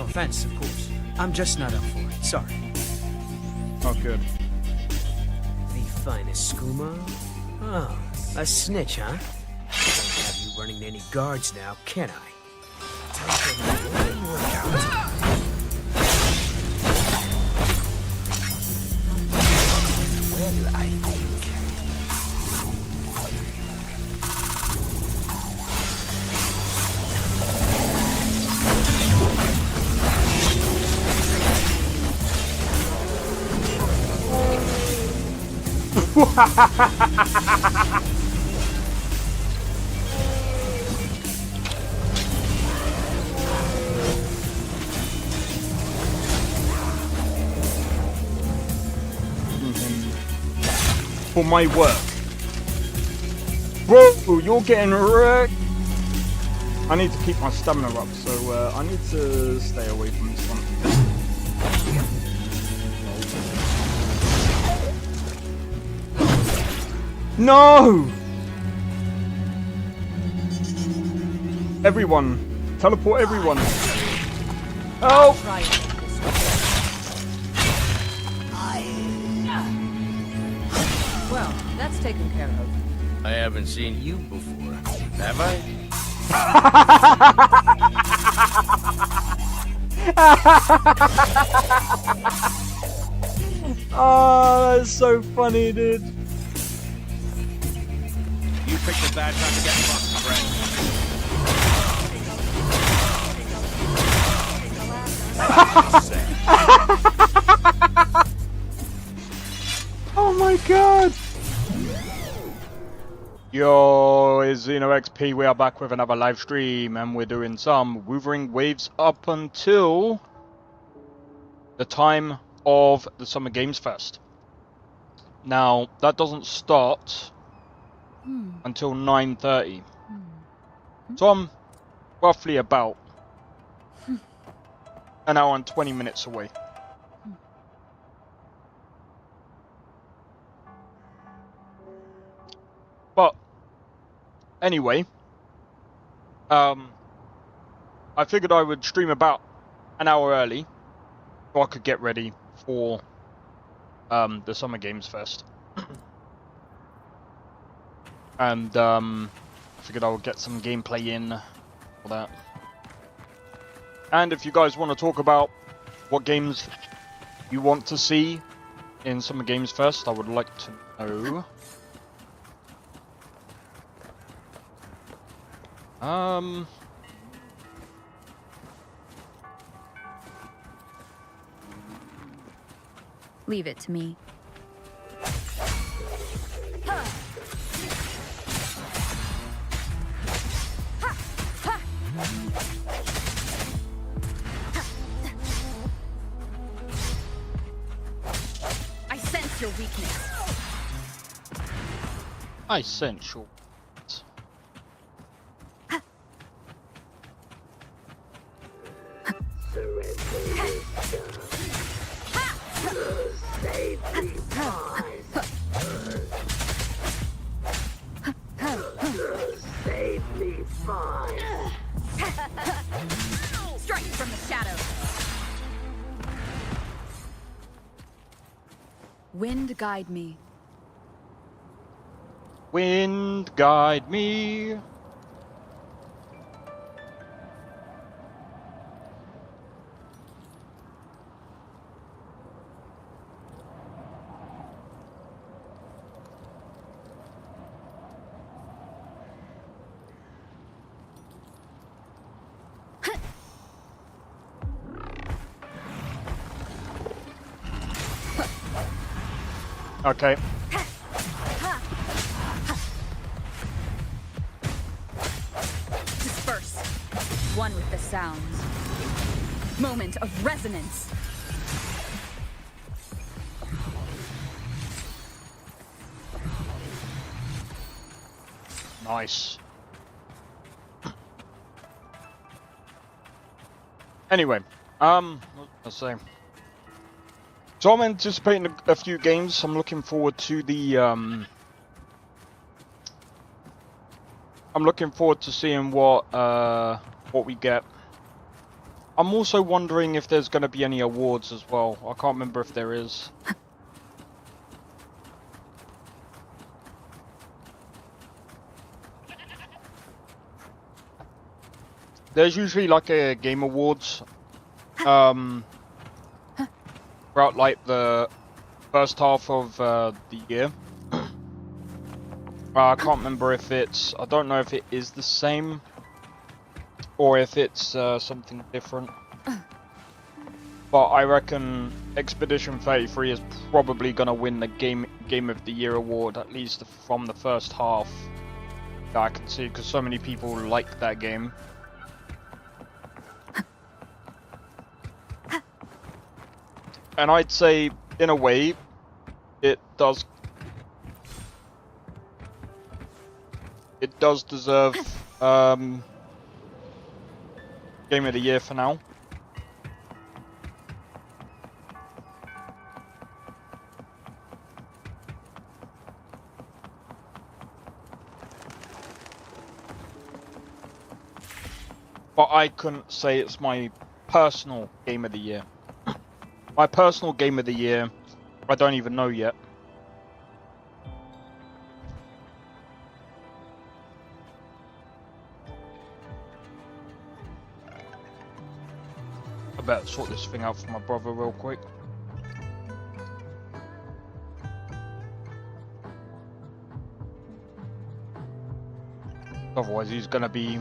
No offense, of course. I'm just not up for it. Sorry. Oh, good. The finest skooma? Oh, a snitch, huh? Can't have you running any guards now, can I? Time for the morning workout. Well, I think. For my work. Bro, you're getting wrecked. I need to keep my stamina up, so I need to stay away from this one. No! Everyone. Teleport everyone. Oh! Well, that's taken care of. I haven't seen you before, have I? Oh, that's so funny, dude. You picked a bad time to get fucked, friend. Oh my god! Yo, it's XP. We are back with another live stream, and we're doing some Wuthering Waves up until the time of the Summer Games Fest. Now, that doesn't start until 9:30. So I'm roughly about an hour and 20 minutes away. But anyway, I figured I would stream about an hour early so I could get ready for the Summer Games Fest. And I figured I would get some gameplay in for that. And if you guys want to talk about what games you want to see in Summer Games Fest, I would like to know. Leave it to me. I sense your weakness. I sense your. Strike from the shadows. Wind guide me. Wind guide me. Okay. Disperse. One with the sounds. Moment of resonance. Nice. Anyway, let's say. So I'm anticipating a few games. I'm looking forward to the I'm looking forward to seeing what we get. I'm also wondering if there's going to be any awards as well. I can't remember if there is. There's usually like a game awards throughout like the first half of the year. I can't remember if it's, I don't know if it is the same or if it's something different. But I reckon Expedition 33 is probably going to win the Game of the Year award, at least from the first half that I can see, because so many people like that game. And I'd say, in a way, it does deserve Game of the Year for now. But I couldn't say it's my personal Game of the Year. My personal Game of the Year, I don't even know yet. I better sort this thing out for my brother real quick. Otherwise he's gonna be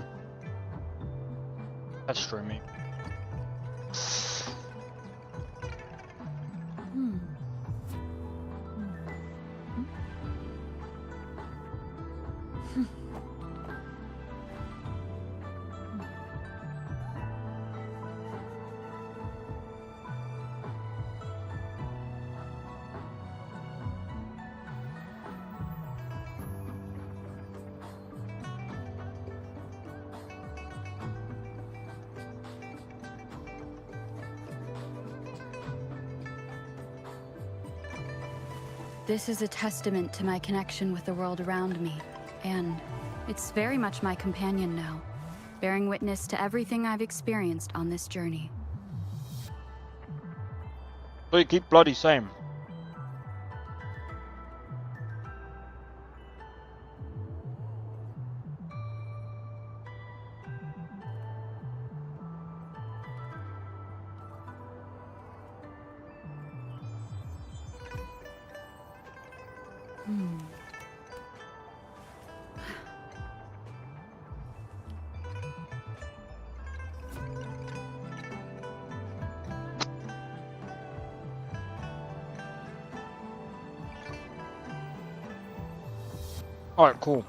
pestering me. This is a testament to my connection with the world around me, and it's very much my companion now, bearing witness to everything I've experienced on this journey. So you keep bloody same. Alright, cool.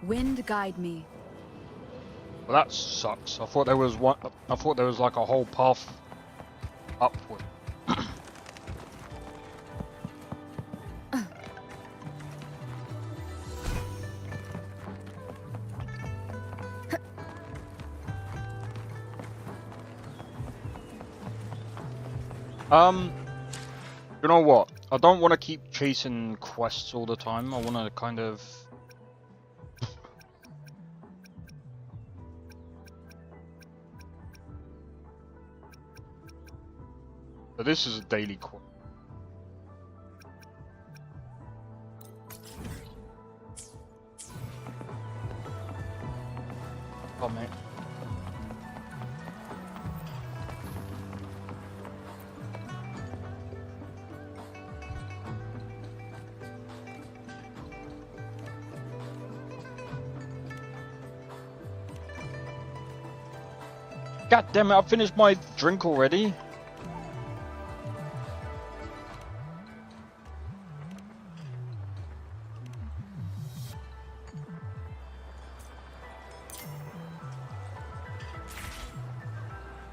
Wind guide me. Well, that sucks. I thought there was one. I thought there was like a whole path upward. You know what? I don't want to keep chasing quests all the time. I want to kind of... So this is a daily quest. Oh, mate. God damn it, I finished my drink already.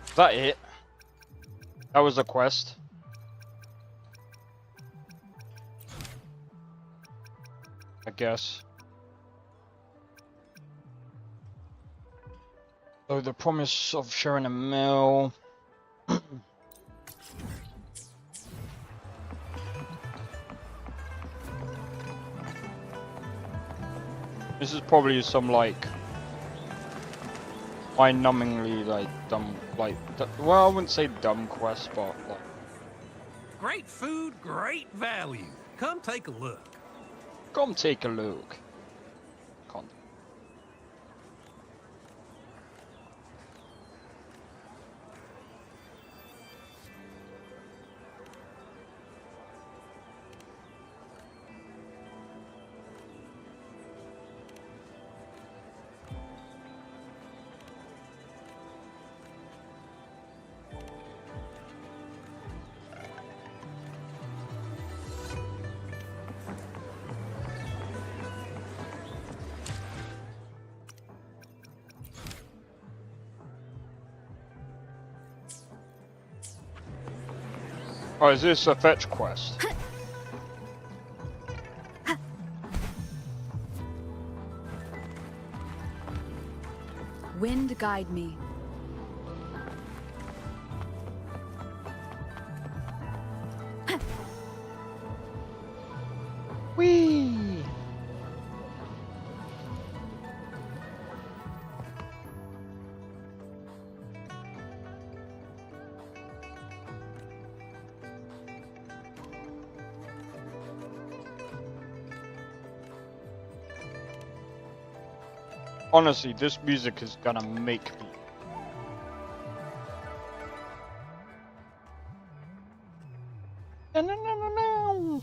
Is that it? That was a quest. I guess. So the promise of sharing a meal. This is probably some like mind-numbingly like dumb, like well, I wouldn't say dumb quest, but like Great food, great value. Come take a look. come take a look. Can't. Oh, is this a fetch quest? Wind guide me. Whee! Honestly, this music is gonna make me. No, no, no, no, no.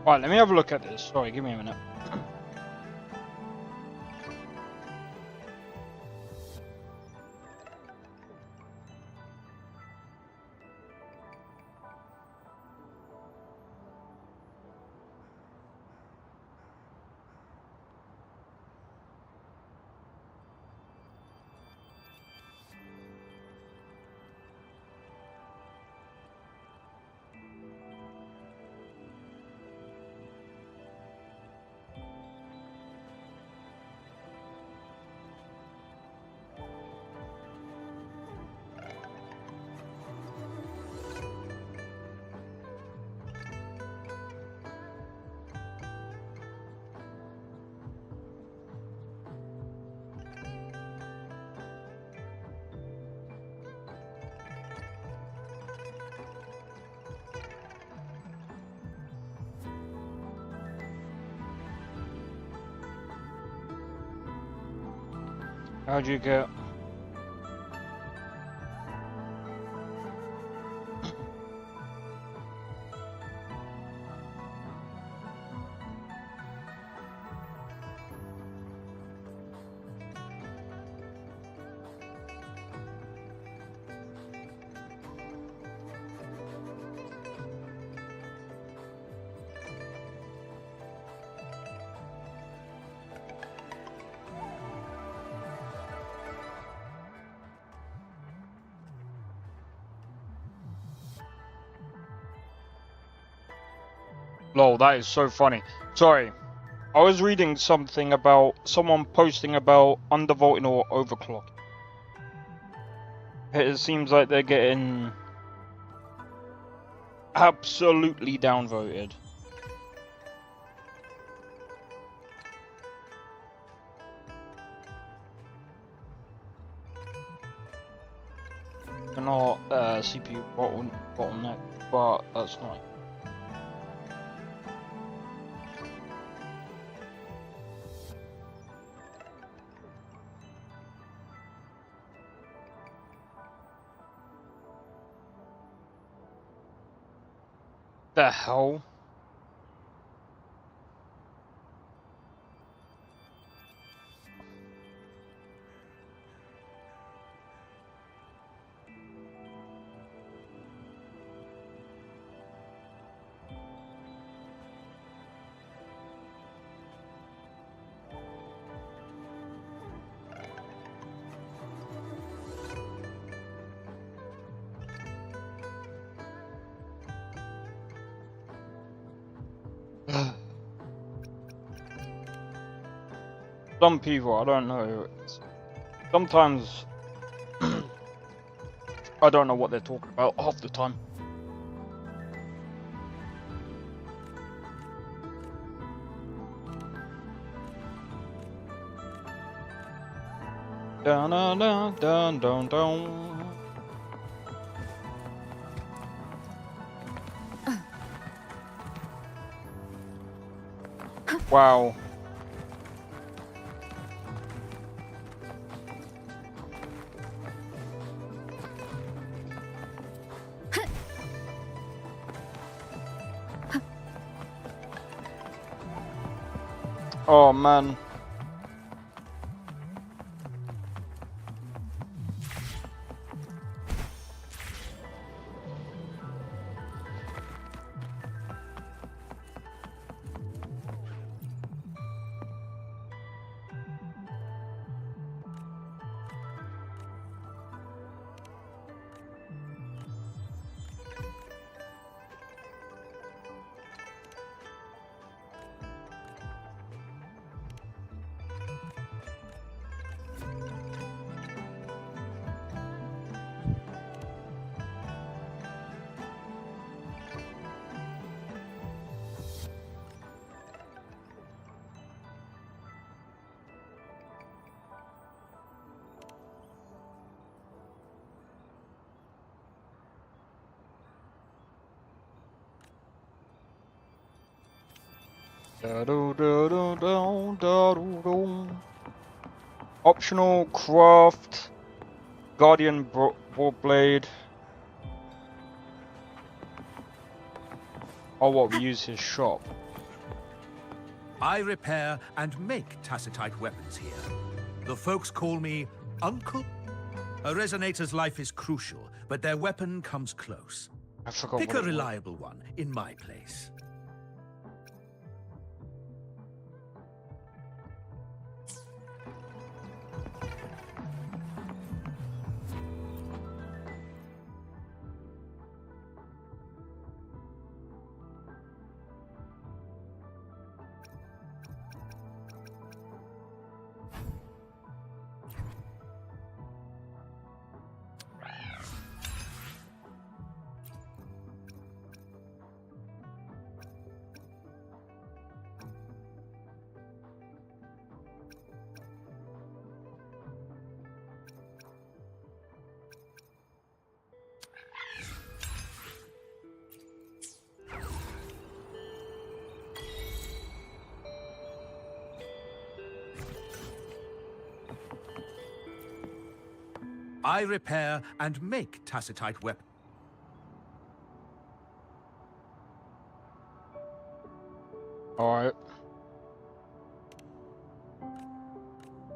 Alright, let me have a look at this. Sorry, give me a minute. How'd you get? Lol, that is so funny. Sorry, I was reading something about someone posting about undervolting or overclocking. It seems like they're getting absolutely downvoted. They're not CPU bottleneck, but that's not. The hell? Some people, I don't know. Sometimes I don't know what they're talking about half the time. Dun dun dun dun dun dun. Wow. Oh man. Optional craft Guardian Warblade. Oh, what, we use his shop. I repair and make tacitite weapons here. The folks call me Uncle. A resonator's life is crucial, but their weapon comes close. I forgot Pick what a it was. reliable one in my place. I repair and make tacitite weapons. Alright.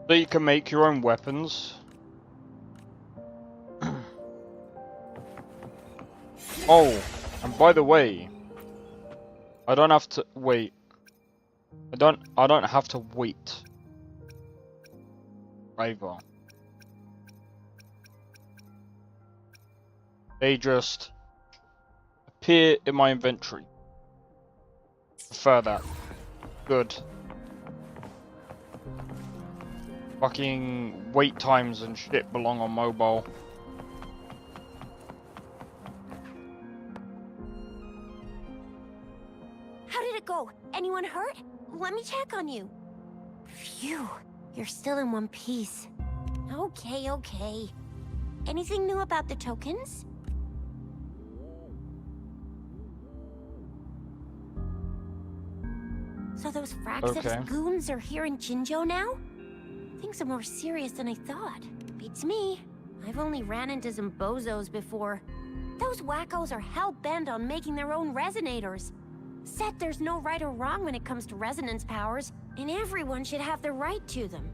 So you can make your own weapons. Oh, and by the way, I don't have to wait. I don't have to wait. Either. They just appear in my inventory. Prefer that. Good. Fucking wait times and shit belong on mobile. How did it go? Anyone hurt? Let me check on you. Phew, you're still in one piece. Okay, okay. Anything new about the tokens? So those Fraxis goons are here in Jinzhou now? Things are more serious than I thought. Beats me. I've only ran into some bozos before. Those wackos are hell-bent on making their own resonators. Said there's no right or wrong when it comes to resonance powers, and everyone should have the right to them.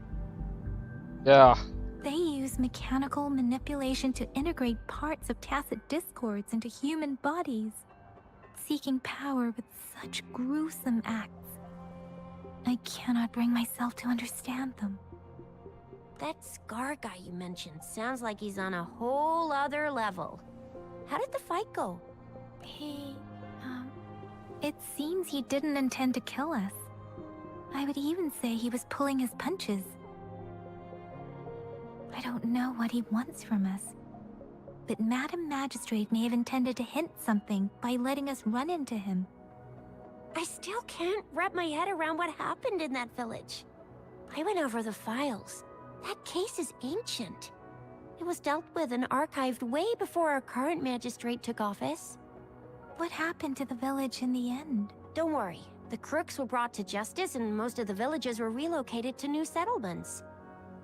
Yeah. They use mechanical manipulation to integrate parts of tacit discords into human bodies, seeking power with such gruesome acts. I cannot bring myself to understand them. That Scar guy you mentioned sounds like he's on a whole other level. How did the fight go? It seems he didn't intend to kill us. I would even say he was pulling his punches. I don't know what he wants from us. But Madam Magistrate may have intended to hint something by letting us run into him. I still can't wrap my head around what happened in that village. I went over the files. That case is ancient. It was dealt with and archived way before our current magistrate took office. What happened to the village in the end? Don't worry. The crooks were brought to justice and most of the villagers were relocated to new settlements.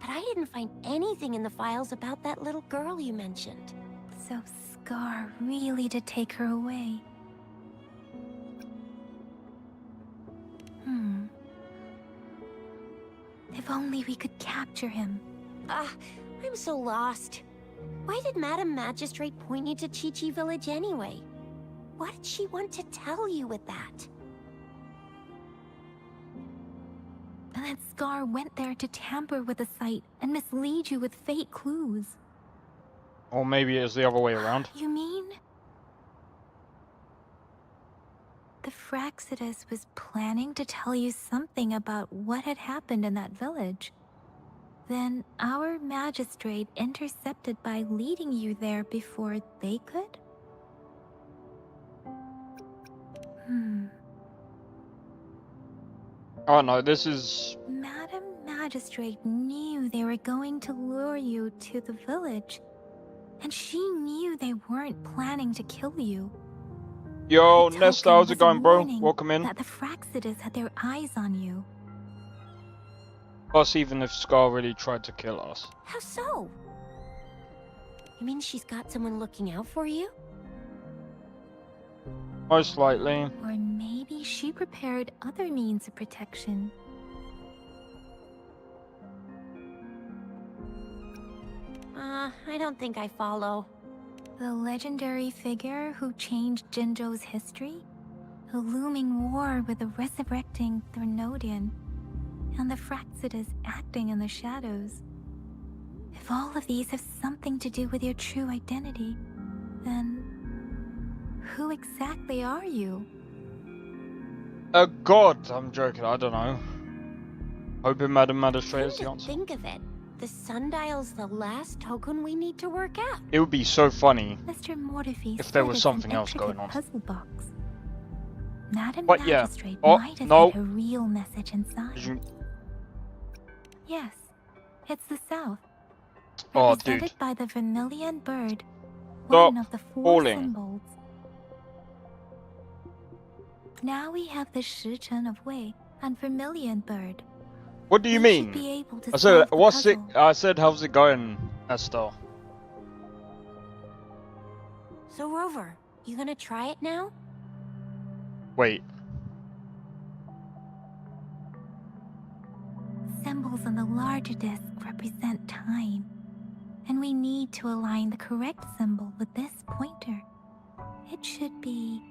But I didn't find anything in the files about that little girl you mentioned. So Scar really did take her away. If only we could capture him. I'm so lost. Why did Madam Magistrate point you to Chi-Chi Village anyway? What did she want to tell you with that? And that Scar went there to tamper with the site and mislead you with fake clues. Or maybe it's the other way around. You mean? The Fraxidus was planning to tell you something about what had happened in that village. Then our magistrate intercepted by leading you there before they could? Oh no, this is... Madam Magistrate knew they were going to lure you to the village. And she knew they weren't planning to kill you. Yo, The Nesta, token how's it was a going, bro? warning Welcome in. that the Fraxidus had their eyes on you. Plus, even if Scar really tried to kill us. How so? You mean she's got someone looking out for you? Most likely. Or maybe she prepared other means of protection. I don't think I follow. The legendary figure who changed Jinzhou's history? A looming war with the resurrecting Threnodian, and the Fraxidus acting in the shadows. If all of these have something to do with your true identity, then who exactly are you? A god! I'm joking, I don't know. Hoping Madam Magistrate is the answer. Think of it. The sundial's the last token we need to work out. It would be so funny. Mr. Mortefi If there said was it's something an else going intricate on. puzzle box. Madam But yeah. Magistrate Oh, might have no. hid a real message inside. Did you... Yes, it's the South. Oh, Represented dude. by the vermilion bird, Stop one of the 4 falling. symbols. Now we have the Shichen of Wei and vermilion bird. What do you We should mean? be able to I solve said, the what's it? puzzle. I said, how's it going, Esther? So Rover, you gonna try it now? Wait. Symbols on the larger disc represent time, and we need to align the correct symbol with this pointer. It should be...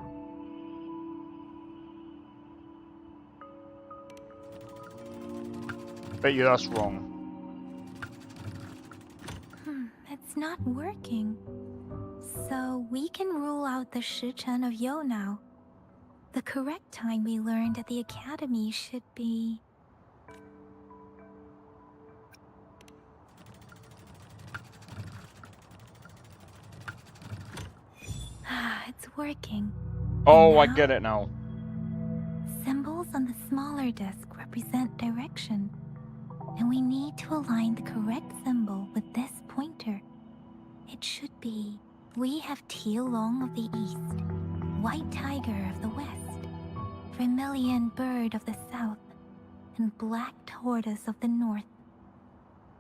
Bet you that's wrong. It's not working. So we can rule out the Shichen of Yo now. The correct time we learned at the academy should be... It's working. Oh, I now? get it now. Symbols on the smaller disc represent direction, and we need to align the correct symbol with this pointer. It should be... We have Tielong of the east, White Tiger of the west, Vermilion Bird of the south, and Black Tortoise of the north.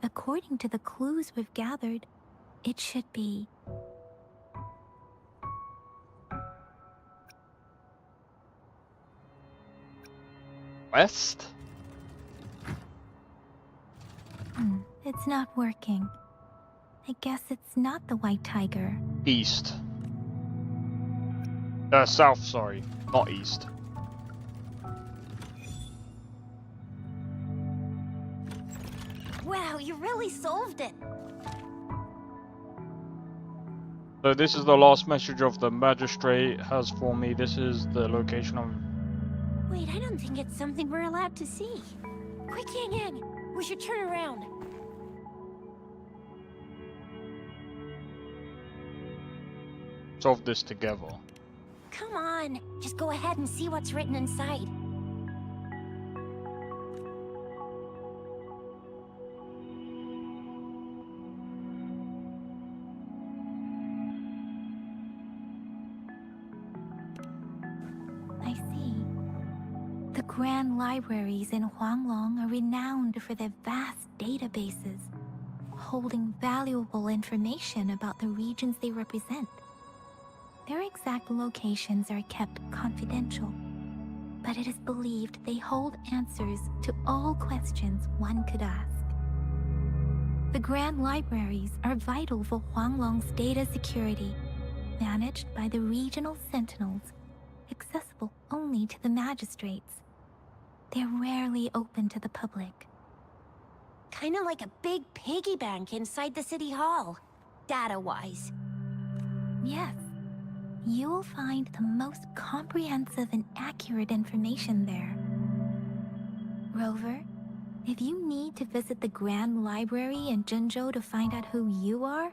According to the clues we've gathered, it should be... West? It's not working. I guess it's not the White Tiger. East. South, sorry. Not east. Wow, you really solved it. So this is the last message of the magistrate has for me. This is the location of... Wait, I don't think it's something we're allowed to see. Quick, Yang Yang! We should turn around. Solve this together. Come on, just go ahead and see what's written inside. I see. The grand libraries in Huanglong are renowned for their vast databases, holding valuable information about the regions they represent. Their exact locations are kept confidential, but it is believed they hold answers to all questions one could ask. The grand libraries are vital for Huanglong's data security, managed by the regional sentinels, accessible only to the magistrates. They're rarely open to the public. Kinda like a big piggy bank inside the city hall, data-wise. Yes. You will find the most comprehensive and accurate information there. Rover, if you need to visit the Grand Library in Jinzhou to find out who you are,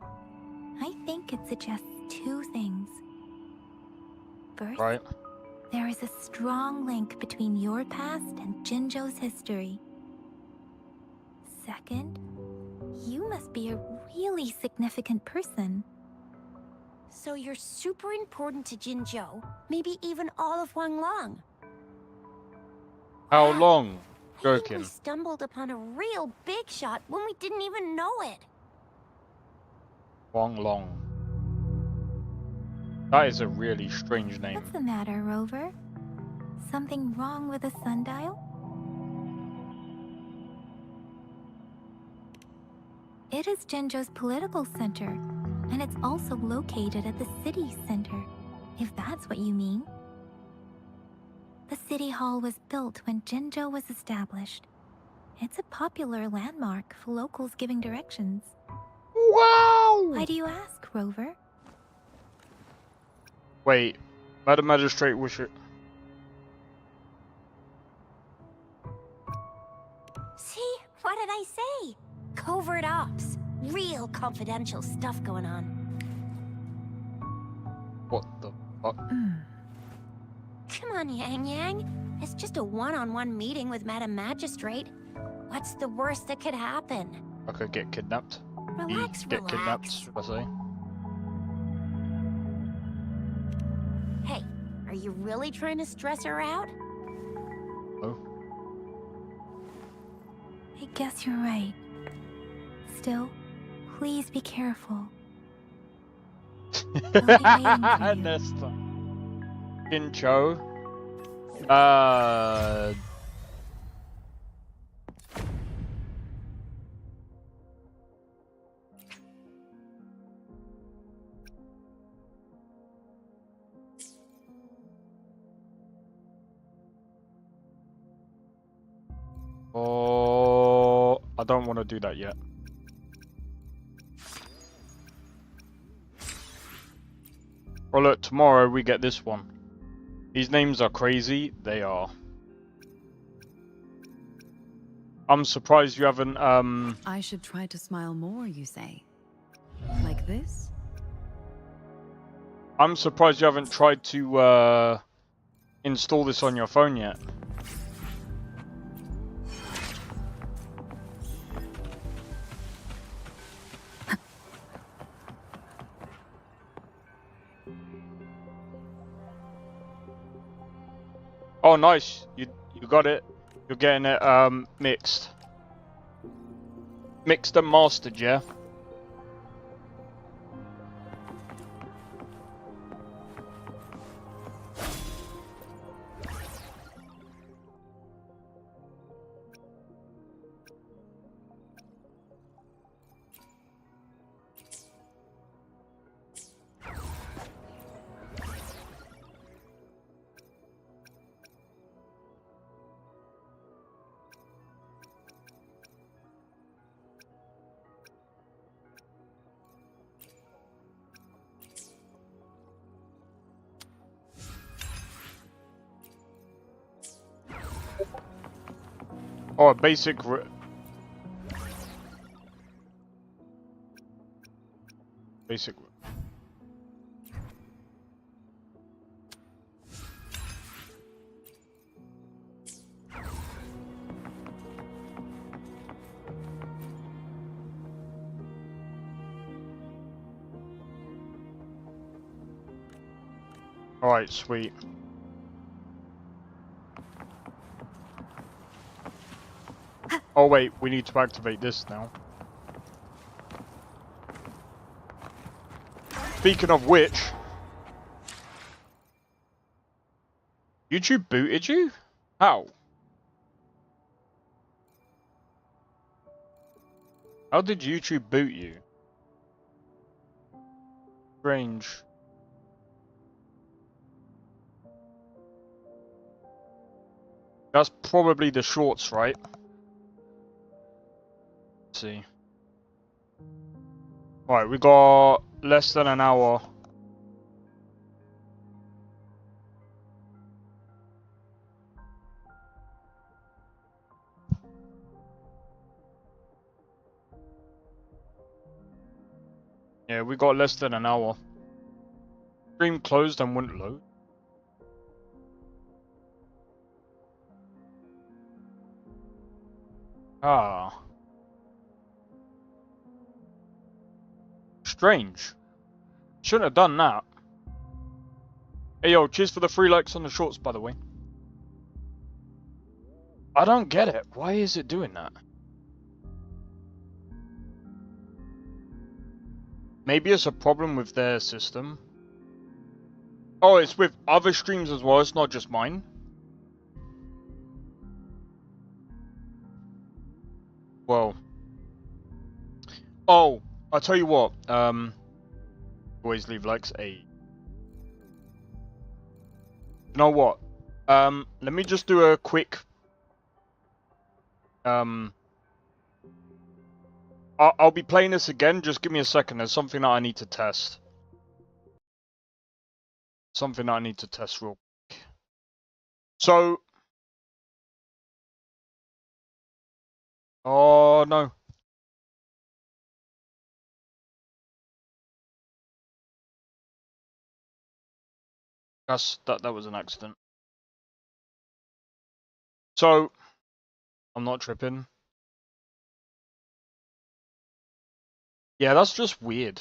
I think it suggests two things. First, Right. there is a strong link between your past and Jinzhou's history. Second, you must be a really significant person. So you're super important to Jinzhou, maybe even all of Huanglong. How long? I think Joking. we stumbled upon a real big shot when we didn't even know it. Huanglong. That is a really strange name. What's the matter, Rover? Something wrong with the sundial? It is Jinzhou's political center, and it's also located at the city center, if that's what you mean. The city hall was built when Jinzhou was established. It's a popular landmark for locals giving directions. Wow! Why do you ask, Rover? Wait, Madam Magistrate wish it. See? What did I say? Covert ops. Real confidential stuff going on. What the fuck? Come on, Yang Yang. It's just a one-on-one meeting with Madam Magistrate. What's the worst that could happen? I could get kidnapped. Relax, Get kidnapped, relax. should I say? Hey, are you really trying to stress her out? Oh. I guess you're right. Still, please be careful. I'll be waiting for you. Nesta. Jinzhou. Oh, I don't want to do that yet. Well, look, tomorrow we get this one. These names are crazy. They are. I'm surprised you haven't, I should try to smile more, you say? Like this? I'm surprised you haven't tried to, install this on your phone yet. Oh, nice. You got it. You're getting it mixed. Mixed and mastered, yeah? Oh, basic. Basic. Alright, sweet. Oh wait, we need to activate this now. Speaking of which, YouTube booted you? How? How did YouTube boot you? Strange. That's probably the shorts, right? Let's see. Alright, we got less than an hour. Yeah, we got less than an hour. Stream closed and wouldn't load. Ah. Strange. Shouldn't have done that. Hey yo, cheers for the 3 likes on the shorts, by the way. I don't get it. Why is it doing that? Maybe it's a problem with their system. Oh, it's with other streams as well, it's not just mine. Well. Oh, I'll tell you what. Always leave likes. You know what? Let me just do a quick I'll be playing this again, just give me a second. There's something that I need to test. Something that I need to test real quick. So... Oh, no. That was an accident. So... I'm not tripping. Yeah, that's just weird.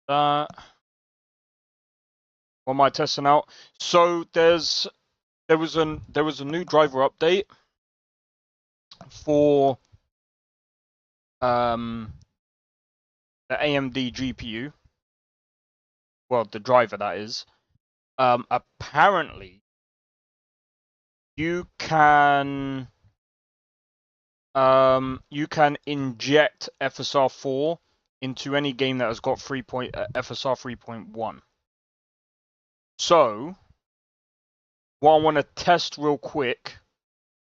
What am I testing out? So there was a new driver update for the AMD GPU. Well, the driver that is. Apparently you can inject FSR4 into any game that has got FSR 3.1. So, what I want to test real quick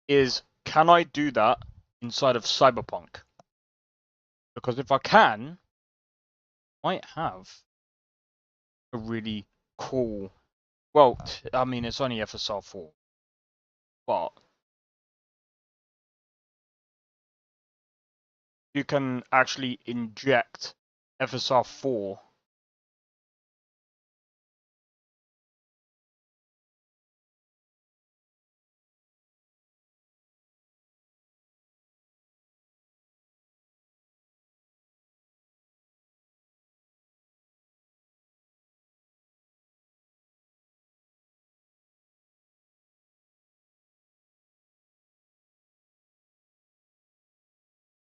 is, can I do that inside of Cyberpunk? Because if I can, I might have a really cool... Well, I mean, it's only FSR4, but you can actually inject FSR4.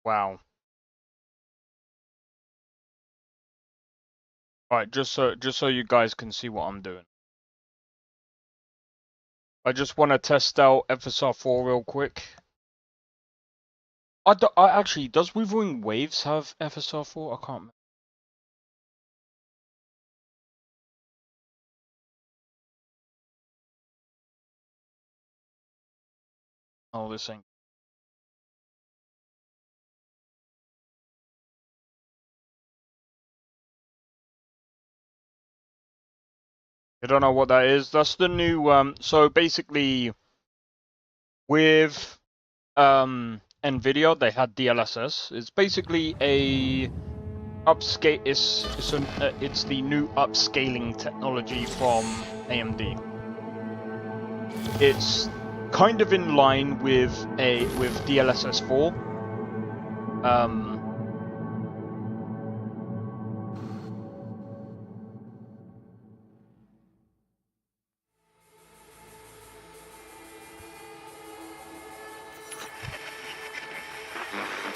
Wow. Alright, just so you guys can see what I'm doing. I just want to test out FSR4 real quick. I actually, does Wuthering Waves have FSR4? I can't remember. Oh, this ain't. I don't know what that is. That's the new so basically with Nvidia they had DLSS. It's basically a upscale it's the new upscaling technology from AMD. It's kind of in line with DLSS 4.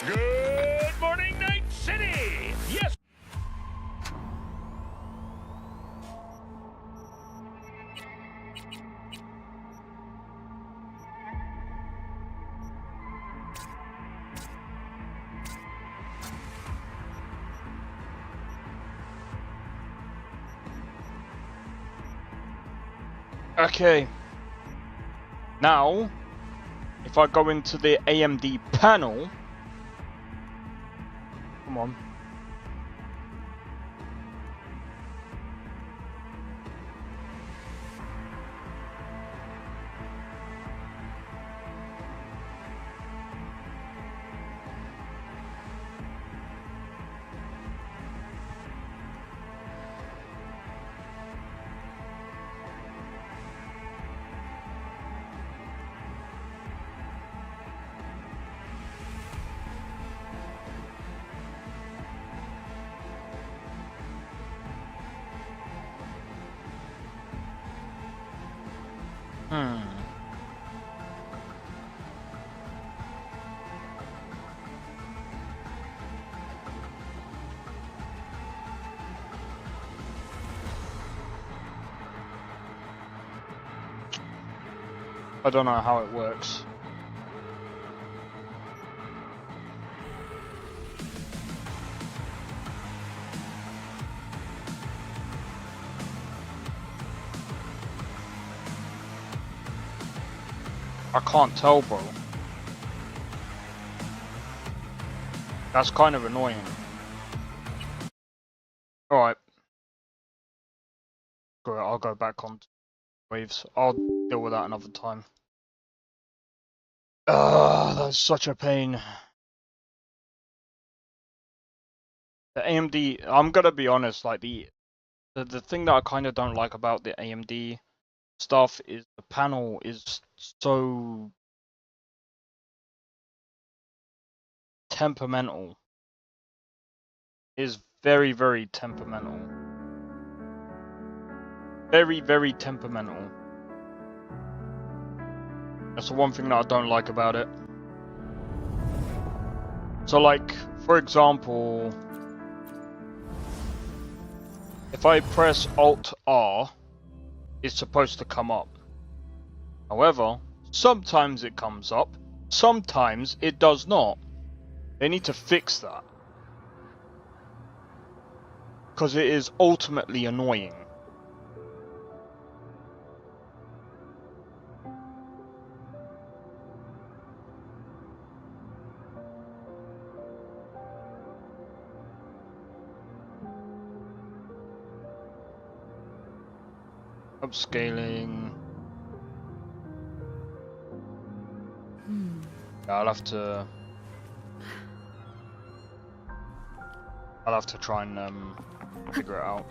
Good morning, Night City! Yes! Okay. Now, if I go into the AMD panel, come on. I don't know how it works. I can't tell, bro. That's kind of annoying. Alright. Great, I'll go back on waves. I'll deal with that another time. That's such a pain. The AMD, I'm gonna be honest, like the thing that I kind of don't like about the AMD stuff is the panel is so temperamental. Is very, very temperamental. Very, very temperamental. That's the one thing that I don't like about it. So like, for example, if I press Alt-R, it's supposed to come up. However, sometimes it comes up, sometimes it does not. They need to fix that. Because it is ultimately annoying. Upscaling. Yeah, I'll have to try and figure it out.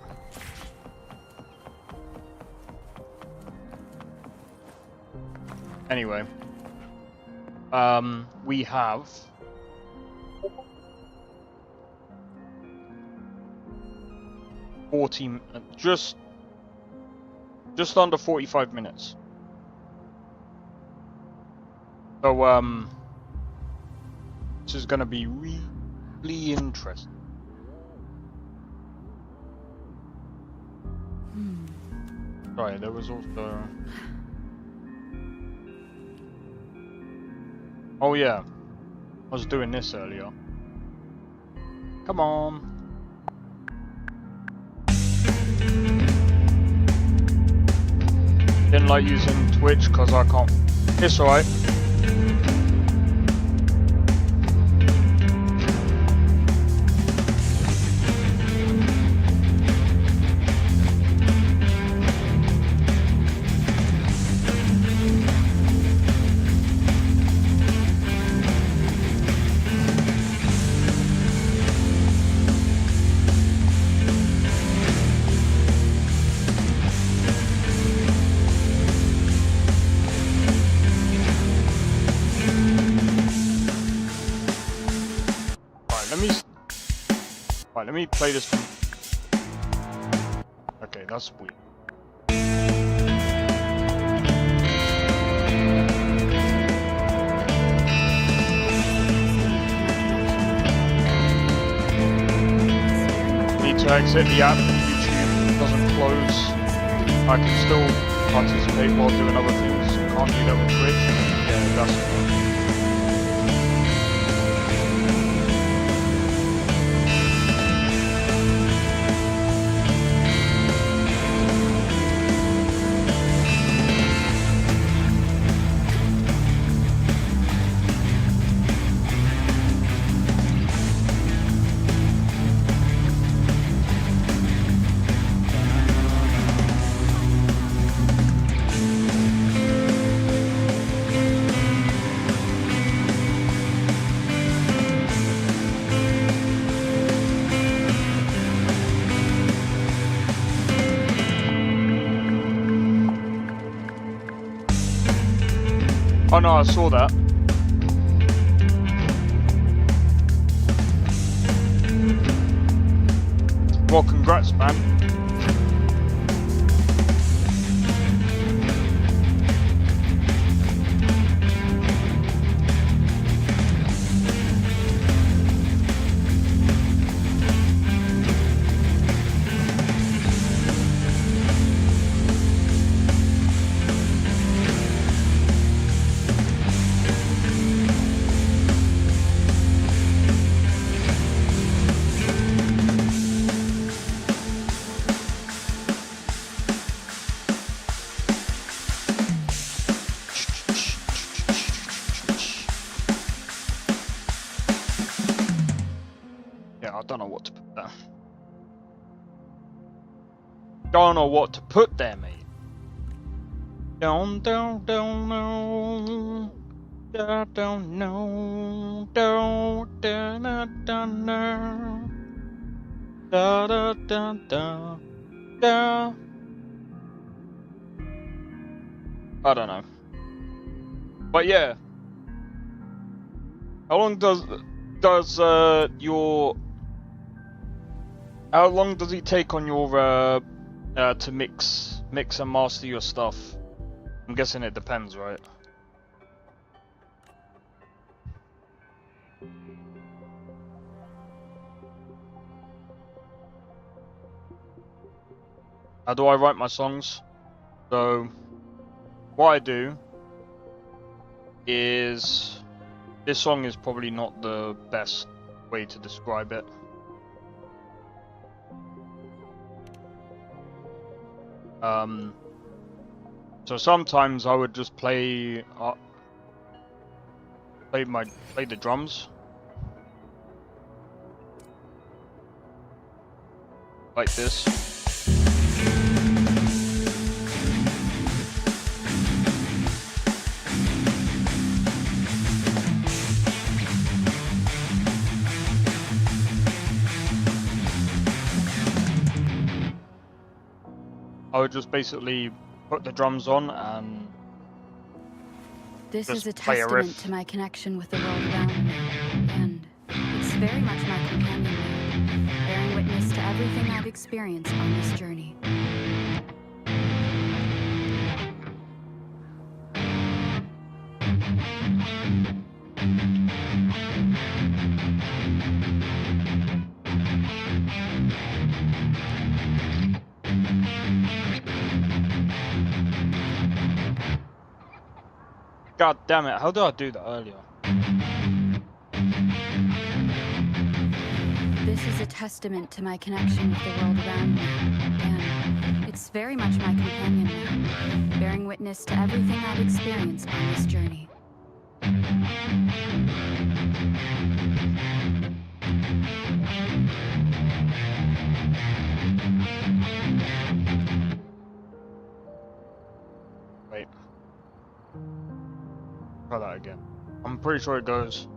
Anyway, we have just under 45 minutes. So this is gonna be really interesting. Sorry, there was also... Oh yeah, I was doing this earlier. Come on. Didn't like using Twitch because I can't... It's alright. Alright, let me play this one. Okay, that's weird. Need to exit the app. YouTube doesn't close. I can still participate while doing other things. Can't do that with Twitch. Yeah, that's fine. Oh no, I saw that. Well, congrats, man. Yeah, I don't know what to put there. Don't know what to put there, mate. Don't know. Don't know. Don't know. Da da da da da. I don't know. But yeah. How long does your how long does it take on your to mix and master your stuff? I'm guessing it depends, right? How do I write my songs? So what I do is, this song is probably not the best way to describe it. So sometimes I would just play the drums like this. I would just basically put the drums on and This just is a play a testament riff. to my connection with the world around me, and it's very much my companion now, bearing witness to everything I've experienced on this journey. God damn it, how did I do that earlier? This is a testament to my connection with the world around me, and it's very much my companion now, bearing witness to everything I've experienced on this journey. Wait. Try that again. I'm pretty sure it goes.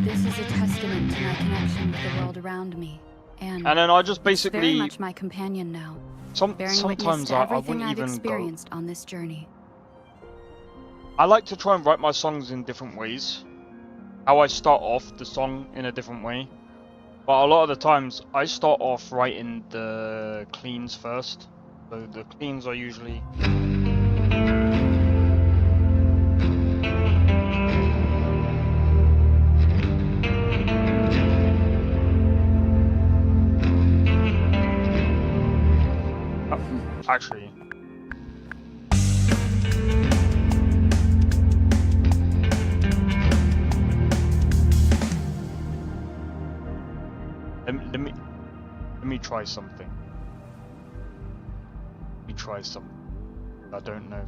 This is a testament to my connection with the world around me, and then I just it's basically very much my companion now, bearing witness sometimes to I everything wouldn't I've even experienced on this journey. I like to try and write my songs in different ways. How I start off the song in a different way. But a lot of the times, I start off writing the cleans first. So the cleans are usually... Actually... Let me try something. Let me try something. I don't know.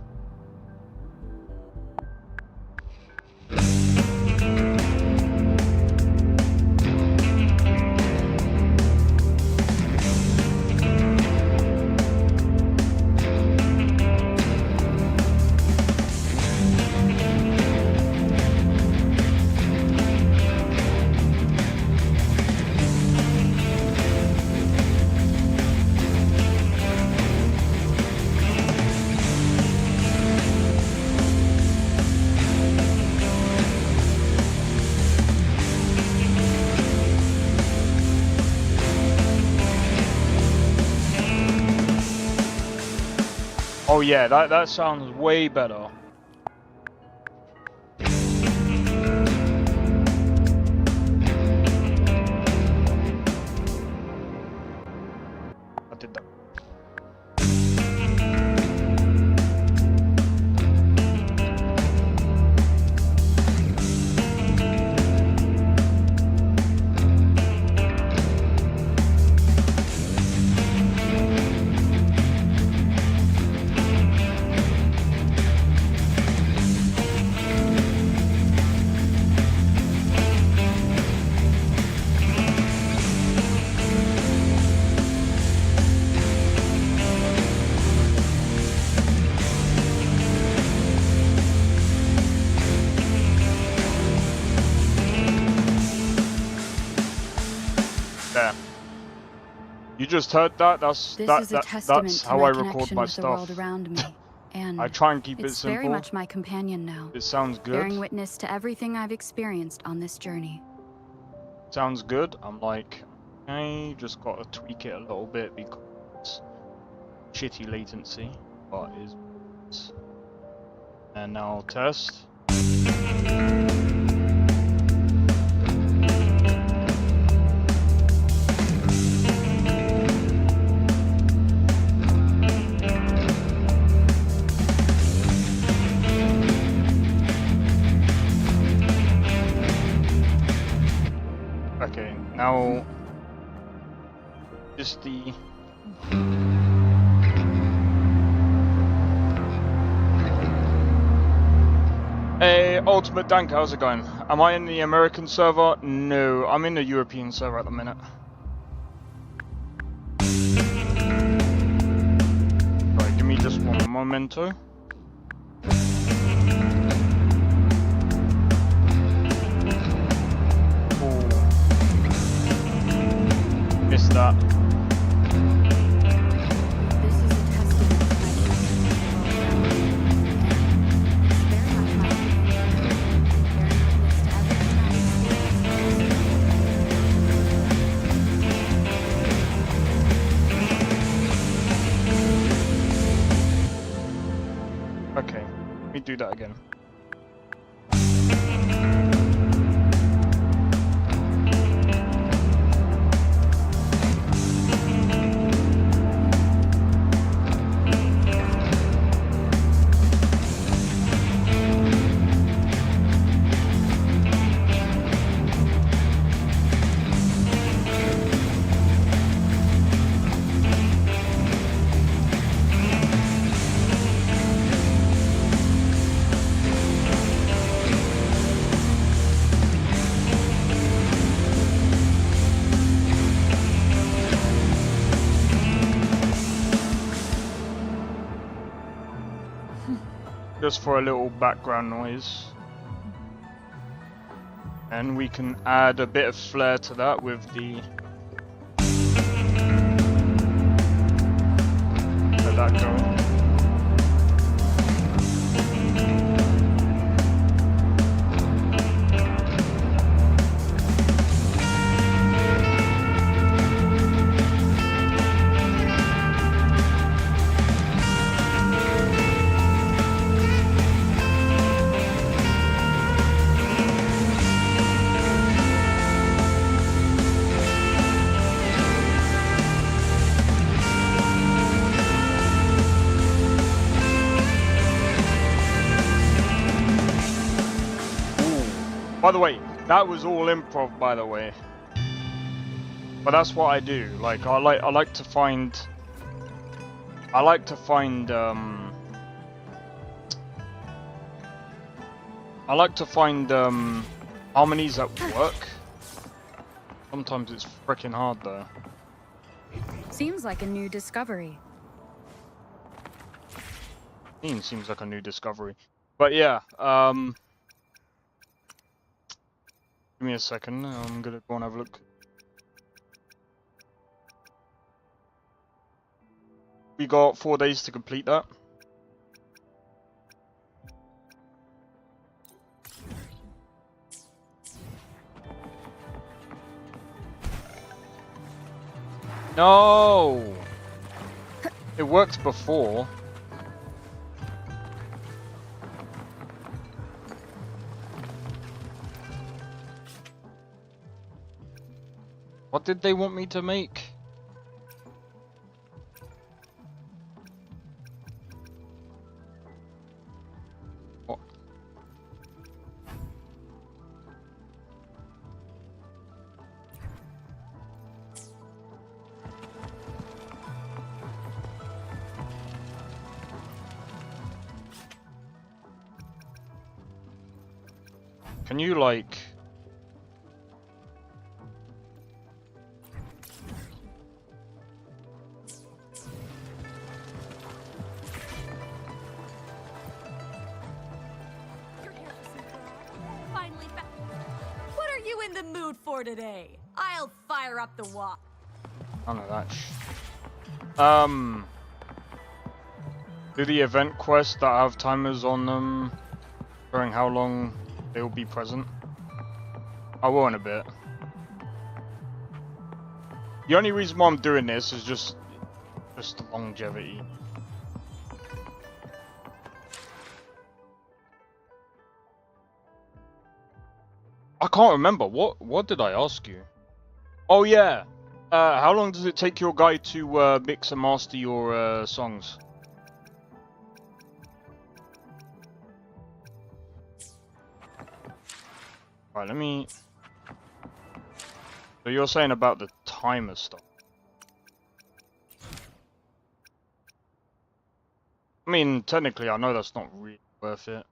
Oh yeah, that sounds way better. I did that. You just heard that? That's how I record my stuff. And I try and keep it it's simple. very much my companion now. It sounds good. Bearing witness to everything I've experienced on this journey. Sounds good. I'm like, okay, just gotta tweak it a little bit because shitty latency, but it is. And now I'll test. Okay, now just the Hey, Ultimate Dank, how's it going? Am I in the American server? No, I'm in the European server at the minute. Right, give me just one momento. Missed that. This is a testament to my Okay, let me do that again. Just for a little background noise. And we can add a bit of flair to that with the... Let that go. By the way, that was all improv, by the way. But that's what I do. Like I like to find harmonies that work. Sometimes it's freaking hard though. Seems like a new discovery. Seems like a new discovery. But yeah, give me a second. I'm gonna go and have a look. We got 4 days to complete that. No! It worked before. What did they want me to make? What? Can you like... What are you in the mood for today? I'll fire up the wok. None of that do the event quests that have timers on them showing how long they will be present? I will in a bit. The only reason why I'm doing this is just the longevity. I can't remember. What did I ask you? Oh yeah. How long does it take your guy to mix and master your songs? Right, let me... So you're saying about the timer stuff. I mean, technically I know that's not really worth it.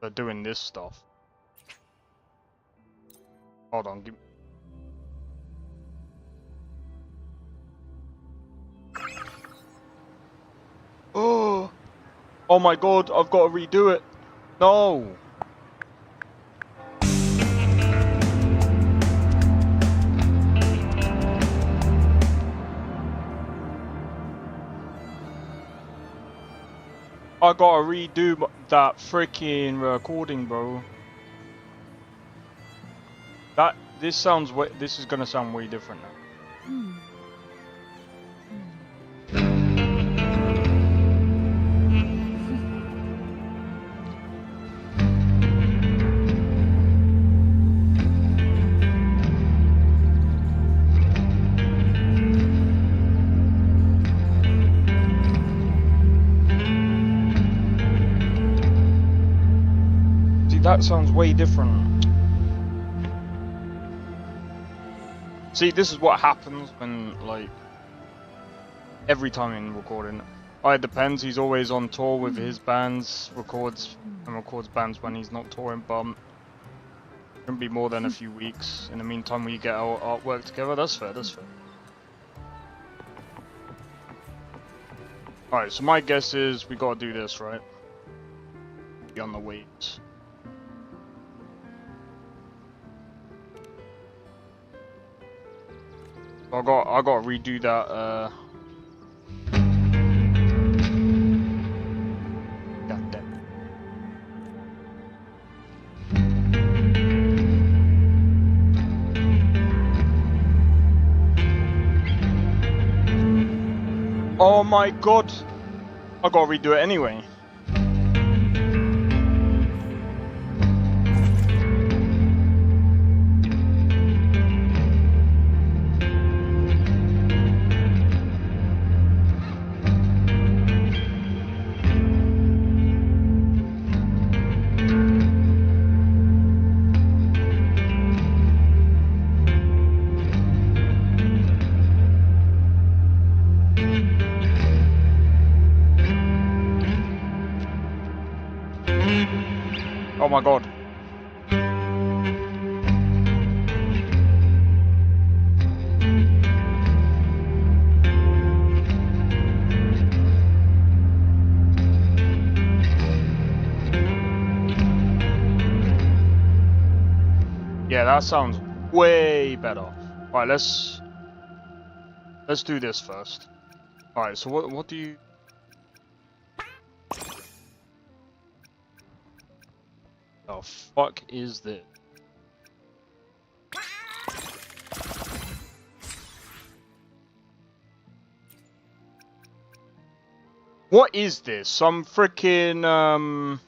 They're doing this stuff. Hold on, give me... Oh! Oh my god, I've got to redo it! No! I gotta redo that freaking recording, bro. This is gonna sound way different now. That sounds way different. See, this is what happens when, like, every time in recording. It depends, he's always on tour with his bands, records bands when he's not touring, but it shouldn't be more than a few weeks. In the meantime, we get our artwork together. That's fair, that's fair. Alright, so my guess is we gotta do this, right? Be on the waves. I got to redo that. God damn. Oh my god! I got to redo it anyway. Oh my god. Yeah, that sounds way better. Right, let's do this first. Alright, so what do you... The fuck is this? What is this? Some freaking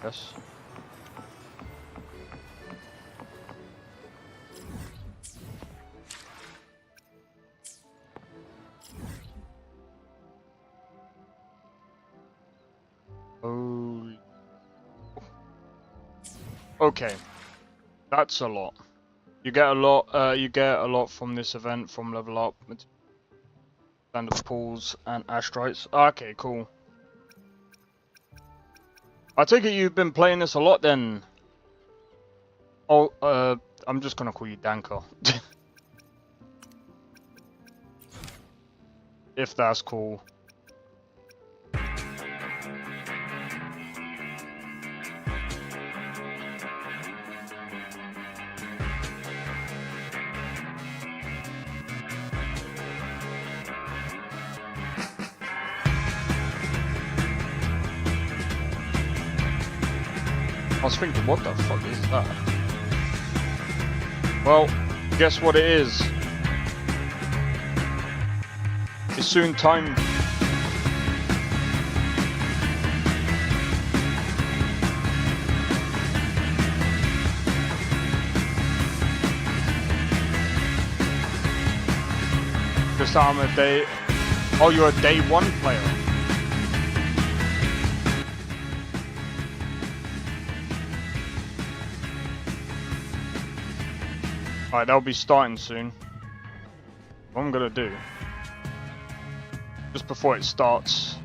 Yes. Oh. Okay. That's a lot. You get a lot. You get a lot from this event from level up, standard pools and asteroids. Okay, cool. I take it you've been playing this a lot then. Oh, I'm just gonna call you Danko. If that's cool. I was thinking, what the fuck is that? Well, guess what it is? It's soon time. This time of day. Oh, you're a day one player. Alright, they'll be starting soon. What I'm gonna do, just before it starts,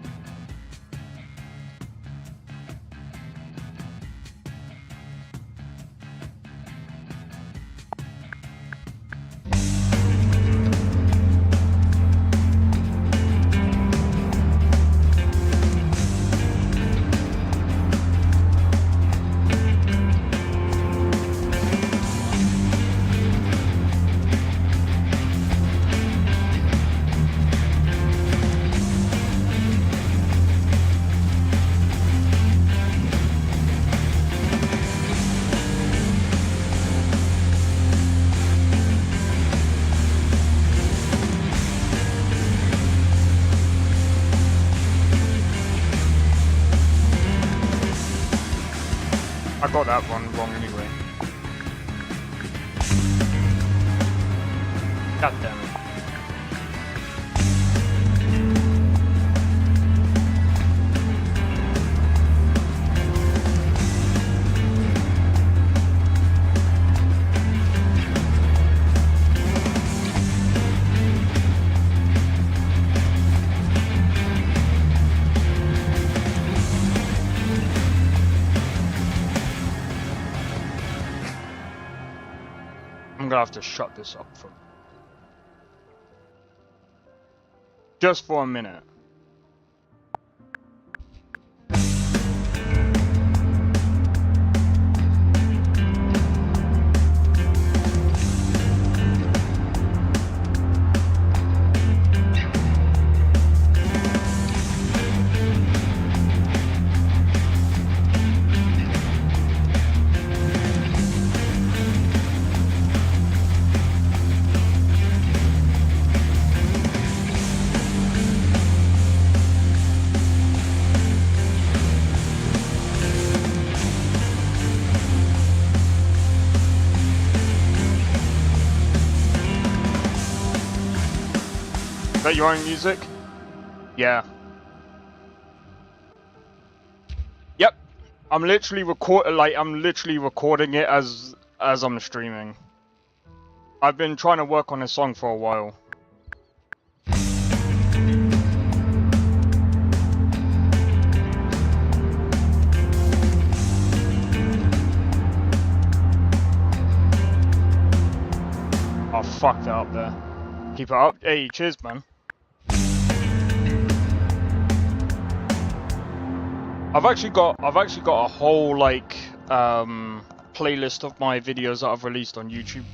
I got that one wrong anyway. God damn it. I'm gonna have to shut this up for just for a minute. Is that your own music? Yeah. Yep. I'm literally recording it as I'm streaming. I've been trying to work on this song for a while. Oh, fuck that up there. Keep it up. Hey, cheers, man. I've actually got a whole like playlist of my videos that I've released on YouTube.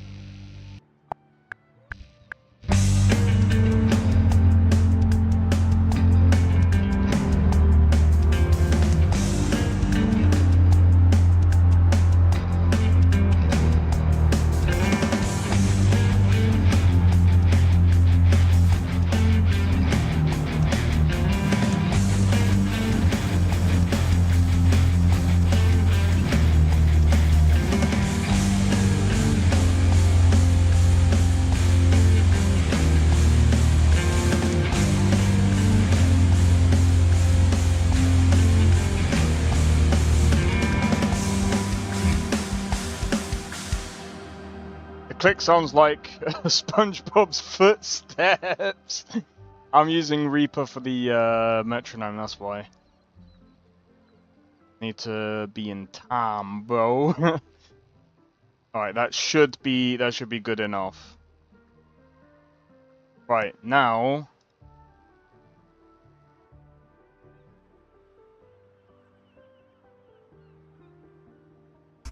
Click sounds like SpongeBob's footsteps. I'm using Reaper for the metronome, that's why. Need to be in time, bro. Alright, that should be good enough. Right, now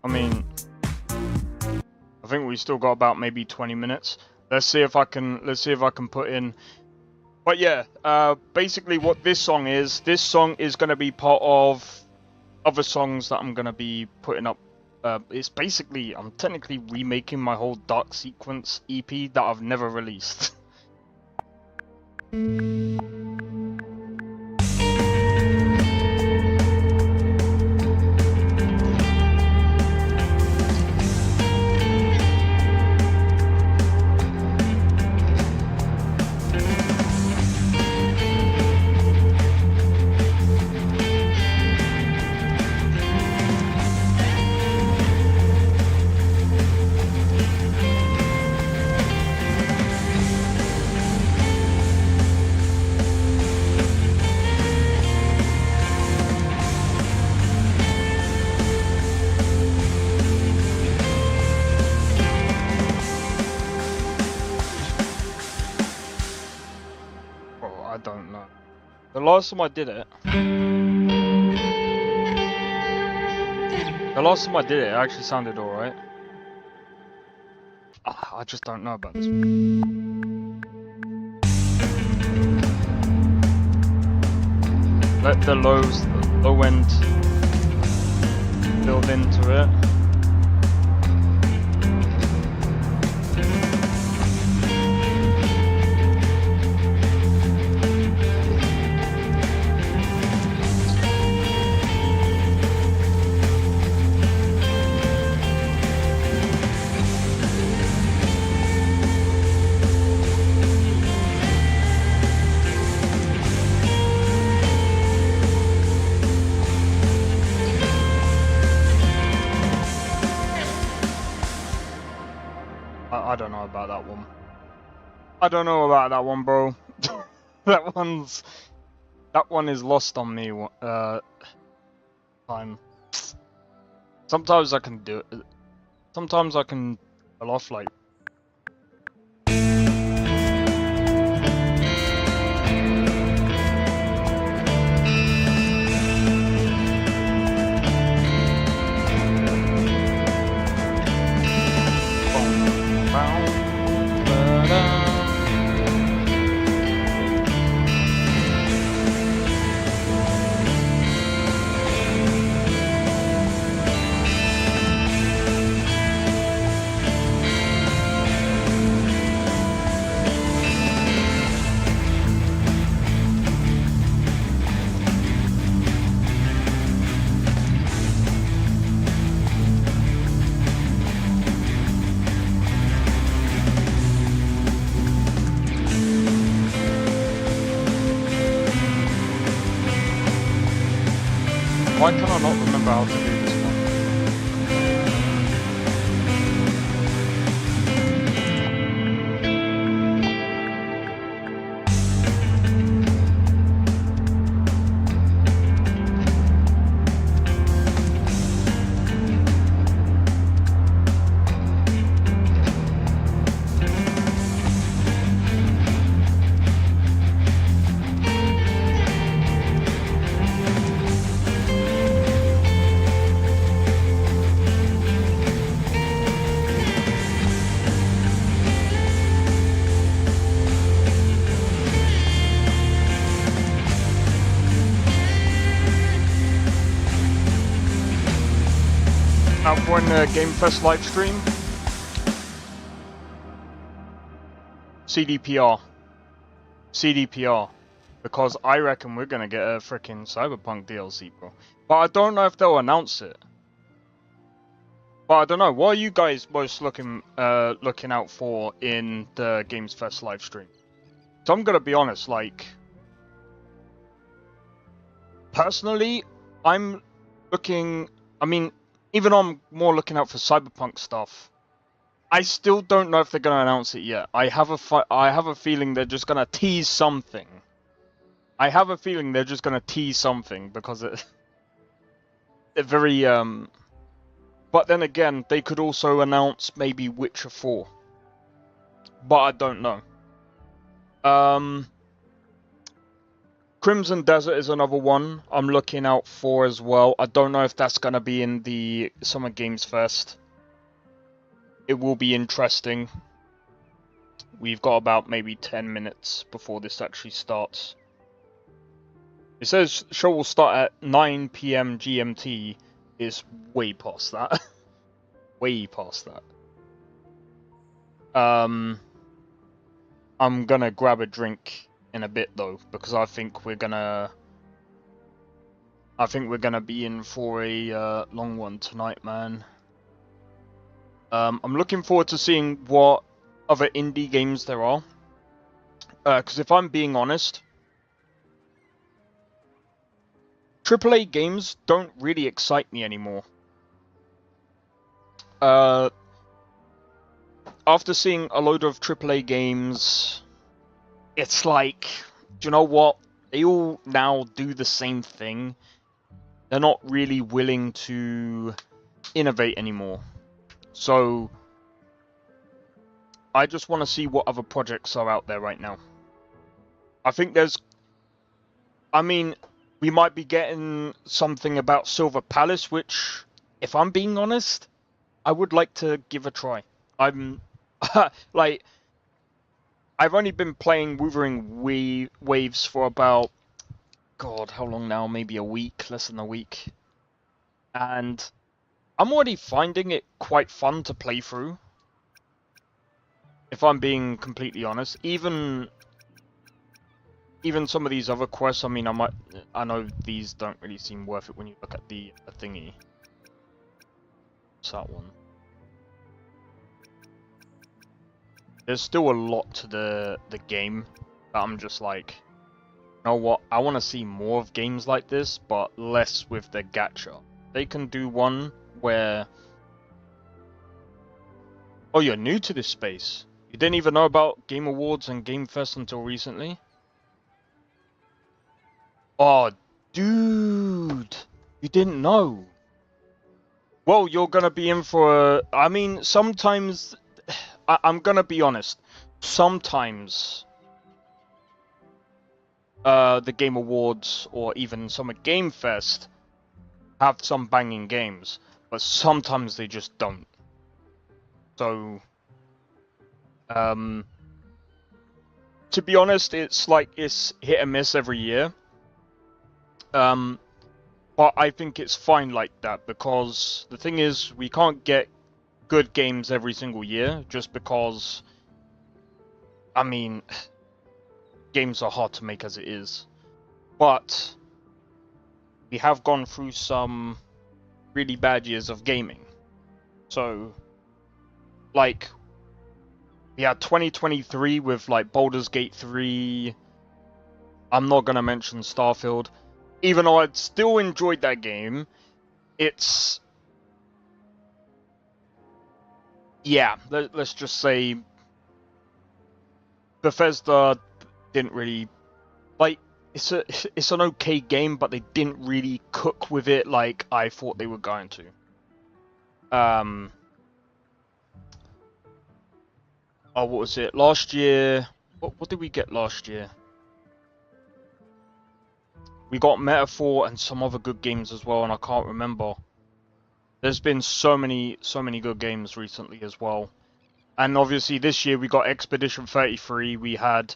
I mean, I think we still got about maybe 20 minutes. Let's see if I can put in. But yeah, basically what this song is going to be part of other songs that I'm going to be putting up. It's basically, I'm technically remaking my whole Dark Sequence EP that I've never released. The last time I did it, it actually sounded alright. I just don't know about this. Let the low end build into it. I don't know about that one. I don't know about that one, bro. that one is lost on me. Time. Sometimes I can do it. Sometimes I can pull off like. Why can I not remember how to do this one? Out for a Game Fest live stream. CDPR. CDPR. Because I reckon we're gonna get a freaking Cyberpunk DLC, bro. But I don't know if they'll announce it. But I don't know. What are you guys most looking out for in the Games Fest live stream? So I'm gonna be honest, like, personally, I'm looking. I mean, even though I'm more looking out for Cyberpunk stuff, I still don't know if they're gonna announce it yet. I have a feeling they're just gonna tease something. I have a feeling they're just gonna tease something because they're very But then again, they could also announce maybe Witcher 4. But I don't know. Crimson Desert is another one I'm looking out for as well. I don't know if that's going to be in the Summer Games Fest. It will be interesting. We've got about maybe 10 minutes before this actually starts. It says show will start at 9 PM GMT. Is way past that. Way past that. I'm gonna grab a drink in a bit though, because I think we're gonna be in for a long one tonight, man. I'm looking forward to seeing what other indie games there are. Because if I'm being honest, AAA games don't really excite me anymore. After seeing a load of AAA games, it's like, do you know what? They all now do the same thing. They're not really willing to innovate anymore. So, I just want to see what other projects are out there right now. I think we might be getting something about Silver Palace, which, if I'm being honest, I would like to give a try. I'm, like, I've only been playing Wuthering Waves for about, God, how long now? Maybe a week, less than a week. And I'm already finding it quite fun to play through. If I'm being completely honest. Even some of these other quests, I mean, I know these don't really seem worth it when you look at the thingy. What's that one? There's still a lot to the game that I'm just like, you know what? I want to see more of games like this, but less with the gacha. They can do one where... Oh, you're new to this space. You didn't even know about Game Awards and Game Fest until recently? Oh, dude! You didn't know. Well, you're gonna be in for a... I mean, sometimes... I'm gonna be honest. Sometimes... the Game Awards or even Summer Game Fest have some banging games, but sometimes they just don't. So... to be honest, it's like it's hit and miss every year. But I think it's fine like that, because the thing is, we can't get good games every single year, just because, I mean, games are hard to make as it is. But we have gone through some really bad years of gaming. So, like, we had 2023 with, like, Baldur's Gate 3, I'm not gonna mention Starfield. even though I'd still enjoyed that game, it's... Yeah, let's just say Bethesda didn't really... Like, it's an okay game, but they didn't really cook with it like I thought they were going to. Oh, what was it? Last year... What did we get last year? We got Metaphor and some other good games as well, and I can't remember. There's been so many good games recently as well. And obviously this year we got Expedition 33, we had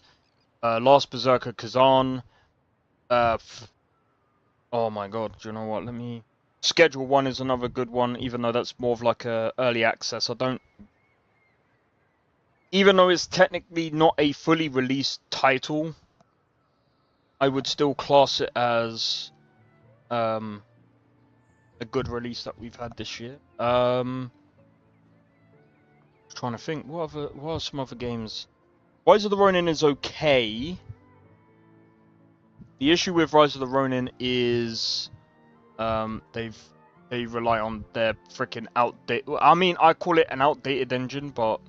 Last Berserker Kazan. Oh my god, do you know what? Let me... Schedule 1 is another good one, even though that's more of like a early access. Even though it's technically not a fully released title, I would still class it as a good release that we've had this year. Trying to think, what are some other games? Rise of the Ronin is okay. The issue with Rise of the Ronin is they rely on their freaking outdated... I mean, I call it an outdated engine, but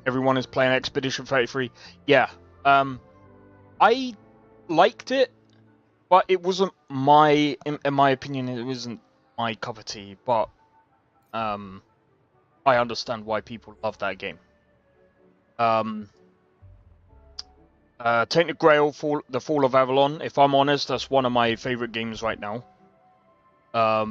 everyone is playing Expedition 33. Yeah, I liked it, but it wasn't in my opinion, it wasn't my cup of tea, but I understand why people love that game. Tainted Grail, The Fall of Avalon, if I'm honest, that's one of my favourite games right now. I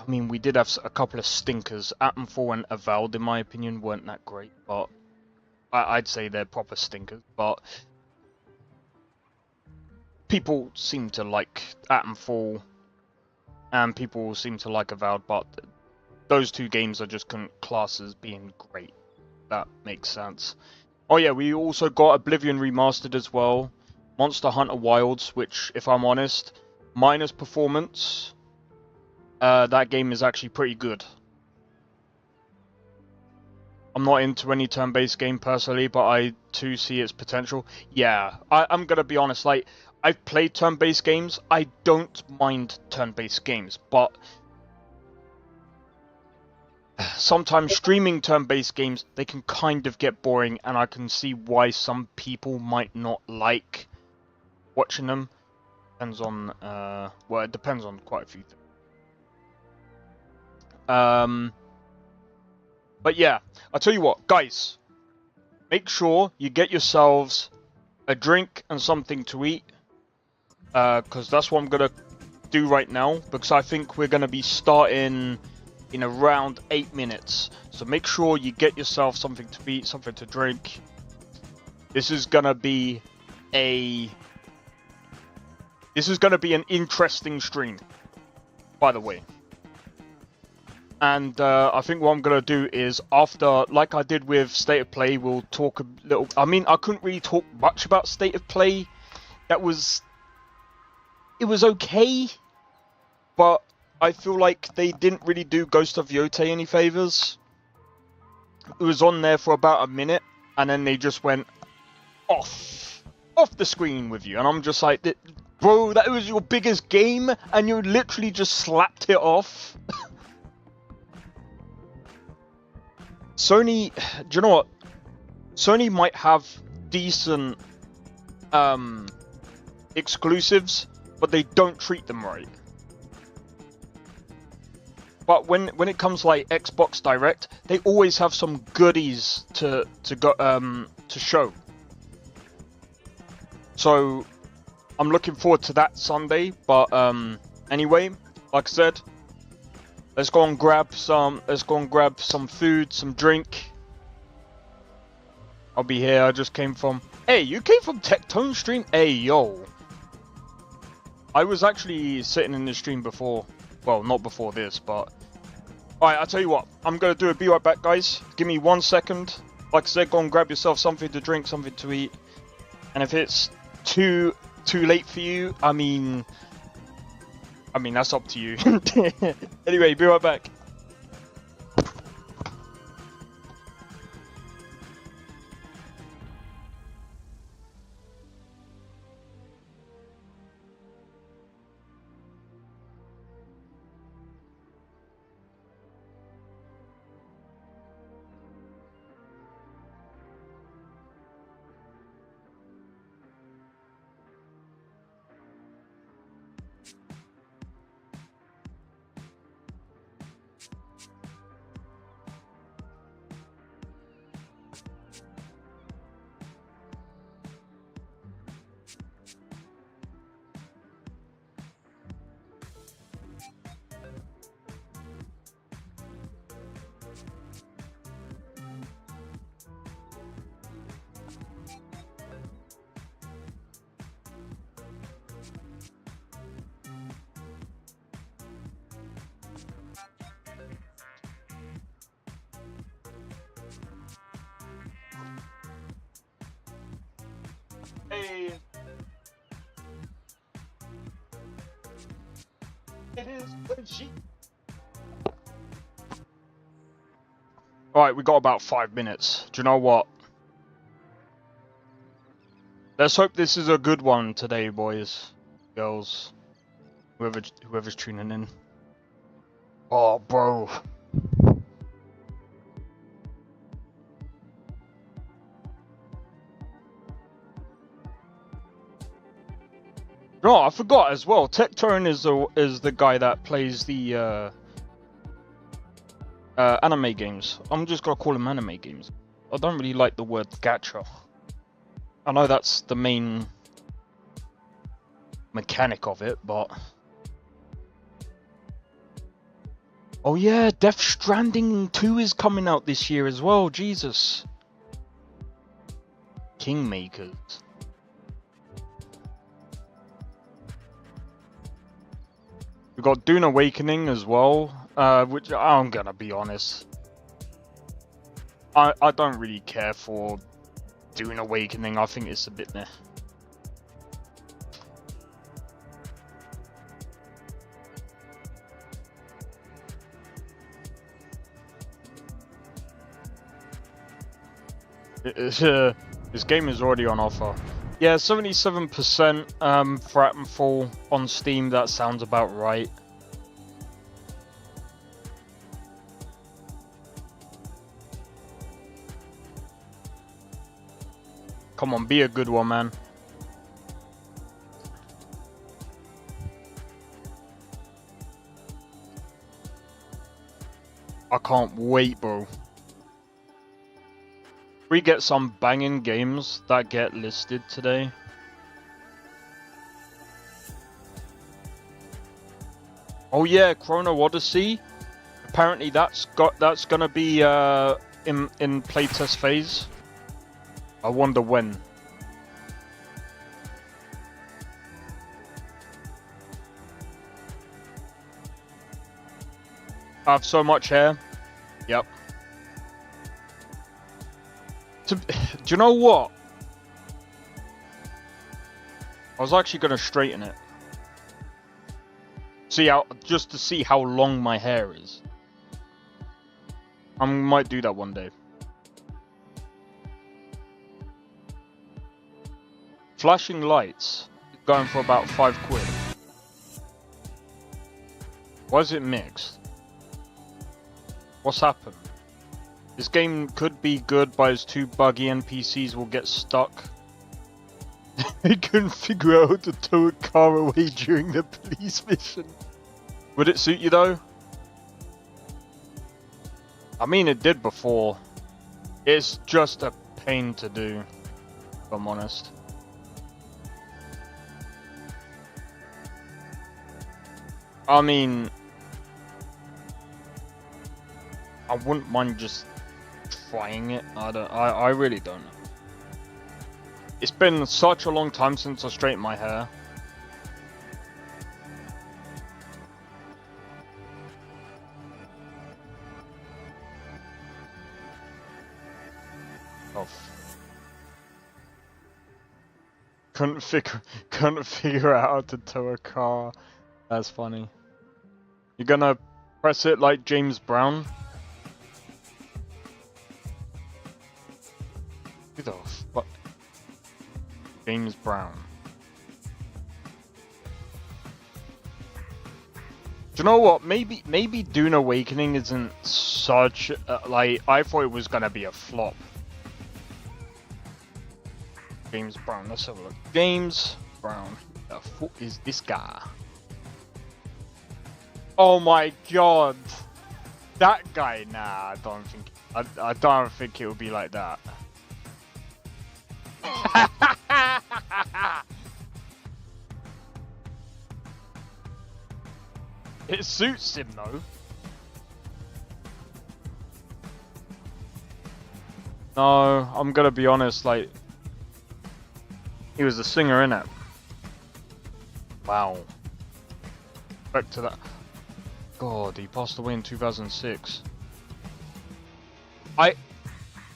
mean, we did have a couple of stinkers. Atomfall and Avowed, in my opinion, weren't that great, but I'd say they're proper stinkers, but people seem to like Atomfall, and people seem to like Avowed, but those two games I just couldn't class as being great. That makes sense. Oh yeah, we also got Oblivion Remastered as well. Monster Hunter Wilds, which, if I'm honest, minus performance, that game is actually pretty good. I'm not into any turn-based game personally, but I too see its potential. Yeah, I'm gonna be honest, like, I've played turn-based games. I don't mind turn-based games, but sometimes streaming turn-based games, they can kind of get boring, and I can see why some people might not like watching them. Depends on, well, it depends on quite a few things. But yeah, I'll tell you what, guys, make sure you get yourselves a drink and something to eat, because that's what I'm going to do right now, because I think we're going to be starting in around 8 minutes. So make sure you get yourself something to eat, something to drink. This is going to be an interesting stream, by the way. And I think what I'm going to do is, after, like I did with State of Play, we'll talk a little... I mean, I couldn't really talk much about State of Play. It was okay, but I feel like they didn't really do Ghost of Yotei any favors. It was on there for about a minute, and then they just went off the screen with you. And I'm just like, bro, that was your biggest game, and you literally just slapped it off. Sony, do you know what? Sony might have decent exclusives, but they don't treat them right. But when it comes like Xbox Direct, they always have some goodies to show. So I'm looking forward to that Sunday. But anyway, like I said, let's go and grab some food, some drink. I'll be here. I just came from... Hey, you came from Tectone stream? Hey, yo. I was actually sitting in the stream before. Well, not before this, but... Alright, I'll tell you what. I'm going to do a be right back, guys. Give me 1 second. Like I said, go and grab yourself something to drink, something to eat. And if it's too late for you, I mean, that's up to you. Anyway, be right back. Yay! It is legit. Alright, we got about 5 minutes. Do you know what? Let's hope this is a good one today, boys, girls, whoever's tuning in. Oh, bro. No, I forgot as well. Tectone is the guy that plays the anime games. I'm just gonna call him anime games. I don't really like the word gacha. I know that's the main mechanic of it, but... Oh yeah, Death Stranding 2 is coming out this year as well, Jesus. Kingmakers. We've got Dune Awakening as well, which I'm gonna be honest. I don't really care for Dune Awakening. I think it's a bit meh. This game is already on offer. Yeah, 77% for Titanfall on Steam. That sounds about right. Come on, be a good one, man. I can't wait, bro. We get some banging games that get listed today. Oh yeah, Chrono Odyssey. Apparently that's gonna be in playtest phase. I wonder when. I have so much hair. Yep. Do you know what? I was actually going to straighten it. Just to see how long my hair is. I might do that one day. Flashing lights going for about £5. Why is it mixed? What's happened? This game could be good, but its too buggy. NPCs will get stuck. I couldn't figure out how to tow a car away during the police mission. Would it suit you though? I mean, it did before. It's just a pain to do, if I'm honest. I mean, I wouldn't mind just trying it. I really don't know. It's been such a long time since I straightened my hair. Oh. Couldn't figure out how to tow a car. That's funny. You're gonna press it like James Brown? Who the fuck? James Brown. Do you know what? Maybe Dune Awakening isn't such like I thought it was gonna be a flop. James Brown. Let's have a look. James Brown. The fuck is this guy? Oh my god, that guy. Nah, I don't think it would be like that. It suits him though. No, I'm gonna be honest, like, he was a singer, innit? Wow. Back to that. God, he passed away in 2006.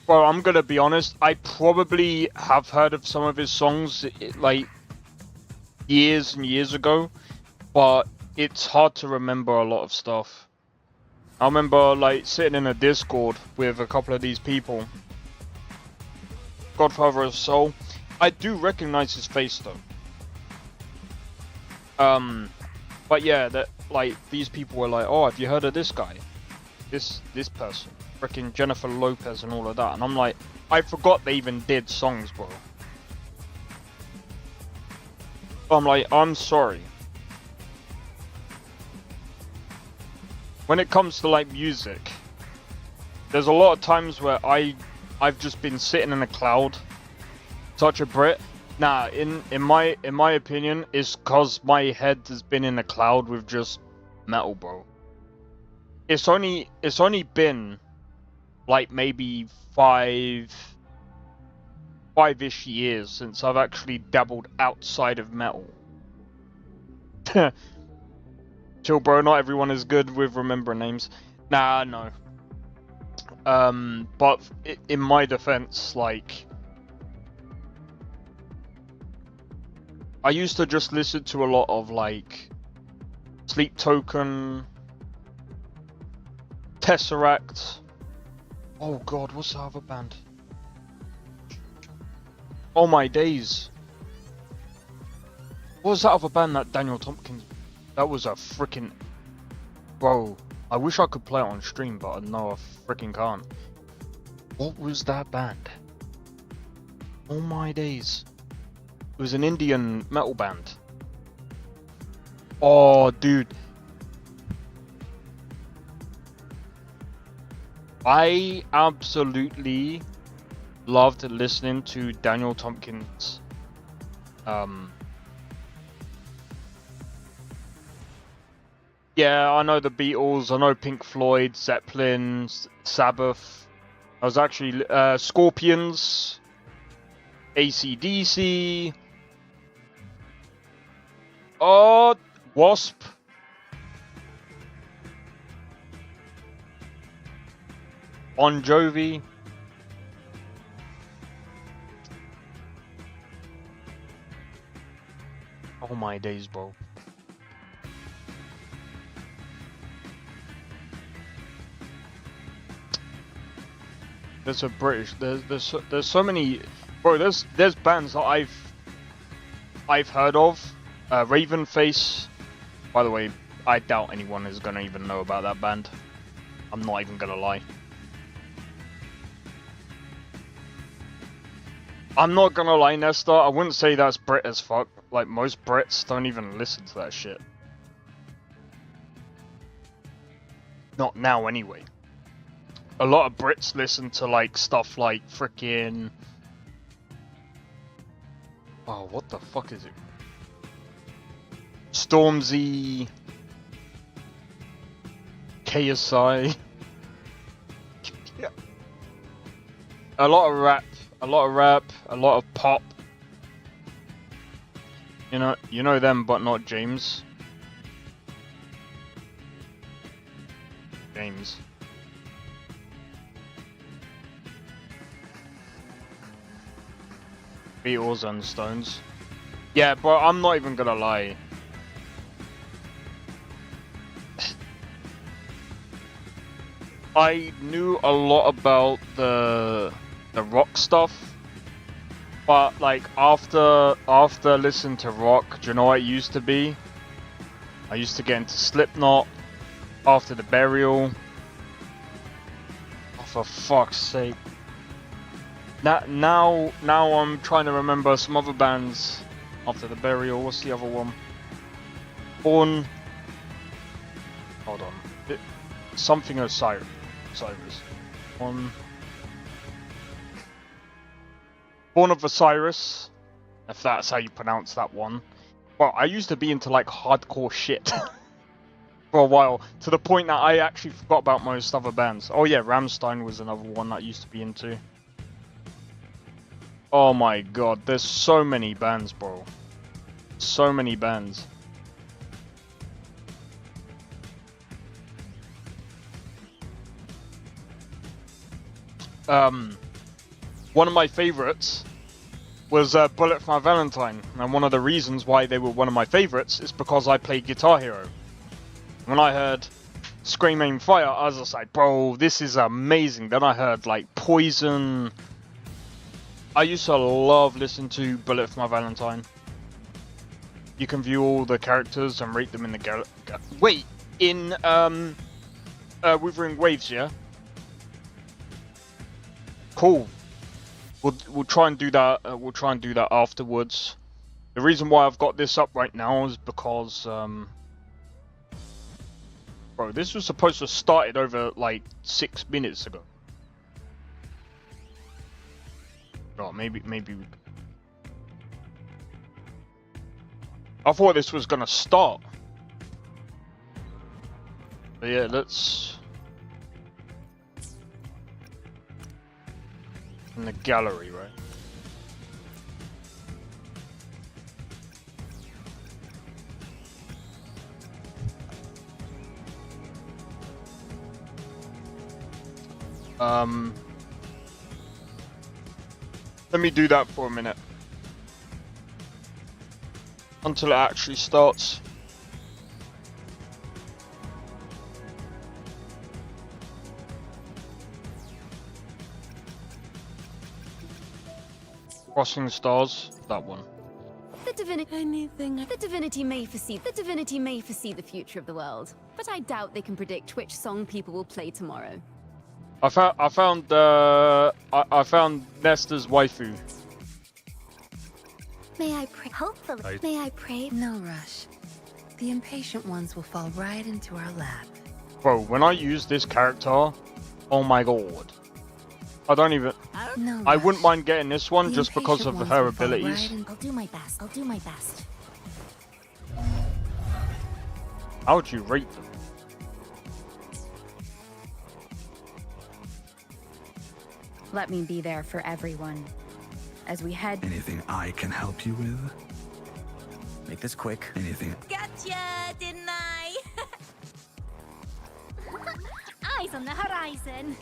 Bro, I'm gonna be honest. I probably have heard of some of his songs, like years and years ago, but it's hard to remember a lot of stuff. I remember like sitting in a Discord with a couple of these people. Godfather of Soul. I do recognize his face though. But yeah, that like these people were like, oh, have you heard of this guy? This person, freaking Jennifer Lopez and all of that, and I'm like, I forgot they even did songs, bro. I'm like, I'm sorry. When it comes to like music, there's a lot of times where I've just been sitting in a cloud, such a Brit. Nah, in my opinion, it's cause my head has been in a cloud with just metal, bro. It's only been like maybe five-ish years since I've actually dabbled outside of metal. Chill, bro. Not everyone is good with remembering names. Nah, no. But in my defense, like, I used to just listen to a lot of like Sleep Token, Tesseract. Oh god, what's the other band? Oh my days. What was that other band that Daniel Tompkins? That was a freaking... Bro, I wish I could play it on stream, but no, I freaking can't. What was that band? Oh my days. It was an Indian metal band. Oh, dude. I absolutely loved listening to Daniel Tompkins. Yeah, I know the Beatles, I know Pink Floyd, Zeppelin, Sabbath. I was actually Scorpions, AC/DC. Oh, Wasp. Bon Jovi. Oh my days, bro. There's a British. There's so many, bro. There's bands that I've heard of. Ravenface. By the way, I doubt anyone is gonna even know about that band. I'm not even gonna lie. I'm not gonna lie, Nesta. I wouldn't say that's Brit as fuck. Like most Brits don't even listen to that shit. Not now, anyway. A lot of Brits listen to like stuff like freaking... Oh, what the fuck is it? Stormzy, KSI. Yeah. A lot of rap, a lot of pop. You know them, but not James. James. Beatles and Stones. Yeah, but I'm not even gonna lie. I knew a lot about the rock stuff, but like after listening to rock, do you know what it used to be? I used to get into Slipknot, After the Burial. Oh, for fuck's sake. Now I'm trying to remember some other bands. After the Burial, what's the other one? Hold on. Something Osiris. Born of Osiris, if that's how you pronounce that one. Well, I used to be into like hardcore shit for a while, to the point that I actually forgot about most other bands. Oh yeah, Rammstein was another one that I used to be into. Oh my god, there's so many bands, bro. So many bands. one of my favorites was Bullet for My Valentine, and one of the reasons why they were one of my favorites is because I played Guitar Hero. When I heard Scream Aim Fire, I was just like, bro, this is amazing. Then I heard like Poison. I used to love listening to Bullet for My Valentine. You can view all the characters and rate them in the Wuthering Waves, yeah? Cool. We'll try and do that. We'll try and do that afterwards. The reason why I've got this up right now is because, bro, this was supposed to have started over like 6 minutes ago. Oh, maybe. I thought this was gonna start. But yeah, let's. In the gallery, right? Let me do that for a minute. Until it actually starts. Crossing Stars, that one. The divinity may foresee the future of the world, but I doubt they can predict which song people will play tomorrow. I found Nesta's waifu. May I pray? Hopefully. May I pray? No rush. The impatient ones will fall right into our lap. Bro, when I use this character, oh my god. I don't even... No I rush. wouldn't mind getting this one The just because of impatient her ones will fall abilities. right I'll do my best. I'll do my best. How would you rate them? Let me be there for everyone. As we head... Anything I can help you with? Make this quick. Anything? Gotcha, didn't I? Eyes on the horizon.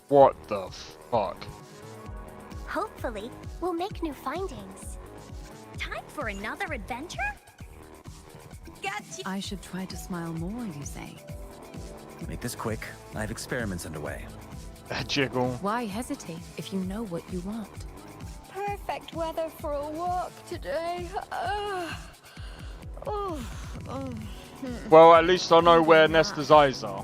What the fuck? Hopefully, we'll make new findings. Time for another adventure? Gotcha. I should try to smile more, you say? Make this quick. I have experiments underway. Jiggle. Why hesitate if you know what you want? Perfect weather for a walk today. Well, at least I know where Nesta's eyes are.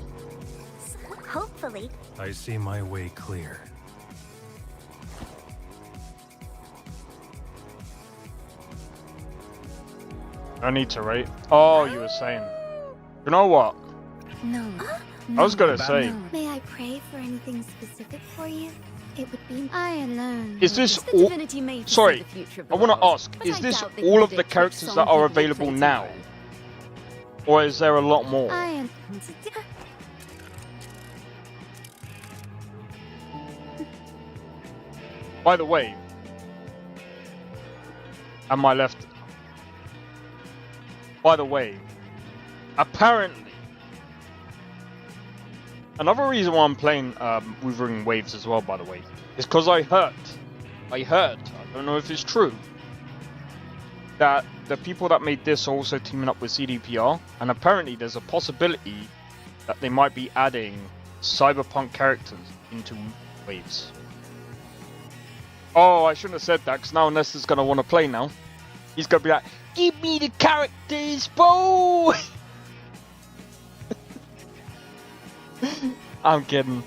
Hopefully. I see my way clear. I need to rate. Oh, you were saying. You know what? No. I was gonna say. No. May I pray for anything specific for you? It would be I alone. Is this The all? divinity may foresee Sorry, the future of the I want to world, ask: but is I this doubt they can all of the predict which characters song that are people will available play now, tomorrow. or is there a lot more? I am. By the way, am my left? By the way, apparently, another reason why I'm playing Wuthering Waves as well, by the way, is because I heard, I don't know if it's true, that the people that made this are also teaming up with CDPR, and apparently there's a possibility that they might be adding cyberpunk characters into Waves. Oh, I shouldn't have said that, because now Nesta's going to want to play now. He's going to be like, give me the characters, bro! I'm kidding.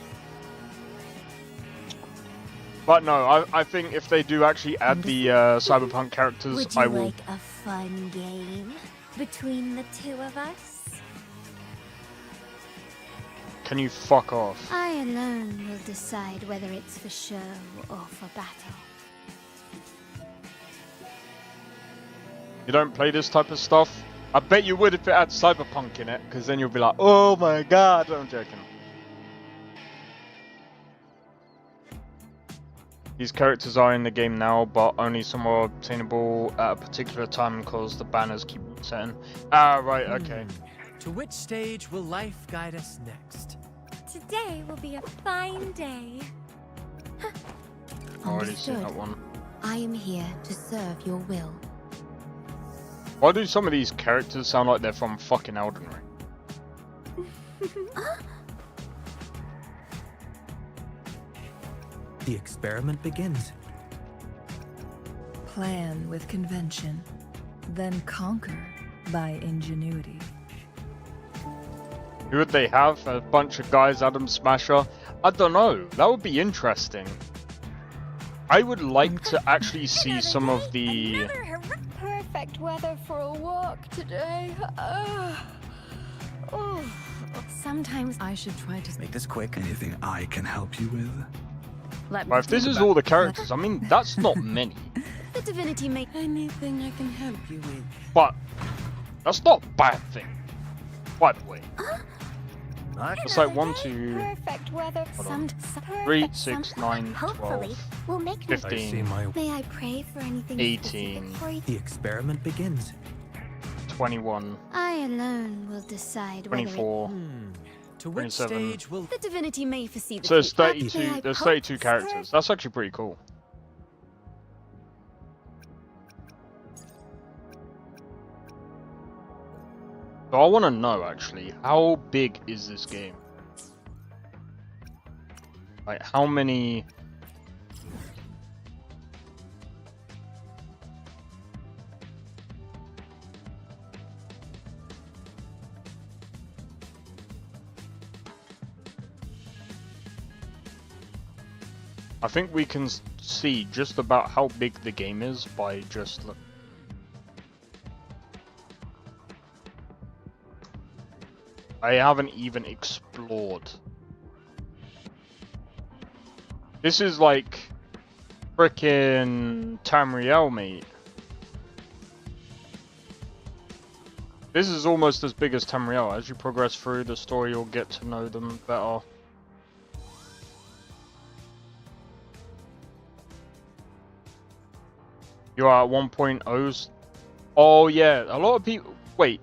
But no, I think if they do actually add the cyberpunk characters, Would you I will... like a fun game between the two of us? Can you fuck off? I alone will decide whether it's for show or for battle. You don't play this type of stuff? I bet you would if it had cyberpunk in it, because then you'll be like, oh my god, I'm joking. These characters are in the game now, but only some are obtainable at a particular time because the banners keep setting. Ah, right, okay. To which stage will life guide us next? Today will be a fine day. Already seen that Understood. one. I am here to serve your will. Why do some of these characters sound like they're from fucking Elden Ring? The experiment begins. Plan with convention, then conquer by ingenuity. Who would they have? A bunch of guys, Adam Smasher? I don't know. That would be interesting. I would like to actually see some of the... Perfect weather for a walk today. Sometimes I should try to Make this quick. Anything I can help you with? Let But if this is all the characters, I mean, that's not many. the divinity may... anything I can help you with. But that's not a bad thing, by the way. It's like 1, 2, Perfect weather. hold on. 3, Perfect 6, 9, Hopefully, 12, we'll make 15, May I pray for anything 18. specific for you? The experiment begins. 21, I alone will decide 24. To which 27. stage will The divinity may foresee the So there's future. 32. May I There's hope 32 for- characters. That's actually pretty cool. So I want to know actually, how big is this game? Like how many? I think we can see just about how big the game is by just look. I haven't even explored. This is like frickin' Tamriel, mate. This is almost as big as Tamriel. As you progress through the story, you'll get to know them better. You are at 1.0s. Oh yeah, a lot of people. Wait.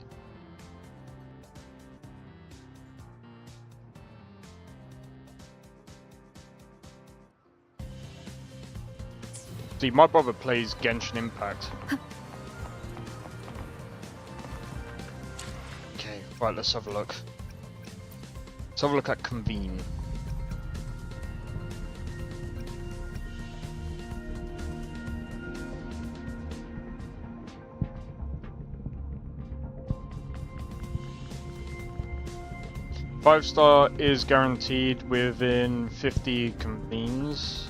See, my brother plays Genshin Impact. Okay, right, let's have a look. Let's have a look at Convene. Five-star is guaranteed within 50 convenes.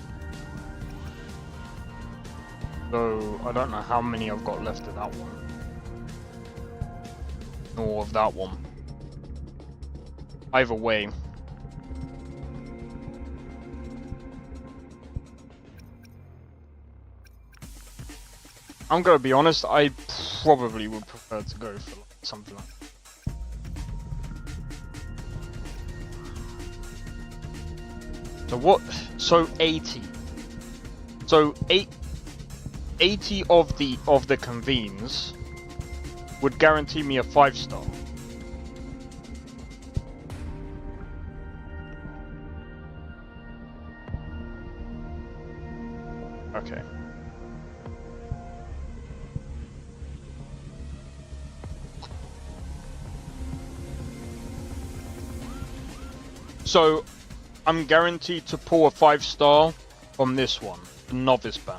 So I don't know how many I've got left of that one. Nor of that one. Either way. I'm gonna be honest, I probably would prefer to go for something like that. So what? So 80. So 80 of the convenes would guarantee me a 5-star. Okay. So I'm guaranteed to pull a 5-star from this one, the novice banner.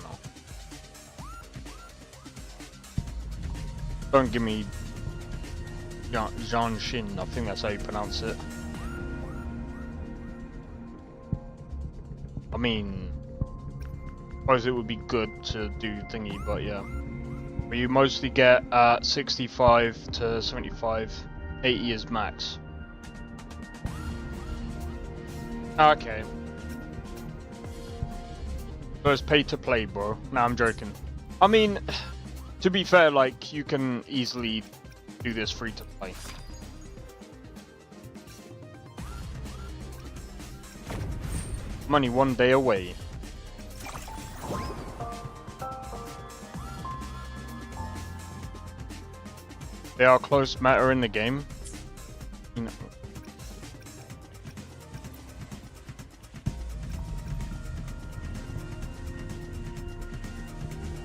Don't give me Zhang Xin, I think that's how you pronounce it. I mean, I suppose it would be good to do thingy, but yeah. But you mostly get 65 to 75, 80 is max. Okay. So it's pay to play, bro. Nah, I'm joking. I mean, to be fair, like, you can easily do this free to play. Money one day away. They are close matter in the game. You know.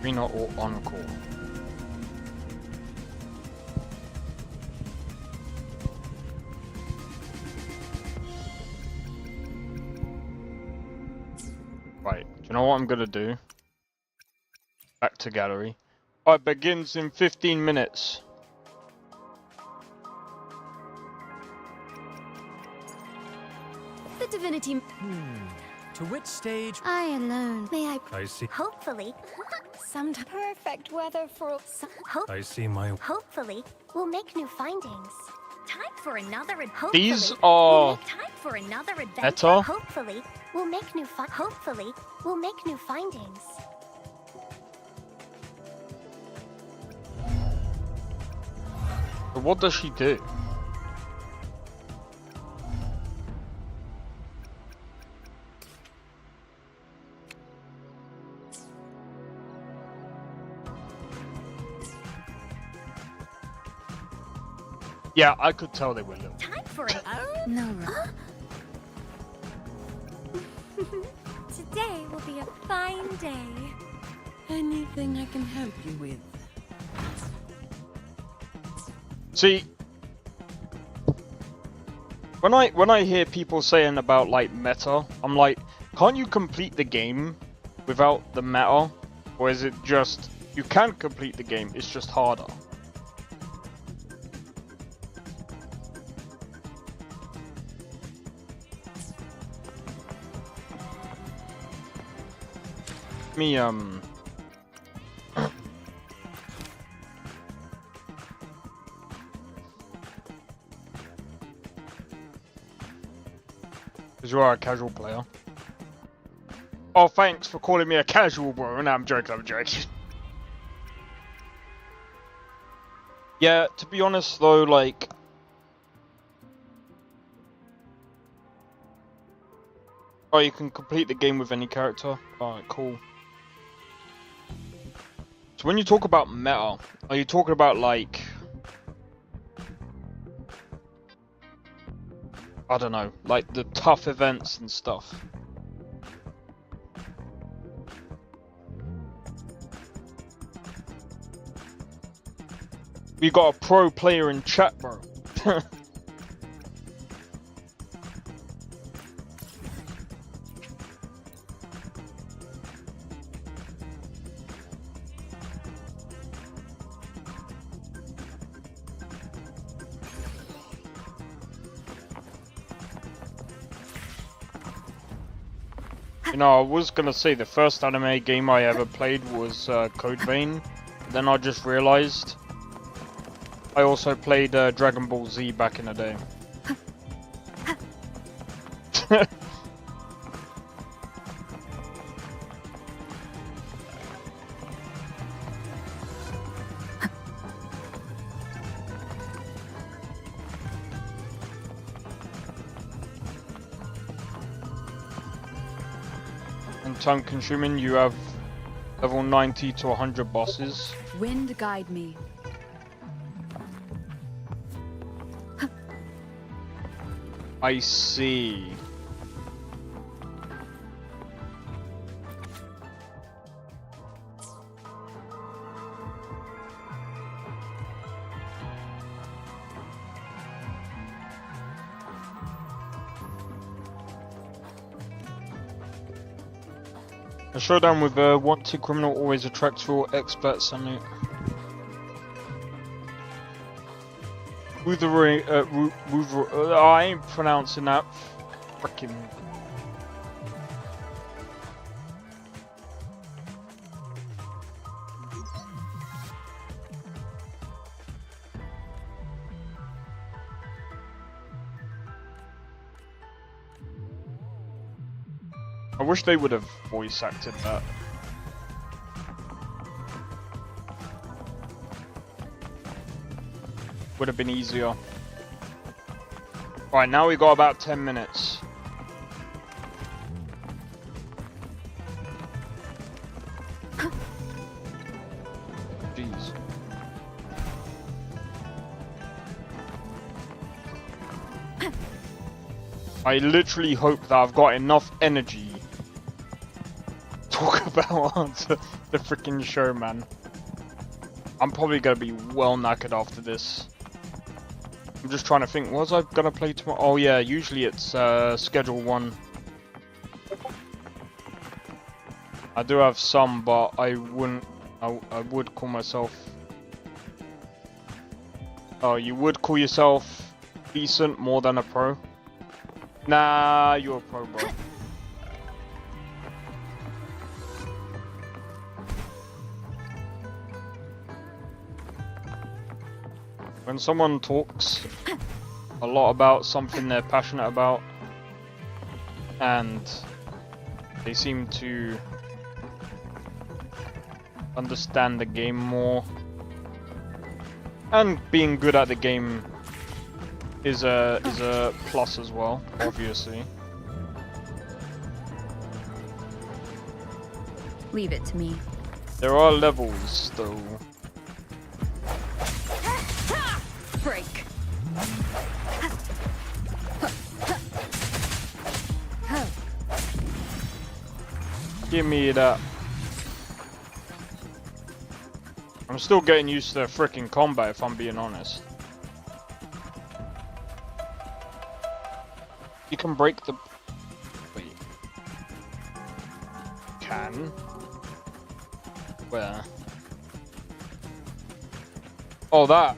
Arena or Encore? Right, do you know what I'm gonna do? Back to gallery. It begins in 15 minutes. The divinity. To which stage? I alone. May I? I see. Hopefully. Some perfect weather for. I see my. Hopefully, we'll make new findings. Time for another adventure. These are Time for another adventure. meta. Hopefully, we'll make new Hopefully, we'll make new findings. But what does she do? Yeah, I could tell they were little. Time for it. No. Today will be a fine day. Anything I can help you with? See, when I hear people saying about like meta, I'm like, can't you complete the game without the meta? Or is it just you can complete the game, it's just harder? Me because you are a casual player. Oh, thanks for calling me a casual, bro. No, I'm joking, I'm joking. Yeah, to be honest though, like... Oh, you can complete the game with any character? Alright, cool. So when you talk about meta, are you talking about like... I don't know, like the tough events and stuff? We got a pro player in chat, bro. You know, I was gonna say the first anime game I ever played was Code Vein. Then I just realized I also played Dragon Ball Z back in the day. And time consuming, you have level 90 to 100 bosses. Wind guide me. I see. A showdown with a wanted criminal always attracts your experts on it. Wuthering, I ain't pronouncing that. Frickin'. I wish they would have voice acted that. Would have been easier. Right, now we got about 10 minutes. Jeez. I literally hope that I've got enough energy to talk fell onto the freaking show, man. I'm probably gonna be well knackered after this. I'm just trying to think, was I gonna play tomorrow? Oh yeah, usually it's schedule 1. I do have some, but I wouldn't. I would call myself. Oh, you would call yourself decent more than a pro? Nah, you're a pro, bro. When someone talks a lot about something they're passionate about, and they seem to understand the game more, and being good at the game is a plus as well, obviously. Leave it to me. There are levels though. Break. Give me that. I'm still getting used to the freaking combat, if I'm being honest. You can break the... Wait. Can? Where? Oh, that.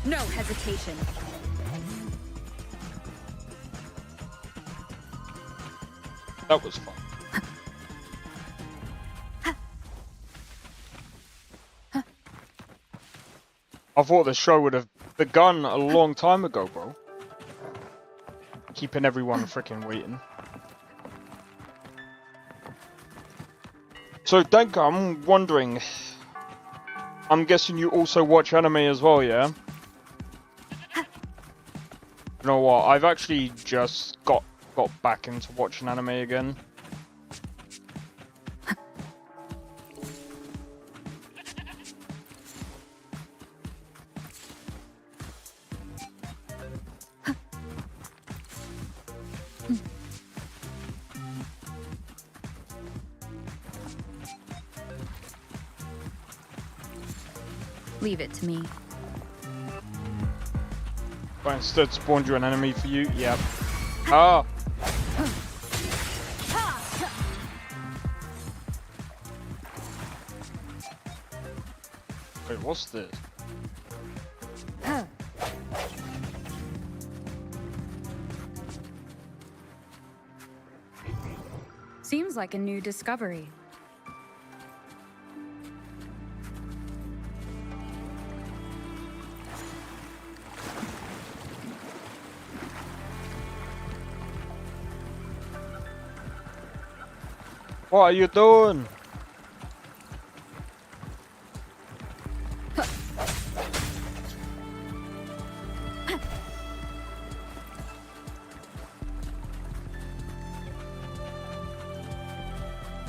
No hesitation. That was fun. I thought the show would have begun a long time ago, bro. Keeping everyone freaking waiting. So, Danka, I'm wondering... I'm guessing you also watch anime as well, yeah? You know what, I've actually just got back into watching anime again. Leave it to me. But instead spawned you an enemy for you? Yep. Ah! Wait, what's this? Seems like a new discovery. What are you doing?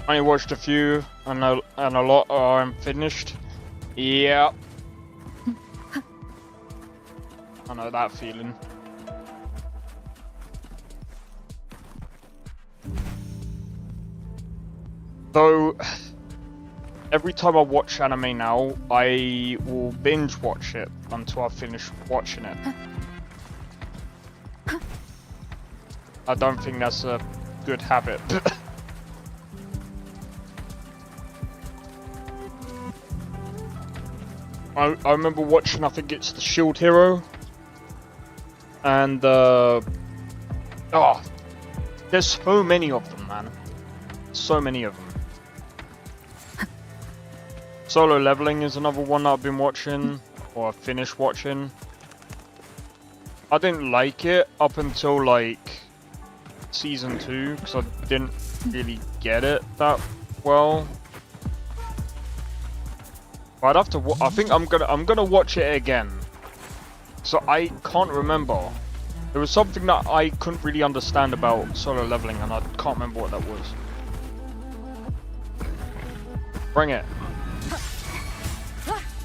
I only watched a few, and a lot are finished. Yeah. I know that feeling. Though, every time I watch anime now, I will binge watch it until I finish watching it. I don't think that's a good habit. I remember watching, I think it's the Shield Hero, and oh, there's so many of them, man. So many of them. Solo Leveling is another one that I've been watching, or I finished watching. I didn't like it up until like season 2, because I didn't really get it that well. But I'd have to. I think I'm gonna watch it again. So I can't remember. There was something that I couldn't really understand about Solo Leveling, and I can't remember what that was. Bring it.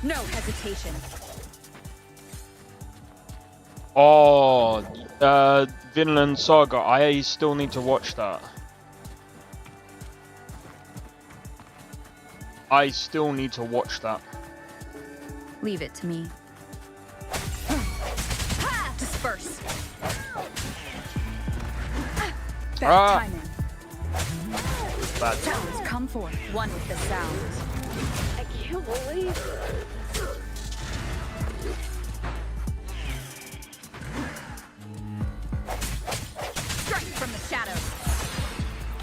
No hesitation. Oh, Vinland Saga. I still need to watch that. I still need to watch that. Leave it to me. Disperse. Bad timing. Bad. Sounds come forth, one with the sounds. I can't believe it. Strike from the shadows.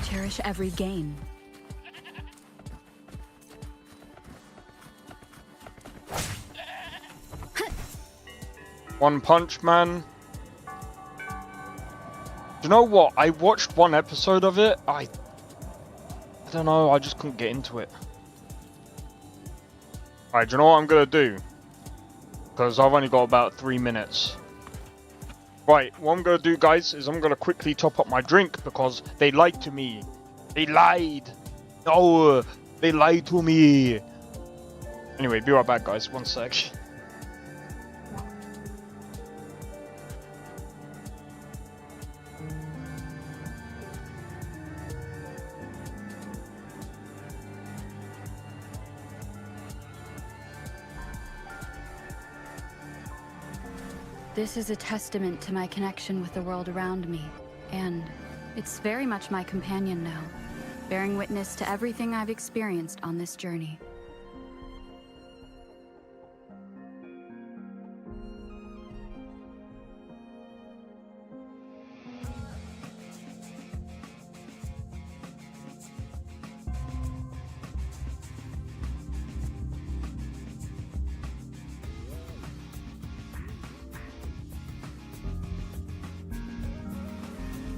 Cherish every gain. One Punch Man. Do you know what? I watched one episode of it. I don't know. I just couldn't get into it. Alright, do you know what I'm gonna do? Because I've only got about 3 minutes. Right, what I'm gonna do, guys, is I'm gonna quickly top up my drink because they lied to me. They lied. No, they lied to me. Anyway, be right back, guys. One sec. This is a testament to my connection with the world around me, and it's very much my companion now, bearing witness to everything I've experienced on this journey.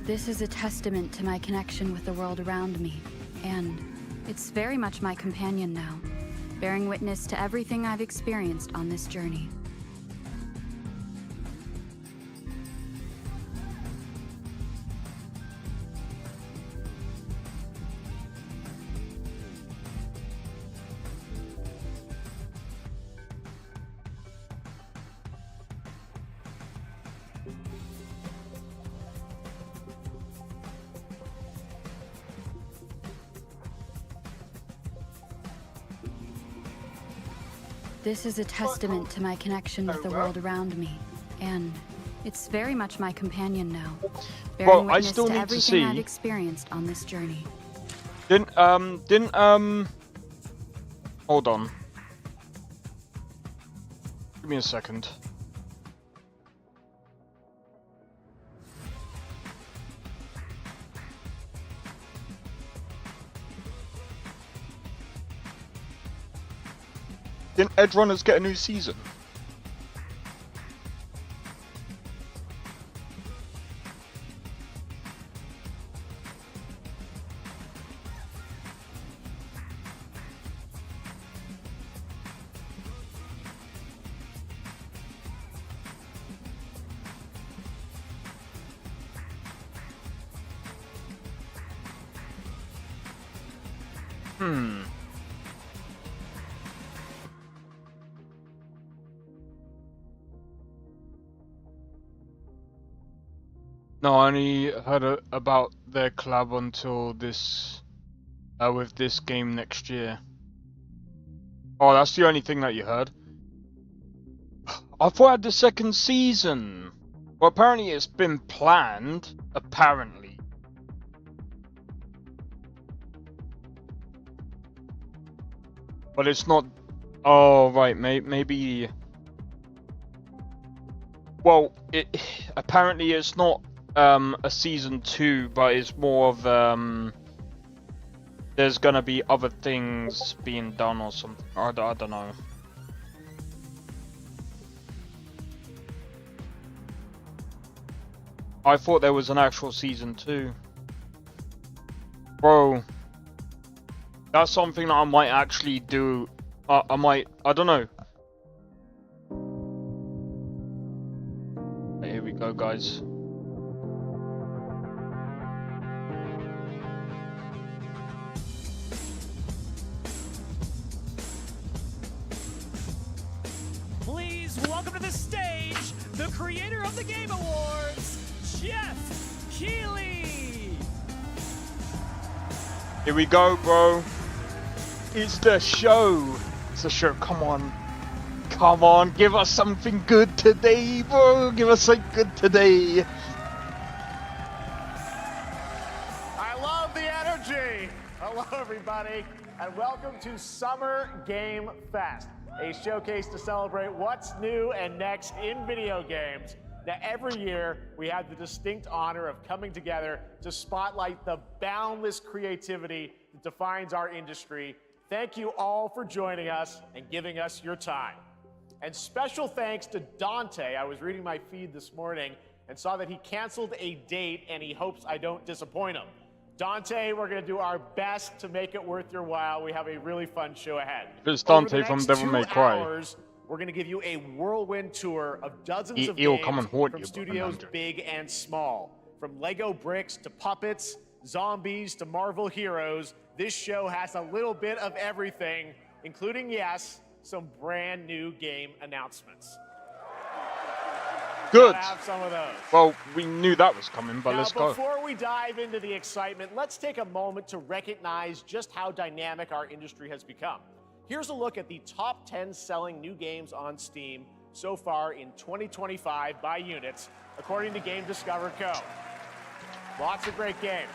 This is a testament to my connection with the world around me, and it's very much my companion now, bearing witness to everything I've experienced on this journey. This is a testament to my connection with the world around me, and it's very much my companion now, bearing I witness still to need to everything see. I've experienced on this journey. Hold on. Give me a second. Didn't Edge Runners get a new season? No, I only heard about their collab until this, with this game next year. Oh, that's the only thing that you heard? I thought I had the second season. Well, apparently it's been planned. Apparently. But it's not... Oh, right, maybe... Well, apparently it's not a season 2, but it's more of there's gonna be other things being done or something. I don't know. I thought there was an actual season 2. Bro, that's something that I might actually do. I don't know. Here we go, guys. welcome to the stage, the creator of the Game Awards, Jeff Keighley! Here we go, bro. It's the show. It's the show. Come on. Come on. Give us something good today, bro. Give us something good today. I love the energy. Hello, everybody, and welcome to Summer Game Fest, a showcase to celebrate what's new and next in video games. Now, every year, we have the distinct honor of coming together to spotlight the boundless creativity that defines our industry. Thank you all for joining us and giving us your time. And special thanks to Dante. I was reading my feed this morning and saw that he canceled a date and he hopes I don't disappoint him. Dante, we're going to do our best to make it worth your while. We have a really fun show ahead. It's Dante from Devil May Cry. Hours, we're going to give you a whirlwind tour of dozens of games from studios big and small. From Lego bricks to puppets, zombies to Marvel heroes, this show has a little bit of everything, including, yes, some brand new game announcements. Good. Have some of those. Well, we knew that was coming, but now, let's go. Before we dive into the excitement, let's take a moment to recognize just how dynamic our industry has become. Here's a look at the top 10 selling new games on Steam so far in 2025 by units, according to Game Discover Co. Lots of great games.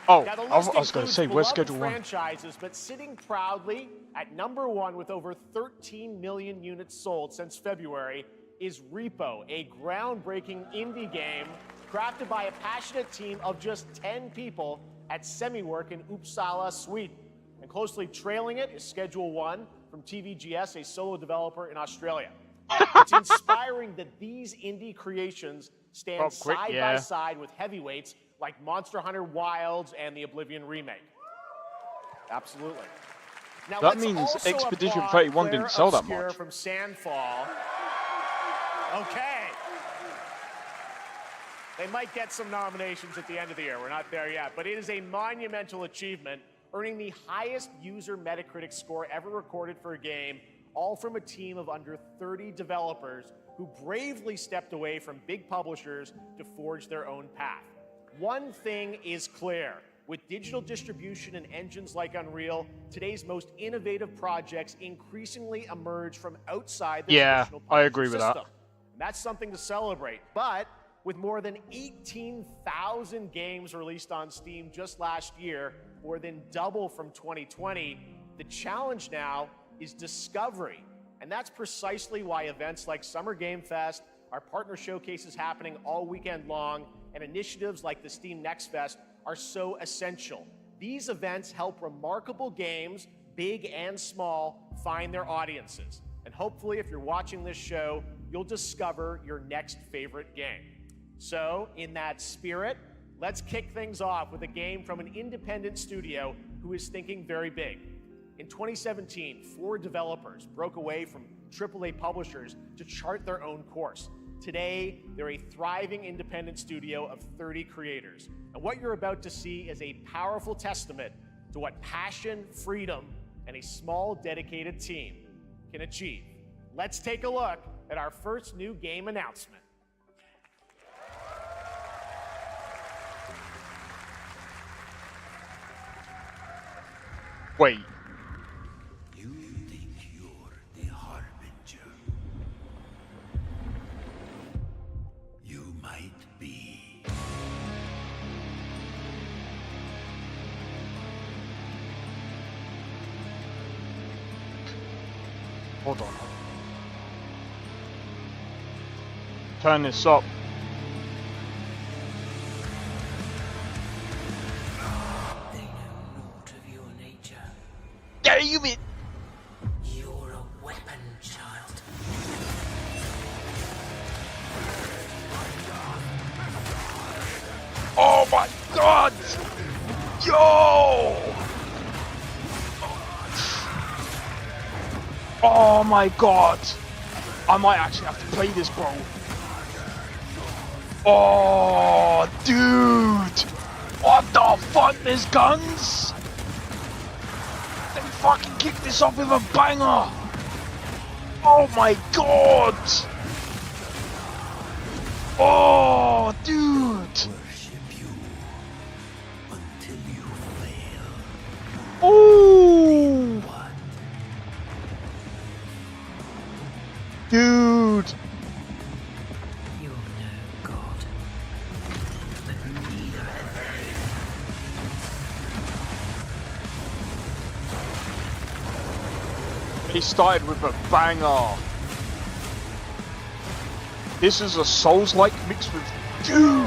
Oh, now, I was going to say, where's Schedule 1? Franchises, but sitting proudly at #1 with over 13 million units sold since February is Repo, a groundbreaking indie game crafted by a passionate team of just 10 people at Semiwork in Uppsala, Sweden. And closely trailing it is Schedule 1 from TVGS, a solo developer in Australia. It's inspiring that these indie creations stand side by side with heavyweights like Monster Hunter Wilds and the Oblivion remake. Absolutely. Now, that means Expedition 31 didn't sell that much. From Sandfall. Okay. They might get some nominations at the end of the year. We're not there yet, but it is a monumental achievement, earning the highest user Metacritic score ever recorded for a game, all from a team of under 30 developers who bravely stepped away from big publishers to forge their own path. One thing is clear. With digital distribution and engines like Unreal, today's most innovative projects increasingly emerge from outside the traditional I agree with system. that. That's something to celebrate. But with more than 18,000 games released on Steam just last year, more than double from 2020, the challenge now is discovery. And that's precisely why events like Summer Game Fest, our partner showcases happening all weekend long, and initiatives like the Steam Next Fest are so essential. These events help remarkable games, big and small, find their audiences. And hopefully, if you're watching this show, you'll discover your next favorite game. So, in that spirit, let's kick things off with a game from an independent studio who is thinking very big. In 2017, 4 developers broke away from AAA publishers to chart their own course. Today, they're a thriving independent studio of 30 creators. And what you're about to see is a powerful testament to what passion, freedom, and a small, dedicated team can achieve. Let's take a look at our first new game announcement. Wait. You think you're the Harbinger? You might be. Hold on. Turn this up. They know naught of your nature. Damn it! You're a weapon, child. Oh my god! Yo! Oh my god! I might actually have to play this, bro. Oh, dude! What the fuck? There's guns? They fucking kicked this off with a banger! Oh my god! Oh, dude! Oh! Dude! He started with a banger. This is a Souls-like mixed with Doom.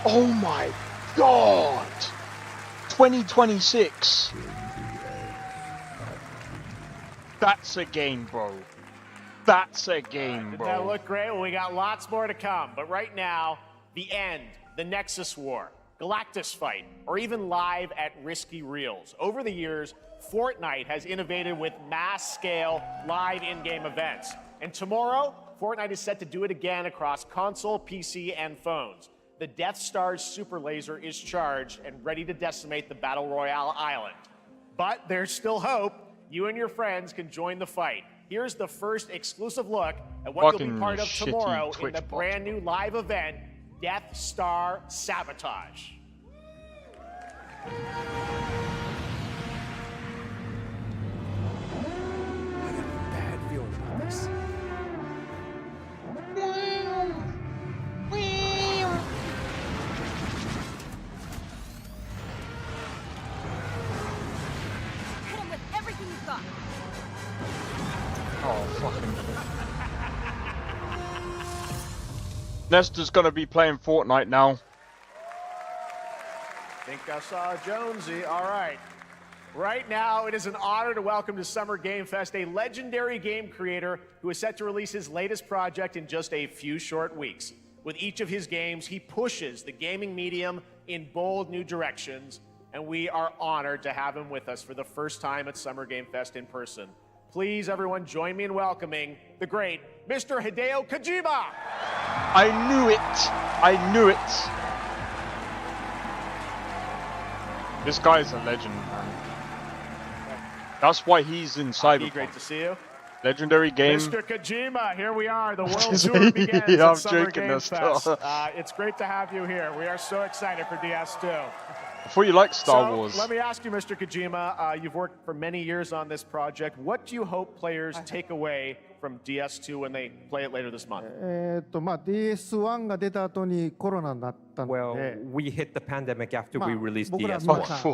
Oh my god! 2026. That's a game, bro. That's a game, bro. That looked great. Well, we got lots more to come. But right now, the end, the Nexus War, Galactus fight, or even live at Risky Reels. Over the years, Fortnite has innovated with mass-scale live in-game events. And tomorrow, Fortnite is set to do it again across console, PC, and phones. The Death Star's super laser is charged and ready to decimate the Battle Royale island. But there's still hope. You and your friends can join the fight. Here's the first exclusive look at what you'll be part of tomorrow in the brand new live event, Death Star Sabotage. I got a bad feeling about this. Hit him with everything you've got. Oh, fucking shit. Nesta's gonna be playing Fortnite now. Think I saw Jonesy. All right. Right now, it is an honor to welcome to Summer Game Fest a legendary game creator who is set to release his latest project in just a few short weeks. With each of his games, he pushes the gaming medium in bold new directions, and we are honored to have him with us for the first time at Summer Game Fest in person. Please, everyone, join me in welcoming the great Mr. Hideo Kojima. I knew it. I knew it. This guy's a legend, man. That's why he's in Cyberpunk. Great to see you. Legendary game. Mr. Kojima, here we are. The world tour begins Yeah, at Summer Game Fest. Still. It's great to have you here. We are so excited for DS2. I thought you liked Star Wars. Let me ask you, Mr. Kojima, you've worked for many years on this project. What do you hope players take away from DS2 when they play it later this month? DS1 が出た後にコロナになったので、 Well, we hit the pandemic after we released 僕ら DS1. コ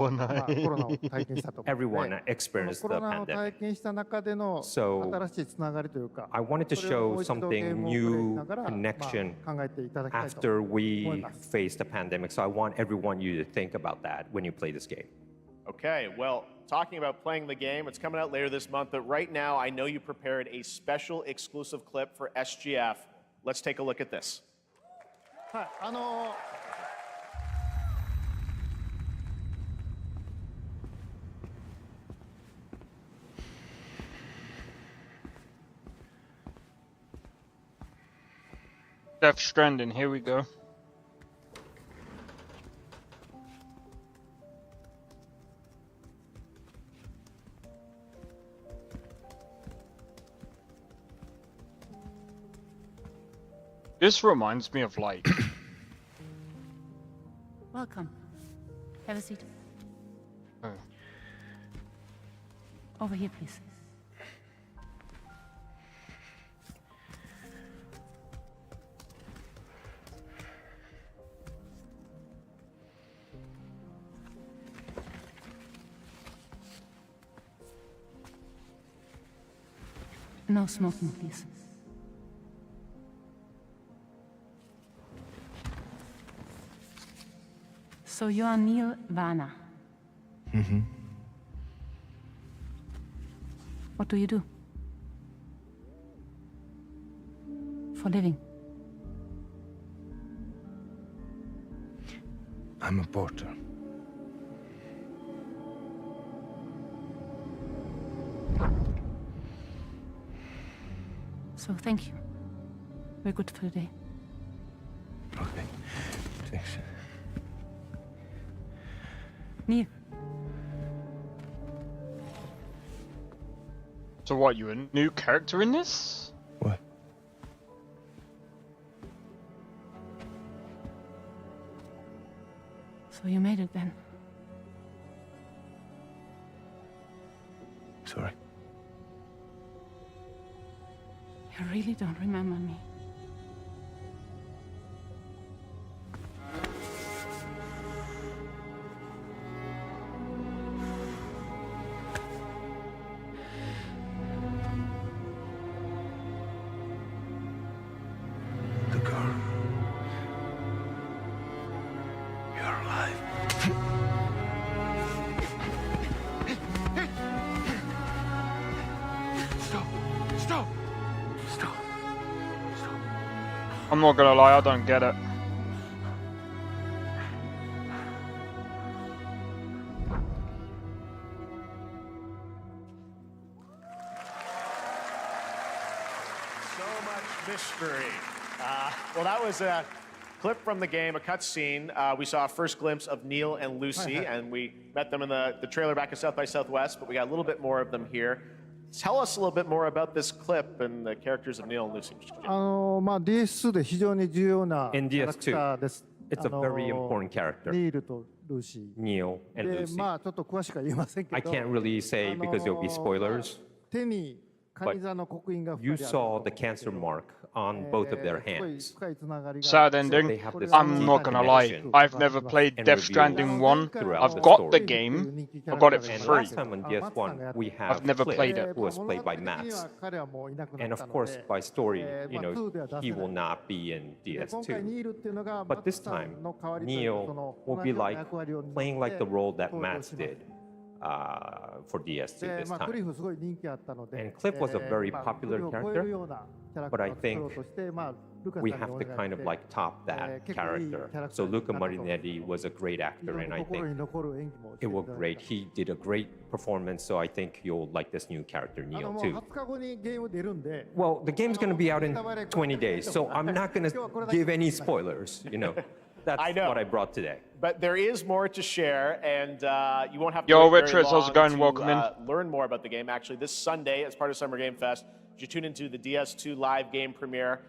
ロナを体験したと思うので、 Everyone experienced コ the ロナを pandemic. 体験した中での So, 新しいつながりというか、 I wanted to それをも show う一度ゲー something ムをプレイし new ながら、 connection 考えていただきたいと after 思い we ます。 faced the pandemic. So I want everyone you to think about that when you play this game. Okay, well, talking about playing the game, it's coming out later this month, but right now I know you prepared a special exclusive clip for SGF. Let's take a look at this. はい、Death Stranding, here we go. This reminds me of like Welcome. Have a seat. Oh. Over here, please. No smoking, please. So you are Neil Varner. Mm-hmm. What do you do? For a living? I'm a porter. So thank you. We're good for the day. Okay. Thanks. Neil. So what, you a new character in this? What? So you made it then. Sorry. You really don't remember me. The girl. You're alive. Stop. Stop. Stop. Stop. I'm not gonna lie, I don't get it. So much mystery. Well, that was a clip from the game, a cutscene. We saw a first glimpse of Neil and Lucy, and we met them in the trailer back at South by Southwest, but we got a little bit more of them here. Tell us a little bit more about this clip and the characters of Neil and Lucy. DS2 で非常に重要なキ In ャラクター DS2, です。 it's a very important character, ニールとルーシ Neil ー。 and で、 Lucy. まあちょっと詳しくは言えませんけ I ど、 can't really say because there'll be spoilers. 手にカニ座の刻印が You 2人ある saw the cancer mark on both of their すごい hands. 深いつながりが Sad They ending. have this I'm deep not gonna lie. connection I've never played and Death reveal Stranding 1. throughout I've the got story. the game. I got it for And free. last time on DS1, we have I've never Cliff, played it. who was played by Mats. And of course, by story, you know, he will not be in で今回 DS2. ニールっていうのが But マ this ツさん time, の代わりというかそ Neil の will 同 be じような like 役割を担 playing like the って role that 登場 Mats します did for DS2 で this まあクリ time. フすごい人気あったので And Cliff was a very まあ popular クリフを超えるようなキャラク But タ I ーを作ろう think としてまあルカさん we に have お to 願い kind し of て like top that 結構いいキャ character. ラクタ So ー Luca になったと Marinetti was a great い actor, ろい and ろ I 心 think に残る演技もして it いた was だい great. た He did a great performance, so I think you'll like this new character, あの Neil, もう too. 20日後にゲーム出るんで Well, the game's going to be out in 20 days, so I'm not going to give any spoilers, you know. That's I know. what I brought today. But there is more to share, and you won't have to Yo, wait very Richards, how's it long going? to Welcome in. learn more about the game. Actually, this Sunday, as part of Summer Game Fest, you tune into the DS2 live game premiere,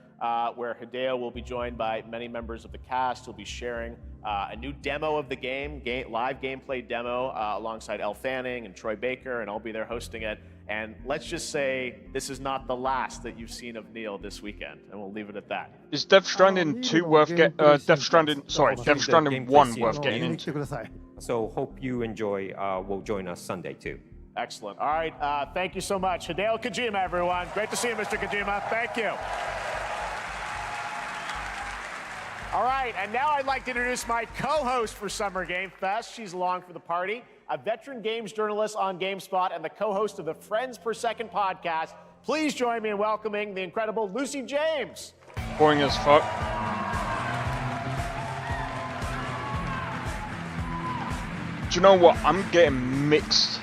where Hideo will be joined by many members of the cast. He'll be sharing a new demo of the game, live gameplay demo, alongside Elle Fanning and Troy Baker, and I'll be there hosting it. And let's just say this is not the last that you've seen of Neil this weekend, and we'll leave it at that. Is Death Stranding 2 worth getting? Death Stranding 1 worth getting 見に into? 来てください So hope you enjoy, will join us Sunday, too. Excellent. All right. Thank you so much. Hideo Kojima, everyone. Great to see you, Mr. Kojima. Thank you. All right. And now I'd like to introduce my co-host for Summer Game Fest. She's along for the party, a veteran games journalist on GameSpot and the co-host of the Friends Per Second podcast. Please join me in welcoming the incredible Lucy James. Boring as fuck. Do you know what? I'm getting mixed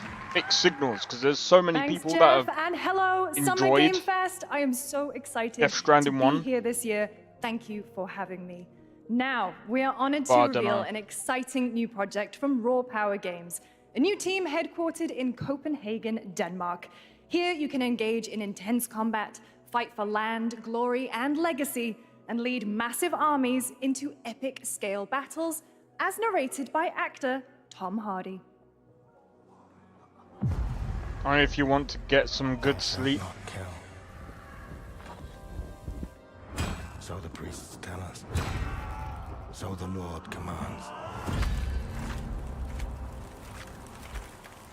signals because there's so many Thanks, people Jeff, that have and hello, Summer enjoyed Game Fest. I am so excited Death Stranding to be 1. here this year. Thank you for having me. Now, we are honored to Oh, I don't reveal know. an exciting new project from Raw Power Games, a new team headquartered in Copenhagen, Denmark. Here, you can engage in intense combat, fight for land, glory, and legacy, and lead massive armies into epic scale battles, as narrated by actor Tom Hardy. Only if you want to get some good sleep. So the priests tell us. So the Lord commands.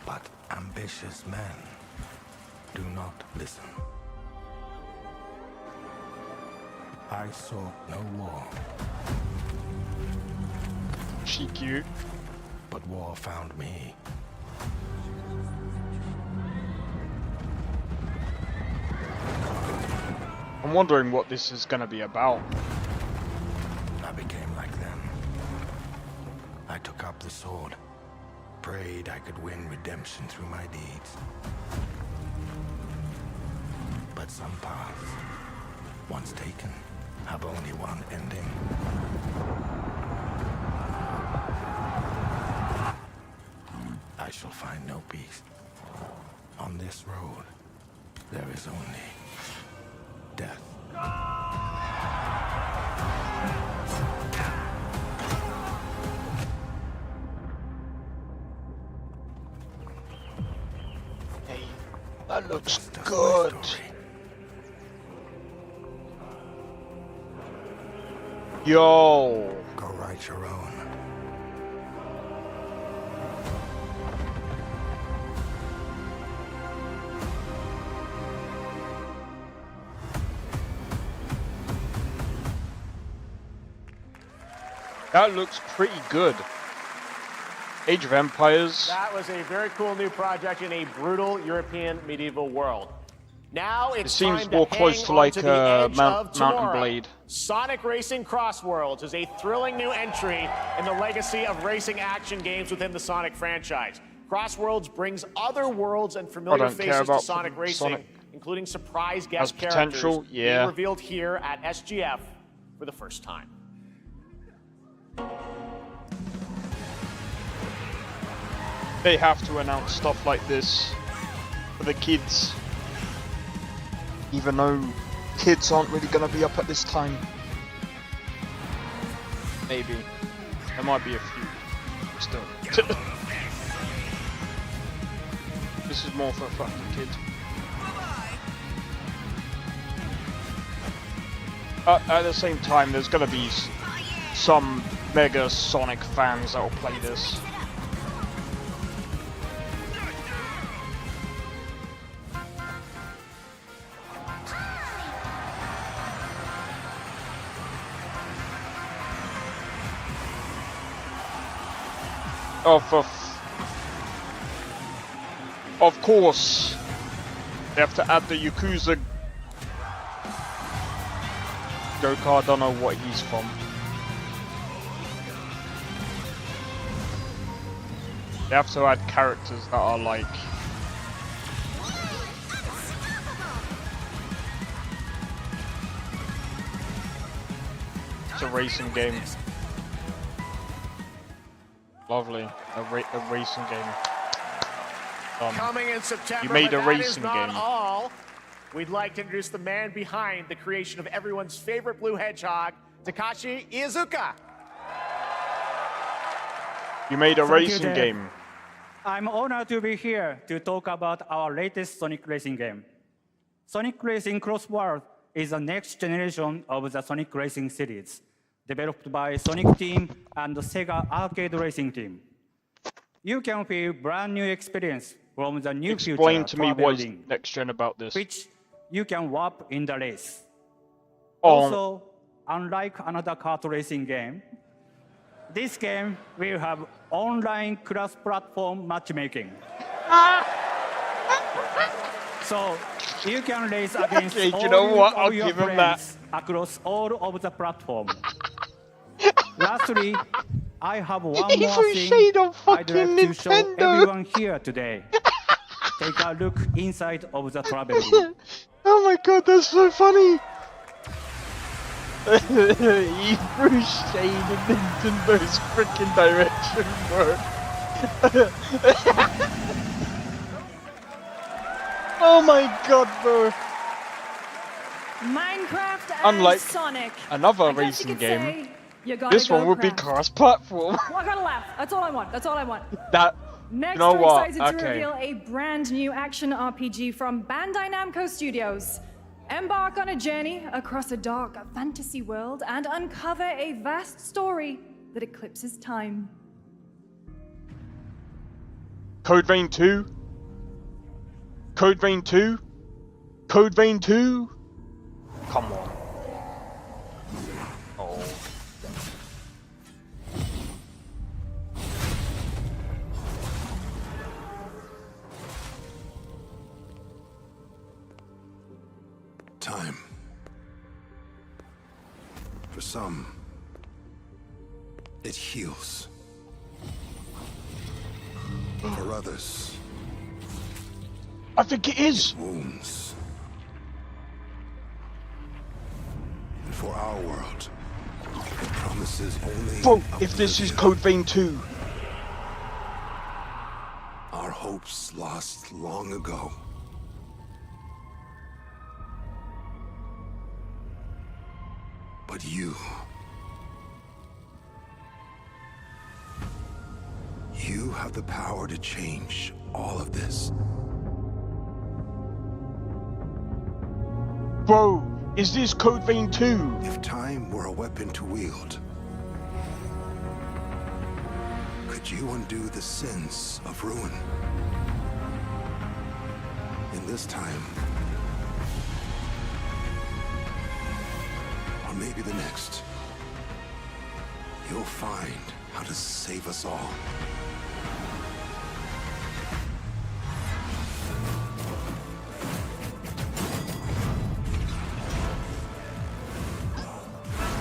But ambitious men do not listen. I sought no war. GQ. But war found me. I'm wondering what this is going to be about. I became like them. I took up the sword, prayed I could win redemption through my deeds. But some paths, once taken, have only one ending. peace. On this road, there is only death. Hey, that looks good. Yo. Go write your own. That looks pretty good. Age of Empires. That was a very cool new project in a brutal European medieval world. Now it's It seems time more to close hang to like on the edge of Mountain tomorrow. Blade. Sonic Racing Crossworlds is a thrilling new entry in the legacy of racing action games within the Sonic franchise. Crossworlds brings other worlds and familiar don't care faces to about Sonic Racing, Sonic. including surprise guest Has potential, characters yeah. being revealed here at SGF for the first time. They have to announce stuff like this for the kids. Even though kids aren't really going to be up at this time. Maybe. There might be a few. Still. This is more for fucking kids. At the same time, there's going to be some mega Sonic fans that will play this. Of course, they have to add the Yakuza Go-Kart. I don't know what he's from. They have to add characters that are like it's a racing game. Lovely, a racing game. Coming in September, You made but a that is racing not game. all. We'd like to introduce the man behind the creation of everyone's favorite blue hedgehog, Takashi Iizuka. You made a Thank you, racing Dave. game. I'm honored to be here to talk about our latest Sonic Racing game. Sonic Racing Crossworld is the next generation of the Sonic Racing series, developed by Sonic Team and the Sega Arcade Racing Team. You can feel brand new experience from the new Explain future to me what's building, next gen about this. which you can warp in the race. Oh. Also, unlike another kart racing game, this game will have online cross-platform matchmaking. So you can race against Okay, all you know what? of I'll your give him that. friends across all of the platform. Lastly, I have one more Even thing shade of I'd like fucking to show Nintendo. everyone here today. Take a look inside of the travel room. Oh my god, that's so funny! He threw shade in Nintendo's freaking direction, bro. Oh my god, bro. Minecraft and Unlike Sonic. another I guess you racing could game, say you gotta this one go would be craft. cross-platform. Well, I gotta laugh. That's all I want. That's all I want. That, Next, you know we're what? excited to Okay. reveal a brand new action RPG from Bandai Namco Studios. Embark on a journey across a dark fantasy world and uncover a vast story that eclipses time. Code Vein 2? Code Vein 2? Code Vein 2? Come on. Oh. Time. For some, it heals. For others, I think it is. wounds. And for our world, it promises only Vote if this is Code Vein 2. our hope hopes lost long ago. But you have the power to change all of this. Bro, is this Code Vein 2? If time were a weapon to wield, could you undo the sins of ruin? In this time, or maybe the next, you'll find how to save us all.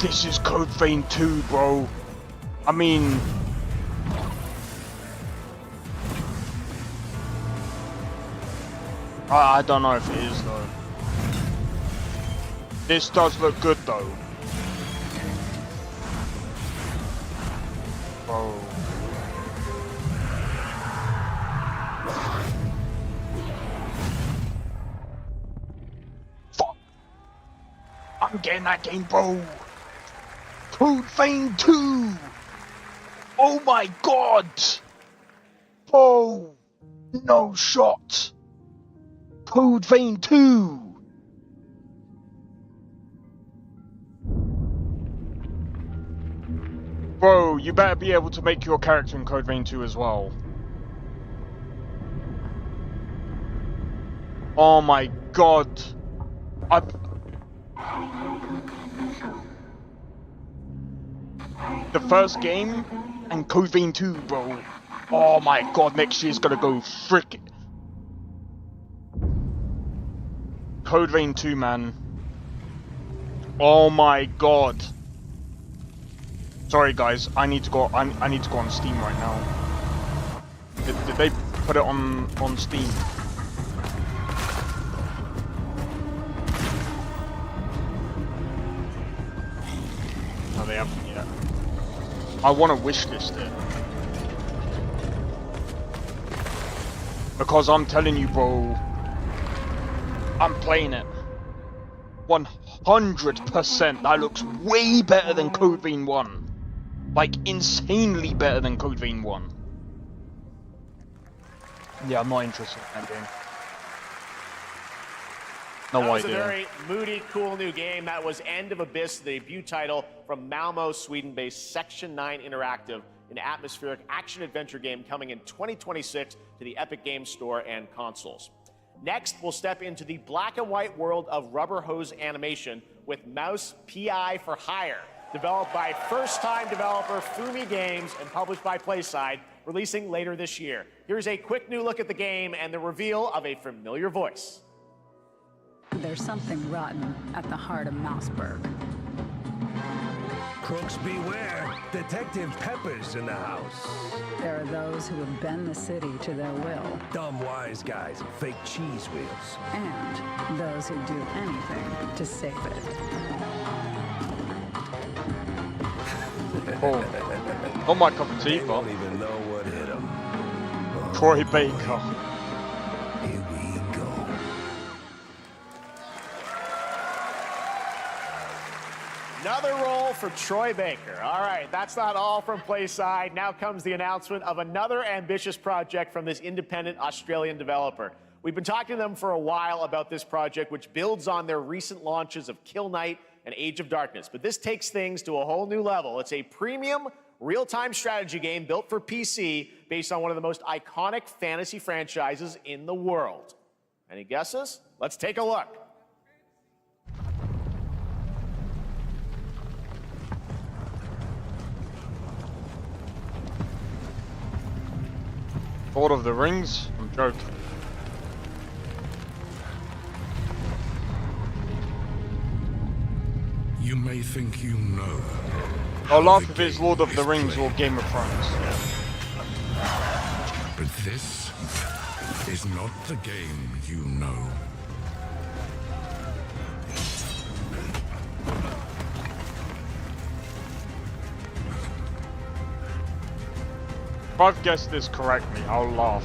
This is Code Vein 2, bro. I mean... I don't know if it is, though. This does look good, though. Bro. Fuck. I'm getting that game, bro. Code Vein 2! Oh my god! Bro! No shot! Code Vein 2! Bro, you better be able to make your character in Code Vein 2 as well. Oh my god! The first game and Code Vein 2, bro. Oh my god, next year's gonna go frickin'. Code Vein 2, man. Oh my god. Sorry guys, I need to go. I need to go on Steam right now. Did they put it on Steam? No, they haven't yet. I want to wishlist it because I'm telling you, bro. I'm playing it. 100%. That looks way better than Code Vein 1. Like, insanely better than Code Vein 1. Yeah, I'm not interested in that game. No idea. That was a very moody, cool new game. That was End of Abyss, the debut title from Malmo, Sweden-based Section 9 Interactive, an atmospheric action-adventure game coming in 2026 to the Epic Games Store and consoles. Next, we'll step into the black and white world of rubber hose animation with Mouse PI for Hire, developed by first-time developer Fumi Games and published by PlaySide, releasing later this year. Here's a quick new look at the game and the reveal of a familiar voice. There's something rotten at the heart of Mouseburg. Crooks beware. Detective Pepper's in the house. There are those who have bent the city to their will. Dumb wise guys and fake cheese wheels. And those who do anything to save it. Oh. Not my cup of tea, but... don't even know what hit him. Troy Baker. Here we go. Another role for Troy Baker. All right, that's not all from PlaySide. Now comes the announcement of another ambitious project from this independent Australian developer. We've been talking to them for a while about this project, which builds on their recent launches of Kill Knight and Age of Darkness. But this takes things to a whole new level. It's a premium, real-time strategy game built for PC based on one of the most iconic fantasy franchises in the world. Any guesses? Let's take a look. Lord of the Rings? I'm joking. You may think you know. I'll laugh if it's Lord of the Rings or Game of Thrones. But this is not the game you know. If I've guessed this correctly, I'll laugh.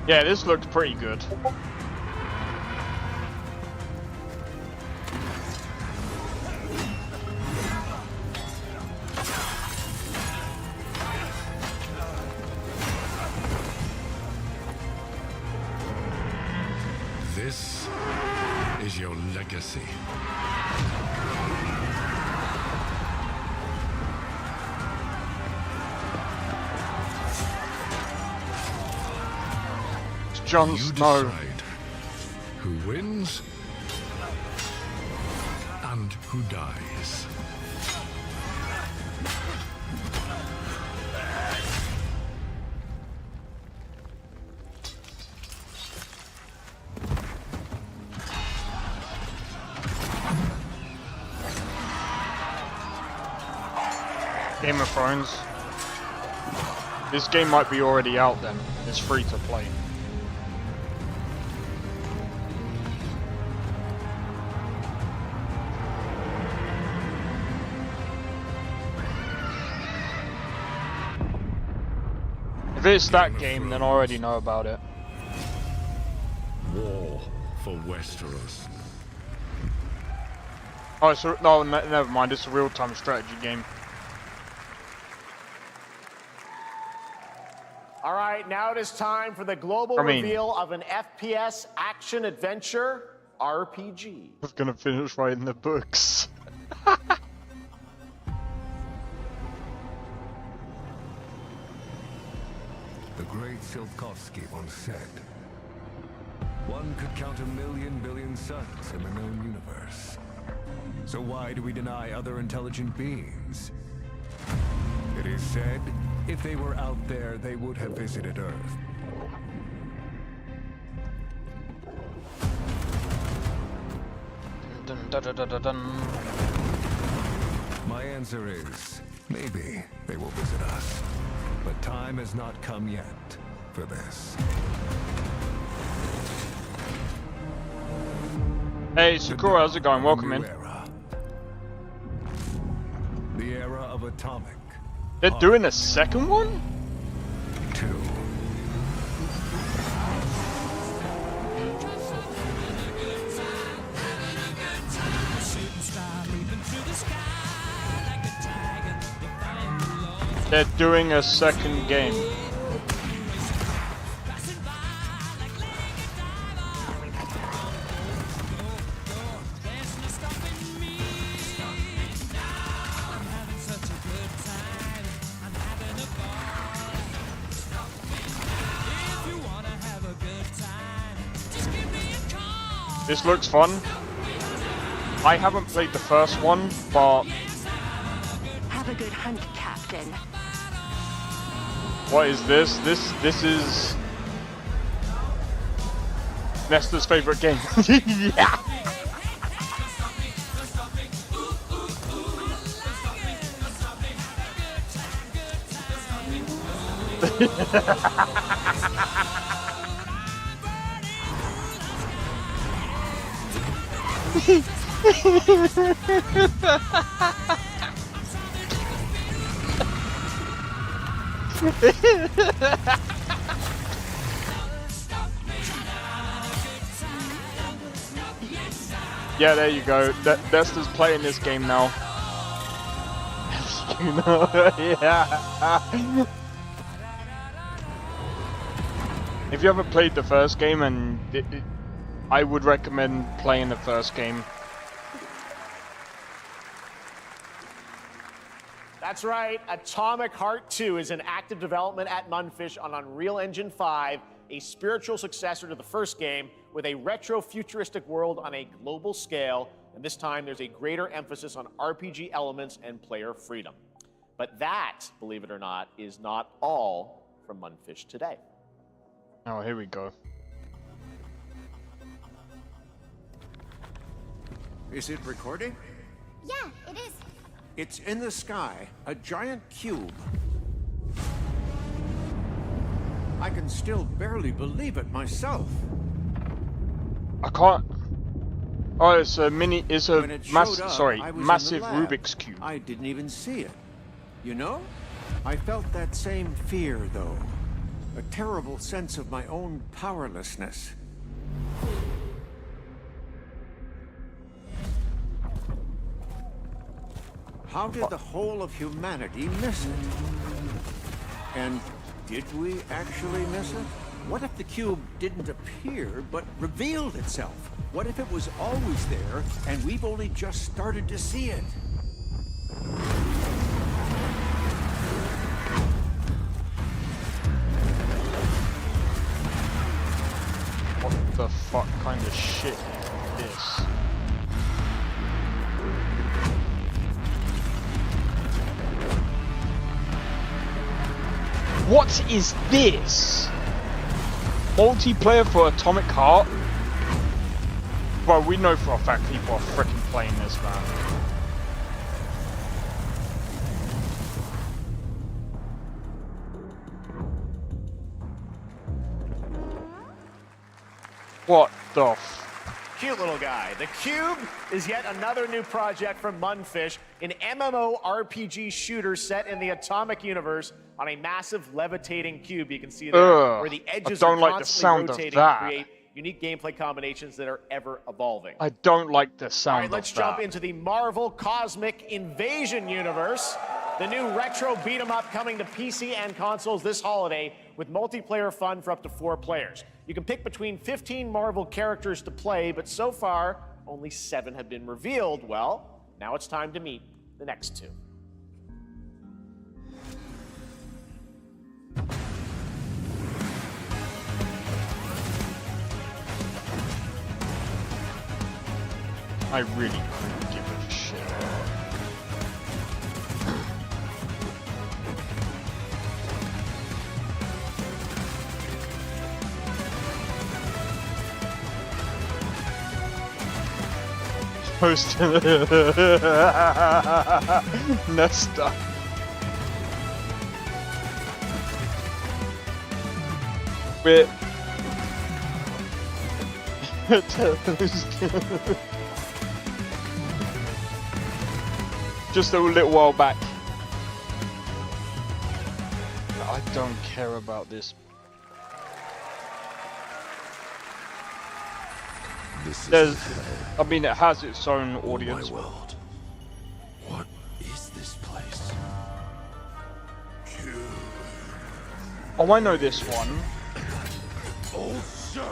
Yeah, this looks pretty good. This is your legacy. Jon You Snow. decide who wins and who dies. Game of Thrones. This game might be already out then. It's free to play. If it's that game, then I already know about it. War for Westeros. Oh, so no, never mind. It's a real-time strategy game. All right, now it is time for the global reveal of an FPS action-adventure RPG. I was gonna finish writing the books. The great Silkovsky once said, one could count 1,000,000 billion suns in the known universe. So why do we deny other intelligent beings? It is said, if they were out there, they would have visited Earth. My answer is, maybe they will visit us. But time has not come yet for this. Hey Sakura, how's it going? Welcome in. The era of atomic. They're doing a second one? 2. They're doing a second game. This looks fun. I haven't played the first one, but Have a good hunt, Captain. what is this? This is Nesta's favorite game. Yeah. Yeah, there you go. Nesta's playing this game now. Yeah. If you haven't played the first game, and I would recommend playing the first game. That's right, Atomic Heart 2 is in active development at Mundfish on Unreal Engine 5, a spiritual successor to the first game with a retro-futuristic world on a global scale, and this time there's a greater emphasis on RPG elements and player freedom. But that, believe it or not, is not all from Mundfish today. Oh, here we go. Is it recording? Yeah, it is. It's in the sky, a giant cube. I can still barely believe it myself. I can't. Oh, it's a mini. It's a When it massive. showed up, Sorry, I was in the massive lab. Rubik's cube. I didn't even see it. You know? I felt that same fear, though. a terrible sense of my own powerlessness. How did the whole of humanity miss it? And did we actually miss it? What if the cube didn't appear, but revealed itself? What if it was always there, and we've only just started to see it? What the fuck kind of shit is this? What is this? Multiplayer for Atomic Heart? Bro, we know for a fact people are freaking playing this, man. What the f... Cute little guy. The Cube is yet another new project from Munfish, an MMORPG shooter set in the Atomic Universe on a massive levitating cube. You can see there where the edges are constantly rotating to create unique gameplay combinations that are ever evolving. I don't like the sound All right, let's jump into the Marvel Cosmic Invasion universe. The new retro beat 'em up coming to PC and consoles this holiday with multiplayer fun for up to 4 players. You can pick between 15 Marvel characters to play, but so far, only 7 have been revealed. Well, now it's time to meet the next 2. I really couldn't give a shit. Post Nesta. Bit. Just a little while back. I don't care about this. I mean, it has its own audience. My world. What is this place? Oh, I know this one. Also,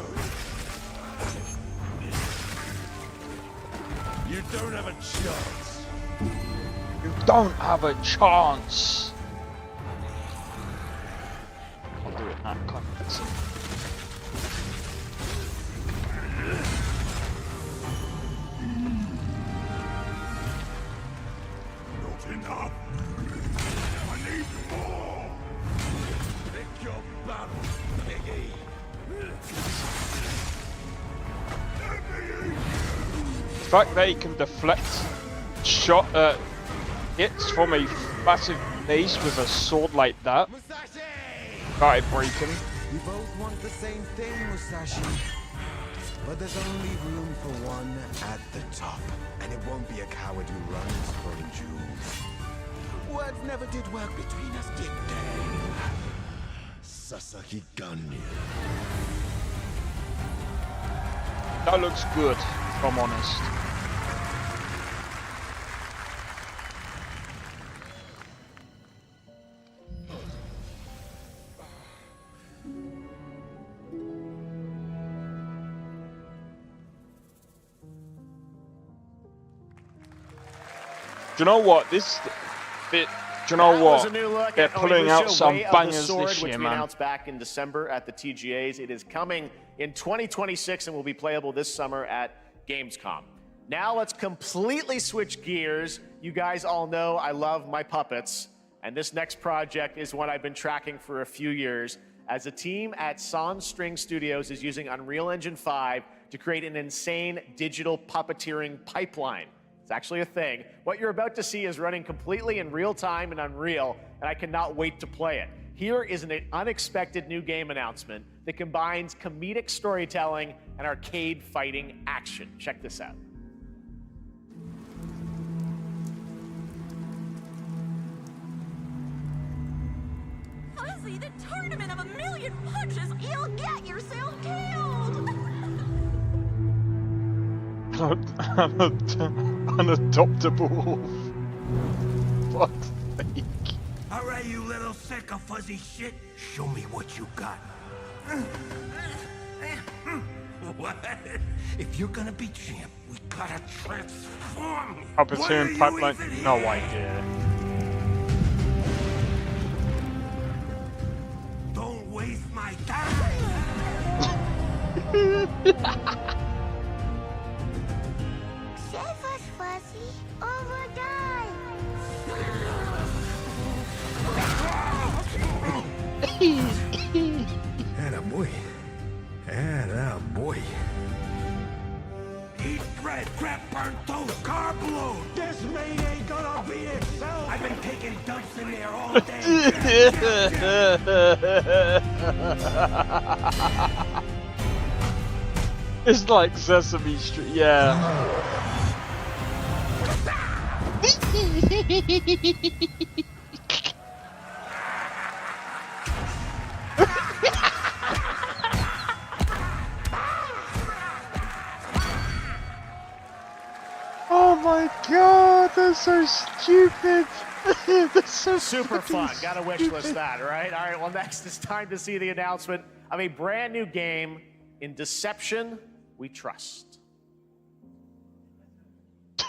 you don't have a chance. You don't have a chance. I'll do it in that context. Not enough. I need more. Pick your battle, piggy. The fact that he can deflect hits from a massive base with a sword like that. Got it breaking. We both want the same thing, Musashi. But there's only room for one at the top. And it won't be a coward who runs from jewels. Words never did work between us, did they? Sasaki Ganyu. That looks good, if I'm honest. Do you know what? Do you know what? They're pulling out some bangers this year, which we man. announced back in December at the TGAs. It is coming in 2026 and will be playable this summer at Gamescom. Now let's completely switch gears. You guys all know I love my puppets, and this next project is one I've been tracking for a few years, as a team at Sans String Studios is using Unreal Engine 5 to create an insane digital puppeteering pipeline. It's actually a thing. What you're about to see is running completely in real time in Unreal, and I cannot wait to play it. Here is an unexpected new game announcement that combines comedic storytelling and arcade fighting action. Check this out. How does see the tournament of a million punches, you'll get yourself killed! Unadoptable wolf. Fuck's sake. Alright, you little sick of fuzzy shit. Show me what you got. What? If you're gonna be champ, we gotta transform you. Puppeteer and pipeline. No idea. Don't waste my time. Save us, Fuzzy, or we'll die. Attaboy. Attaboy. Eat bread, crap, burnt toast, carb load. This maid ain't gonna beat itself. I've been taking dumps in there all day. It's like Sesame Street, yeah. Oh my god, that's so stupid. That's so super fun. stupid. Gotta wish list that, right? All right, well, next it's time to see the announcement of a brand new game in Deception We Trust.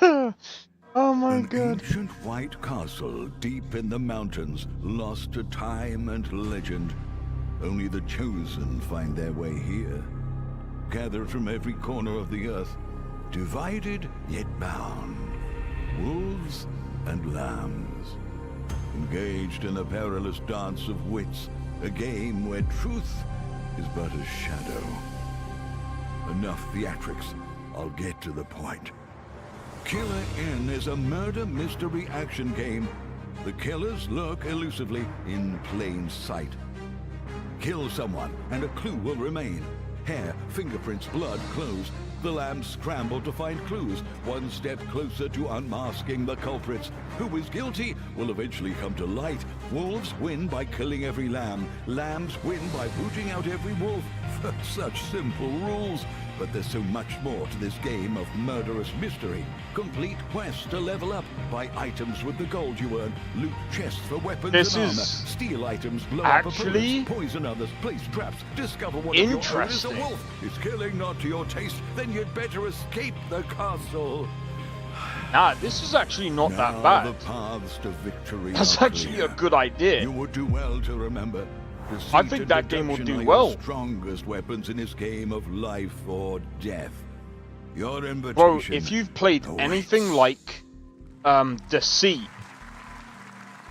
Oh my An god. ancient white castle deep in the mountains, lost to time and legend. Only the chosen find their way here. Gathered from every corner of the earth, divided yet bound. Wolves and lambs. Engaged in a perilous dance of wits, a game where truth is but a shadow. Enough theatrics, I'll get to the point. Killer Inn is a murder mystery action game. The killers lurk elusively in plain sight. Kill someone and a clue will remain. Hair, fingerprints, blood, clothes. The lambs scramble to find clues, one step closer to unmasking the culprits. Who is guilty will eventually come to light. Wolves win by killing every lamb. Lambs win by booting out every wolf. Such simple rules. But there's so much more to this game of murderous mystery. Complete quests to level up, buy items with the gold you earn, loot chests for weapons This and armor, is steal items, blow actually up opponents, poison others, place traps, discover what of your own is a interesting. wolf. Is killing not to your taste? Then you'd better escape the castle. Nah, this is actually not that Now bad. the paths to victory That's are actually clear. a good idea. You would do well to remember. I think that game will do Your well. strongest weapons in this game of life or death. Your invitation. Bro, if you've played anything like Deceit,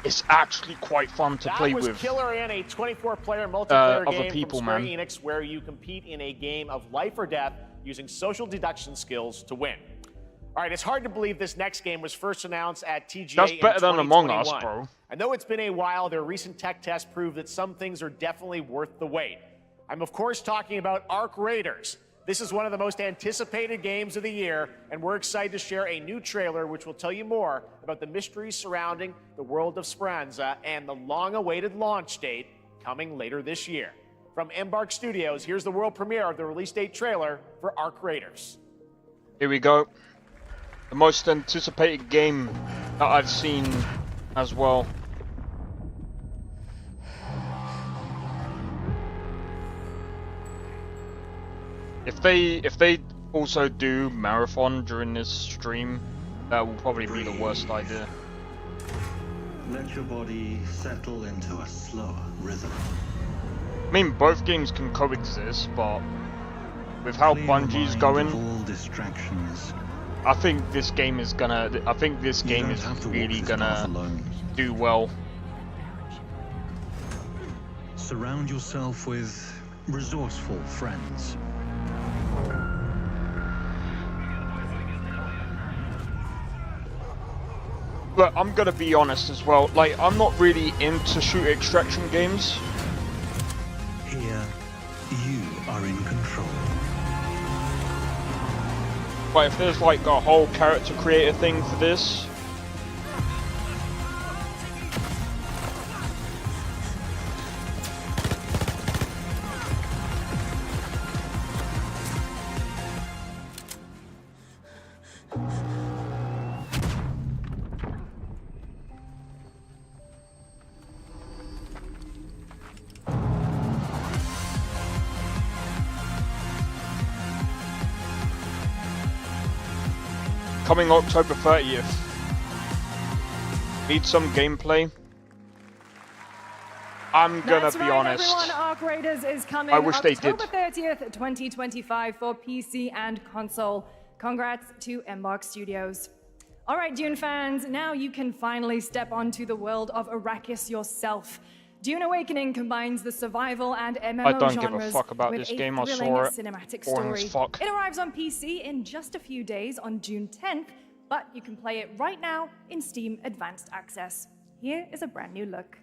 it's actually quite fun to play That was with Killer Inn, a 24-player multiplayer other game people, from Square man. Enix, where you compete in a game of life or death using social deduction skills to win. All right, it's hard to believe this next game was first announced at TGA That's better in than Among 2021. Us, bro. And though it's been a while, their recent tech tests prove that some things are definitely worth the wait. I'm of course talking about Ark Raiders. This is one of the most anticipated games of the year, and we're excited to share a new trailer which will tell you more about the mysteries surrounding the world of Speranza and the long-awaited launch date coming later this year. From Embark Studios, here's the world premiere of the release date trailer for Ark Raiders. Here we go. The most anticipated game that I've seen as well. If they also do marathon during this stream, that will probably be the worst idea. Let your body settle into a slower rhythm. I mean, both games can coexist, but with how Bungie's going, all distractions. I think this game is gonna. I think this game is really gonna do well. Surround yourself with resourceful friends. Look, I'm gonna be honest as well. Like, I'm not really into shooter extraction games. Here, you are in control. But if there's like a whole character creator thing for this, Coming October 30th. Need some gameplay. I'm gonna That's be right, honest. Everyone, Arc Raiders is coming I wish they did. October 30th, 2025 for PC and console. Congrats to Embark Studios. All right, Dune fans, now you can finally step onto the world of Arrakis yourself. Dune Awakening combines the survival and MMO I don't give a genres fuck about with this a game. I thrilling saw it. cinematic Boring as story. fuck. It arrives on PC in just a few days on June 10th, but you can play it right now in Steam Advanced Access. Here is a brand new look.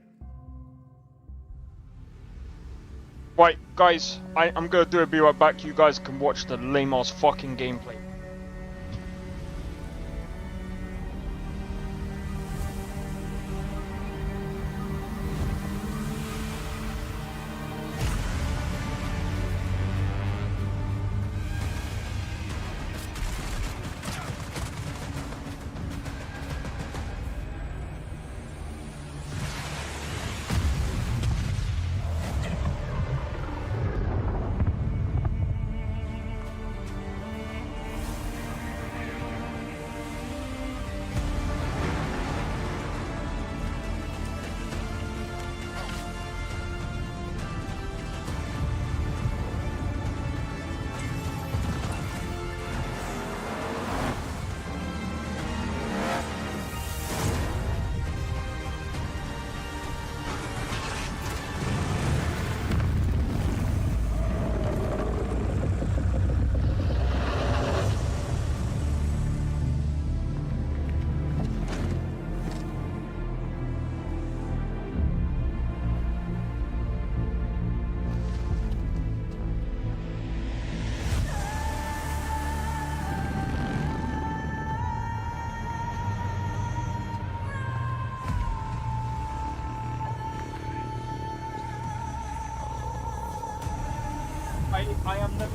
Right, guys, I'm gonna do a be right back. You guys can watch the lame-ass fucking gameplay. I am never.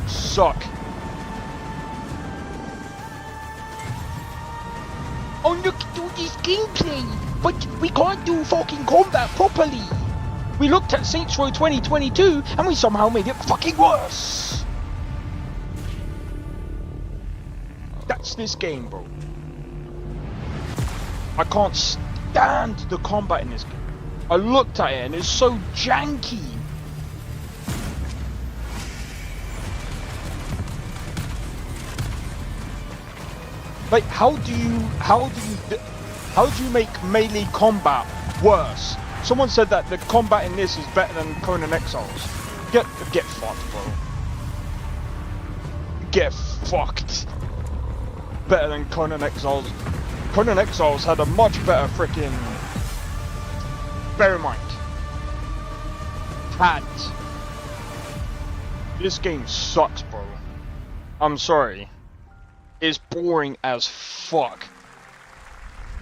Suck. Oh, look at all this gameplay, but we can't do fucking combat properly. We looked at Saints Row 2022 and we somehow made it fucking worse. That's this game, bro. I can't stand the combat in this game. I looked at it and it's so janky. Like, how do you make melee combat worse? Someone said that the combat in this is better than Conan Exiles. Get fucked, bro. Get fucked. Better than Conan Exiles. Conan Exiles had a much better freaking. Bear in mind. This game sucks, bro. I'm sorry. It's boring as fuck.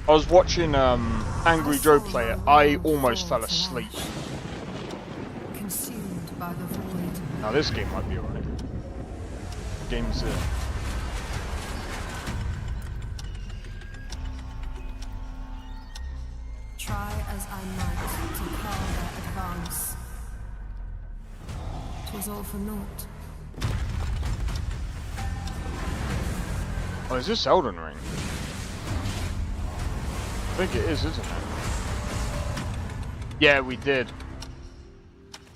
I was watching Angry Joe play it. I almost fell asleep. Consumed by the void. Now this game might be alright. Game's it. Try as I might to quell their advance. 'Twas all for naught. Oh, is this Elden Ring? I think it is, isn't it? Yeah, we did.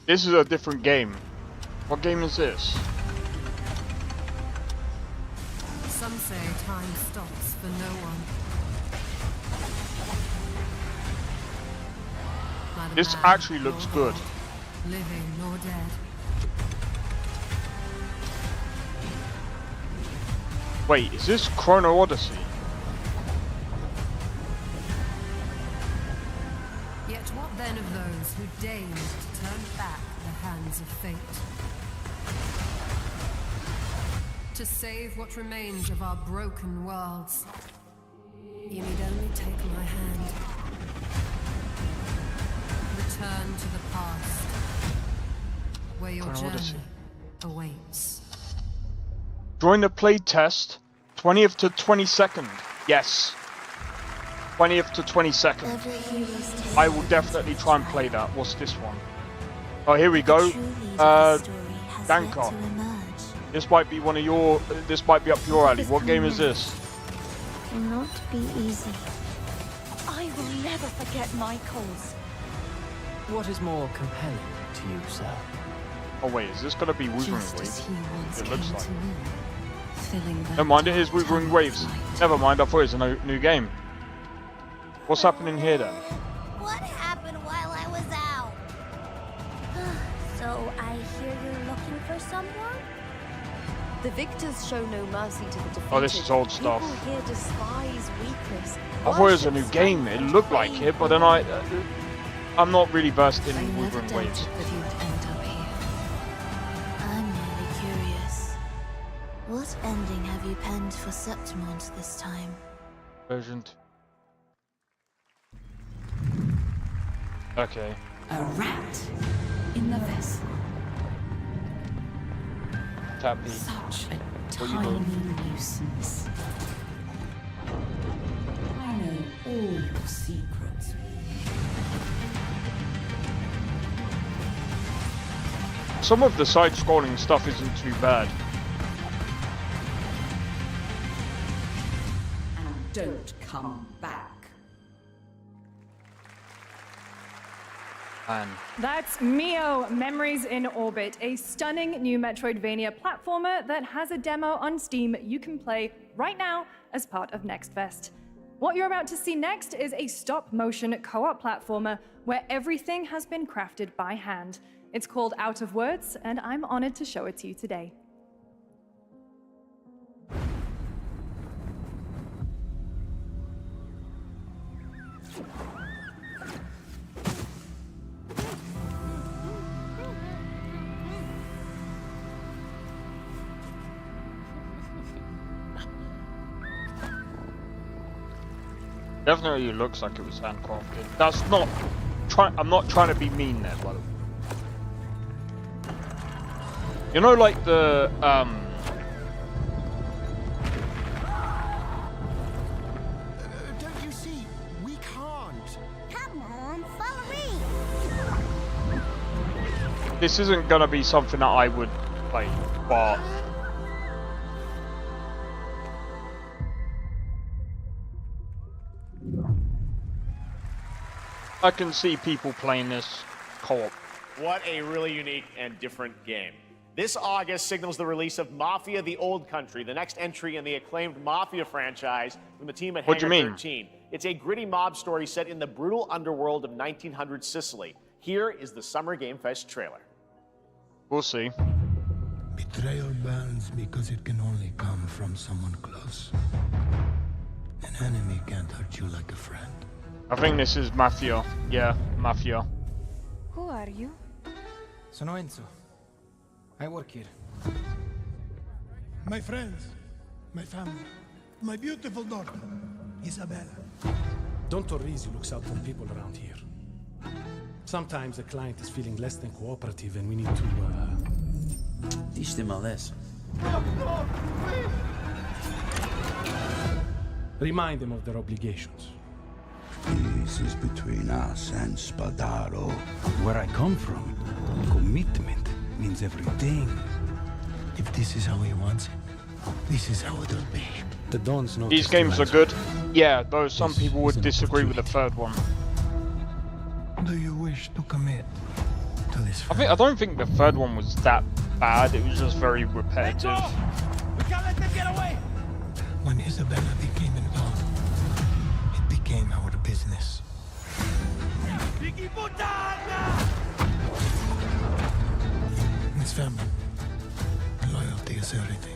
This is a different game. What game is this? Some say time stops for no one. Neither This man actually looks nor good. God, living nor dead. Wait, is this Chrono Odyssey? Yet what then of those who deigned to turn back the hands of fate? To save what remains of our broken worlds, you need only take my hand. Return to the past, where your Chrono Odyssey. journey awaits. Join the play test 20th to 22nd. Yes. 20th to 22nd. I will definitely try and play that. What's this one? Oh, here we go. Danko. This might be one of your. This might be up your alley. What game is this? Will not be easy. I will never forget Michael's. What is more compelling to you, sir? Oh wait, is this gonna be Wuthering Just Waves? as he once It looks came like. to me, filling that Never mind, it is dark Wuthering tunnel Waves. with light. Never mind, I thought it was a new game. What's happening here then? What happened while I was out? So I hear you're looking for someone? The victors show no mercy to the defeated. Oh, this is old stuff. People here despise weakness. I thought it was a new game. It looked like it, but then I'm not really versed in Wuthering Waves. That you would end up here. I'm merely curious. What ending have you penned for Septimont this time? Version. Okay. A rat in the vessel. Tappy. Such a What you tiny doing? nuisance. I know all your secrets. Some of the side-scrolling stuff isn't too bad. And don't come back. Man. That's Mio Memories in Orbit, a stunning new Metroidvania platformer that has a demo on Steam you can play right now as part of Next Fest. What you're about to see next is a stop-motion co-op platformer where everything has been crafted by hand. It's called Out of Words, and I'm honored to show it to you today. Definitely looks like it was handcrafted. That's not I'm not trying to be mean there, by the way. You know, like the Don't you see? We can't. Come on, follow me. this isn't gonna be something that I would play, but I can see people playing this co-op. What a really unique and different game. This August signals the release of Mafia: The Old Country, the next entry in the acclaimed Mafia franchise from the team at What do you Hangar mean? 13. It's a gritty mob story set in the brutal underworld of 1900 Sicily. Here is the Summer Game Fest trailer. We'll see. Betrayal burns because it can only come from someone close. An enemy can't hurt you like a friend. I think this is Mafia. Yeah, Mafia. Who are you? Sono Enzo. I work here. My friends, my family, my beautiful daughter, Isabella. Don Torrisi looks out for people around here. Sometimes a client is feeling less than cooperative and we need to, teach them a lesson. remind them of their obligations. This is between us and Spadaro. Where I come from, commitment means everything. If this is how he wants it, this is how it'll be. The Dons know These games are good. Yeah, though some people would disagree with the third one. Do you wish to commit to this? I don't think the third one was that bad. It was just very repetitive. We can't let them get away! When Isabella became involved, it became our business. It's family. Loyalty is everything.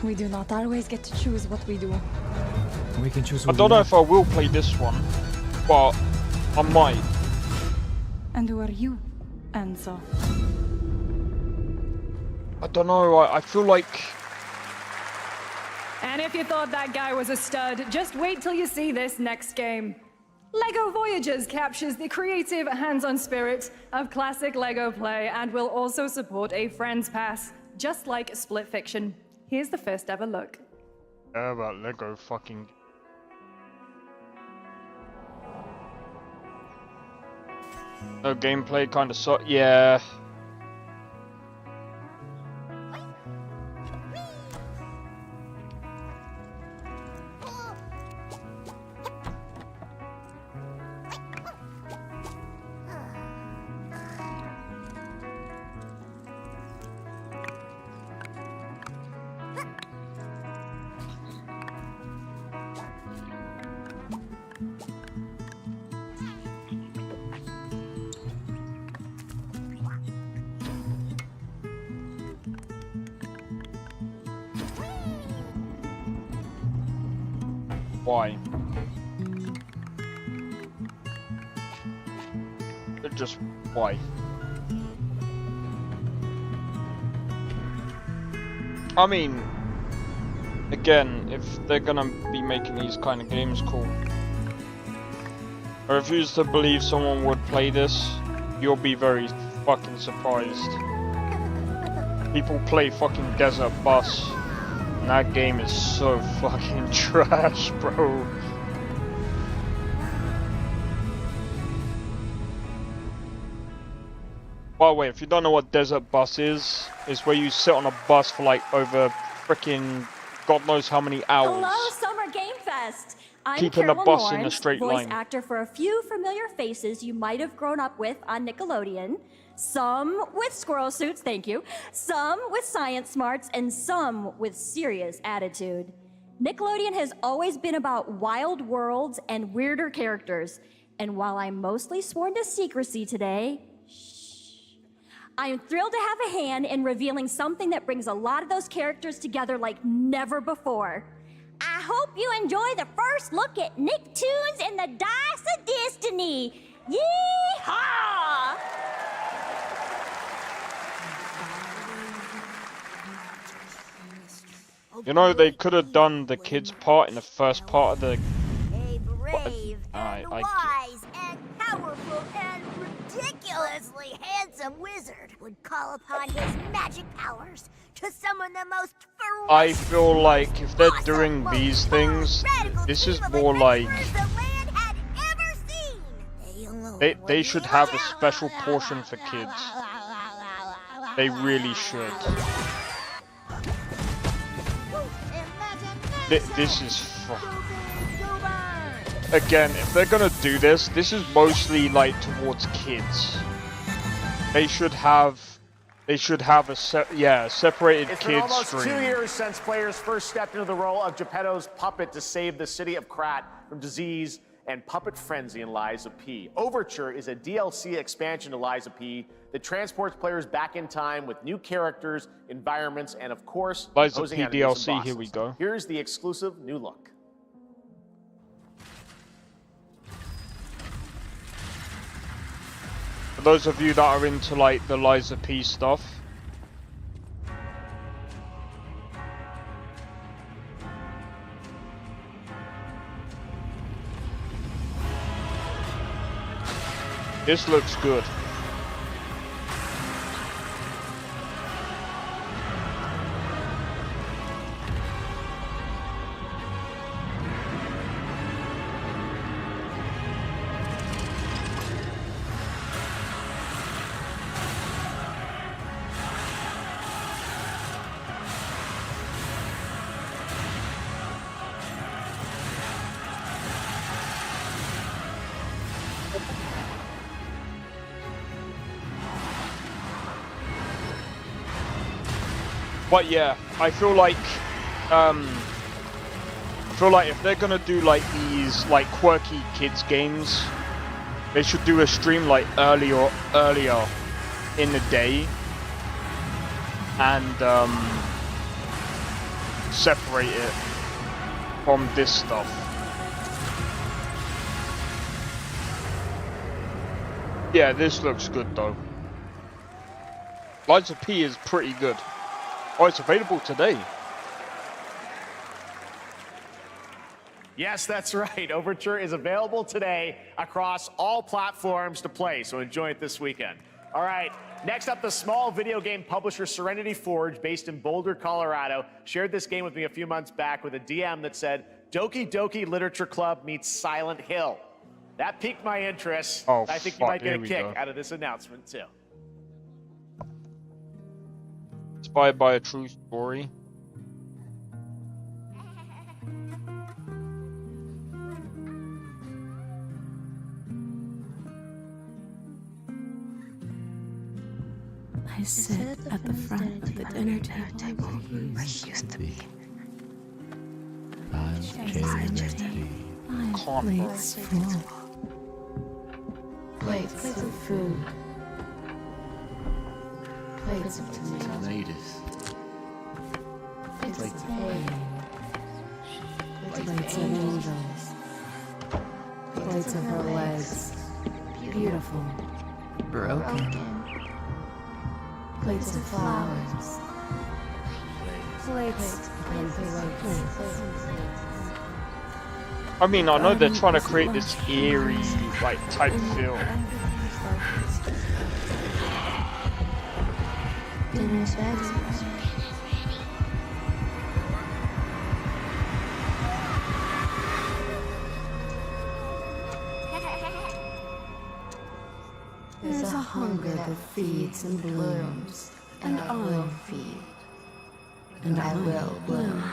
We do not always get to choose what we do. We can choose. I don't know if I will play this one, but I might. And who are you, Enzo? I don't know. I feel like And if you thought that guy was a stud, just wait till you see this next game. LEGO Voyages captures the creative, hands-on spirit of classic LEGO play and will also support a Friends Pass, just like Split Fiction. Here's the first ever look. yeah, about Lego fucking. No gameplay, kind of yeah. why? Just why? I mean, again, if they're gonna be making these kind of games, cool. I refuse to believe someone would play this. You'll be very fucking surprised. People play fucking Desert Bus, and that game is so fucking trash, bro. By the way, if you don't know what Desert Bus is where you sit on a bus for like over frickin' God knows how many hours. Hello, Summer Game Fest! I'm Keeping the Carolyn bus Lawrence, in a straight voice line. actor for a few familiar faces you might have grown up with on Nickelodeon. Some with squirrel suits, thank you. Some with science smarts, and some with serious attitude. Nickelodeon has always been about wild worlds and weirder characters. And while I'm mostly sworn to secrecy today, I am thrilled to have a hand in revealing something that brings a lot of those characters together like never before. I hope you enjoy the first look at Nicktoons and the Dice of Destiny. Yee-haw! You know, they could have done the kids part in the first part of the... A brave and wise and powerful and ridiculously handsome wizard would call upon his magic powers to summon the most I feel like if they're doing these things, this is more like... They should have a special portion for kids. They really should. This is again, if they're gonna do this, this is mostly like towards kids. They should have a separated It's kids been almost stream. 2 years since players first stepped into the role of Geppetto's puppet to save the city of Krat from disease and puppet frenzy in Lies of P. Overture is a DLC expansion to Lies of P that transports players back in time with new characters, environments, and of course, Lies of opposing P enemies and DLC, bosses. here we go. Here's the exclusive new look. For those of you that are into like the Lies of P stuff, this looks good. But yeah, I feel like if they're gonna do like these like quirky kids games, they should do a stream like earlier in the day and separate it from this stuff. Yeah, this looks good though. Lies of P is pretty good. Oh, it's available today. Yes, that's right. Overture is available today across all platforms to play, so enjoy it this weekend. All right, next up, the small video game publisher Serenity Forge, based in Boulder, Colorado, shared this game with me a few months back with a DM that said, Doki Doki Literature Club meets Silent Hill. That piqued my interest. Oh, I think you might get a here we kick go. out of this announcement, too. Inspired by a true story. I sit at the front of the dinner table where he used to be. Chairs empty, plates full. Plates of food. Plates of tomatoes. Plates of hay. Plates of angels. Plates of her legs. Beautiful. Broken. Plates of flowers. Plates and plates. I mean, I know they're trying to create this eerie, like, type feel. Dinner's ready. There's a hunger that feeds and blooms, and I will feed, and I will bloom.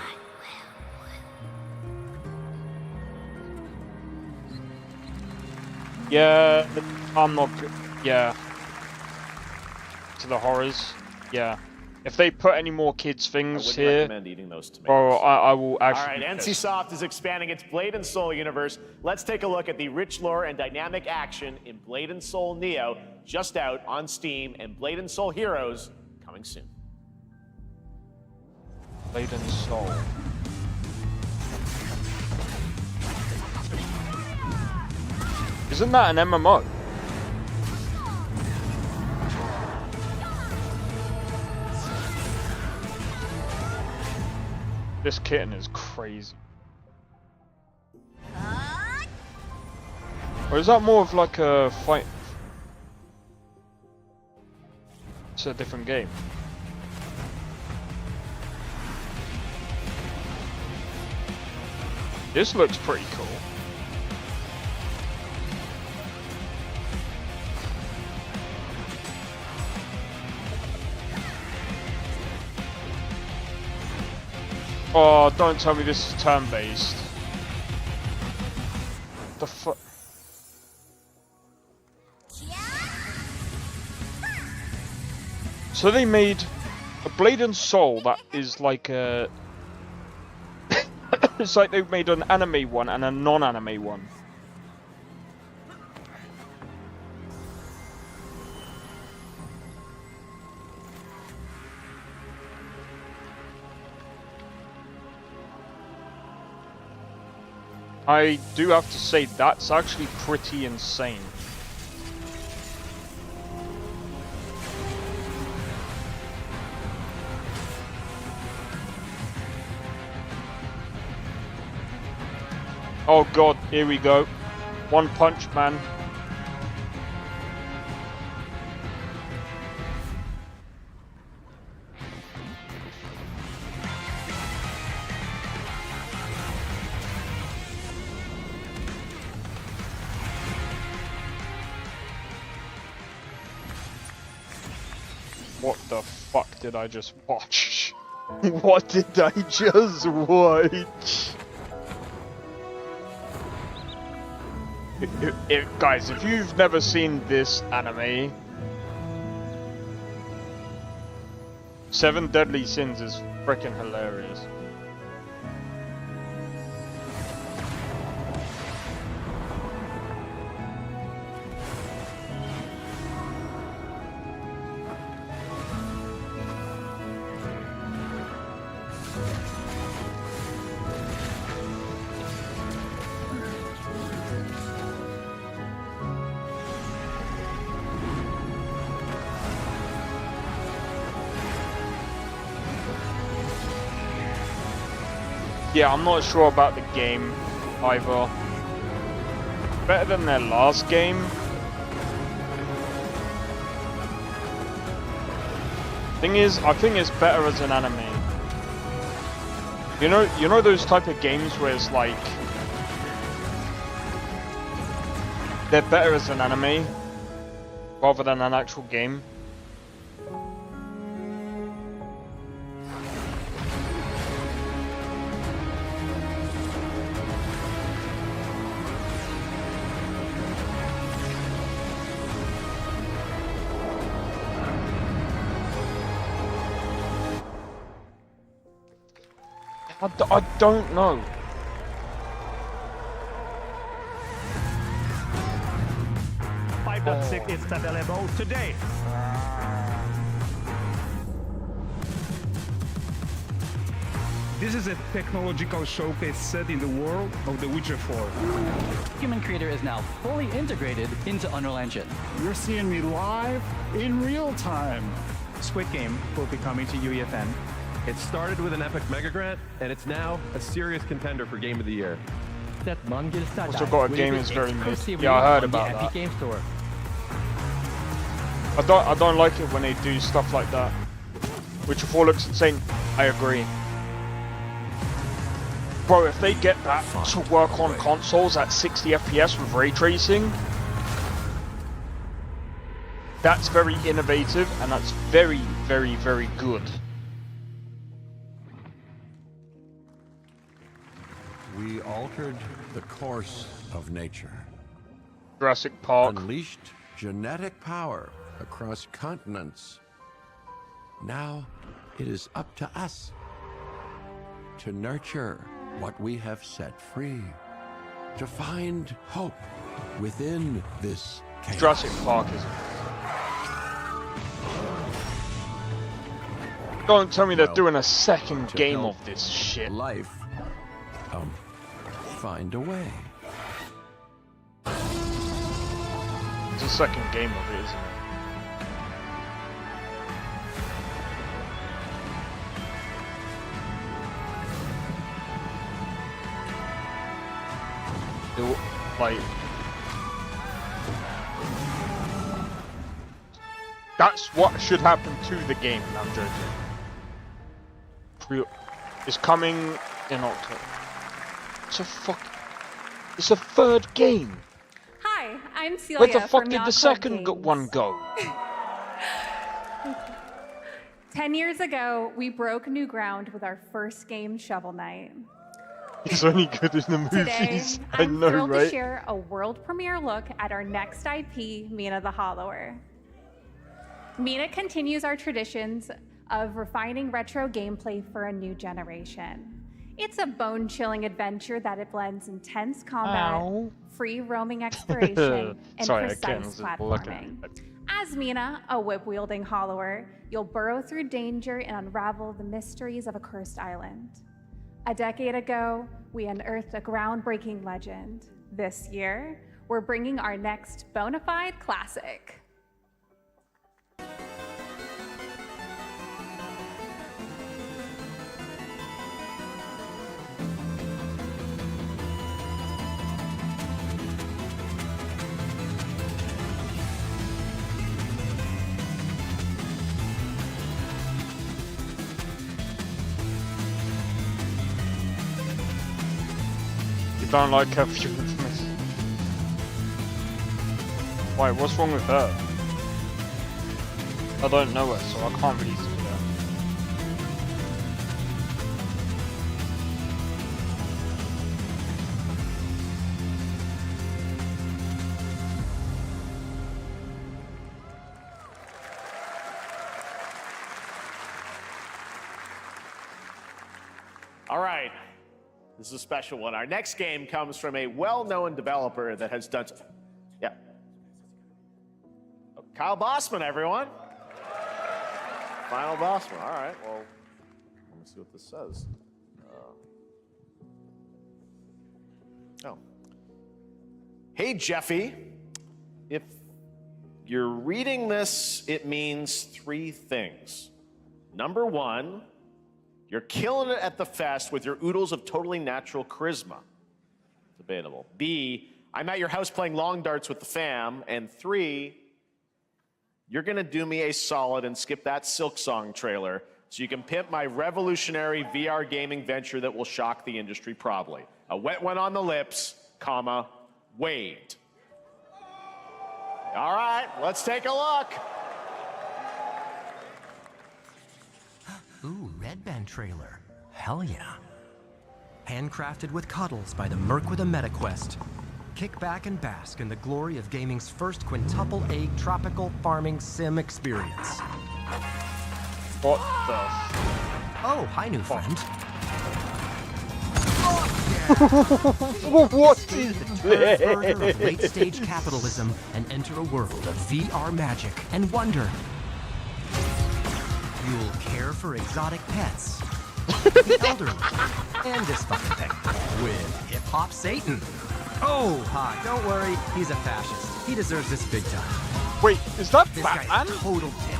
Yeah, I'm not good. Yeah. To the horrors. Yeah. If they put any more kids things I wouldn't here, recommend eating those tomatoes. bro, I will actually. All right, NCSoft is expanding its Blade and Soul universe. Let's take a look at the rich lore and dynamic action in Blade and Soul Neo, just out on Steam, and Blade and Soul Heroes coming soon. Blade and Soul. Isn't that an MMO? This kitten is crazy. Or is that more of like a fight? It's a different game. This looks pretty cool. Oh, don't tell me this is turn-based. The fuck? So they made a Blade and Soul that is like a... It's like they've made an anime one and a non-anime one. I do have to say, that's actually pretty insane. Oh god, here we go. One Punch Man. What the fuck did I just watch? What did I just watch? Guys, if you've never seen this anime, Seven Deadly Sins is freaking hilarious. Yeah, I'm not sure about the game either. Better than their last game. Thing is, I think it's better as an anime. You know those type of games where it's like they're better as an anime rather than an actual game. I don't know. .6 is available today. This is a technological showcase set in the world of The Witcher 4. Human Creator is now fully integrated into Unreal Engine. You're seeing me live in real time. Squid Game will be coming to UEFN. It started with an epic mega grant, and it's now a serious contender for Game of the Year. Also got a game is very mid. Yeah, I heard about that. Game Store. I don't like it when they do stuff like that. Witcher 4 looks insane. I agree. Bro, if they get that to work on consoles at 60 FPS with ray tracing, that's very innovative and that's very, very, very good. We altered the course of nature. Jurassic Park. Unleashed genetic power across continents. Now it is up to us to nurture what we have set free, to find hope within this chaos. Jurassic Park is. Don't tell me they're doing a second game of this shit. Life, find a way. It's a second game of it, isn't it? Like, that's what should happen to the game. No, I'm joking. It's coming in October. It's a third game. Hi, I'm Celia. Where the fuck from did the Yacht second Club one go? 10 years ago, we broke new ground with our first game, Shovel Knight. It's only good in the Today, movies. I I'm know, thrilled right? to share a world premiere look at our next IP, Mina the Hollower. Mina continues our traditions of refining retro gameplay for a new generation. It's a bone-chilling adventure that it blends intense combat, free roaming exploration, and Sorry, precise platforming. As Mina, a whip-wielding hollower, you'll burrow through danger and unravel the mysteries of a cursed island. A decade ago, we unearthed a groundbreaking legend. This year, we're bringing our next bona fide classic. Don't like her furious. Wait, what's wrong with her? I don't know her, so I can't really see that. All right. This is a special one. Our next game comes from a well-known developer that has done... Yeah. Oh, Kyle Bossman, everyone. Final Bossman. All right, well, let me see what this says. Hey, Jeffy. If you're reading this, it means three things. Number one, you're killing it at the fest with your oodles of totally natural charisma. Debatable. B, I'm at your house playing long darts with the fam. And 3, you're gonna do me a solid and skip that Silk Song trailer so you can pimp my revolutionary VR gaming venture that will shock the industry probably. A wet one on the lips, comma, waved. All right, let's take a look. Ooh, Red Band trailer. Hell yeah. Handcrafted with cuddles by the Merc with a MetaQuest. Kick back and bask in the glory of gaming's first quintuple A tropical farming sim experience. What the? Oh, hi, new friend. What Escape is the this? turf further of late-stage capitalism and enter a world of VR magic and wonder. You'll care for exotic pets. the elderly, and this fucking thing with Hip Hop Satan. Oh, hi, don't worry, he's a fascist. He deserves this big time. Wait, is that this Batman? guy's a total dick.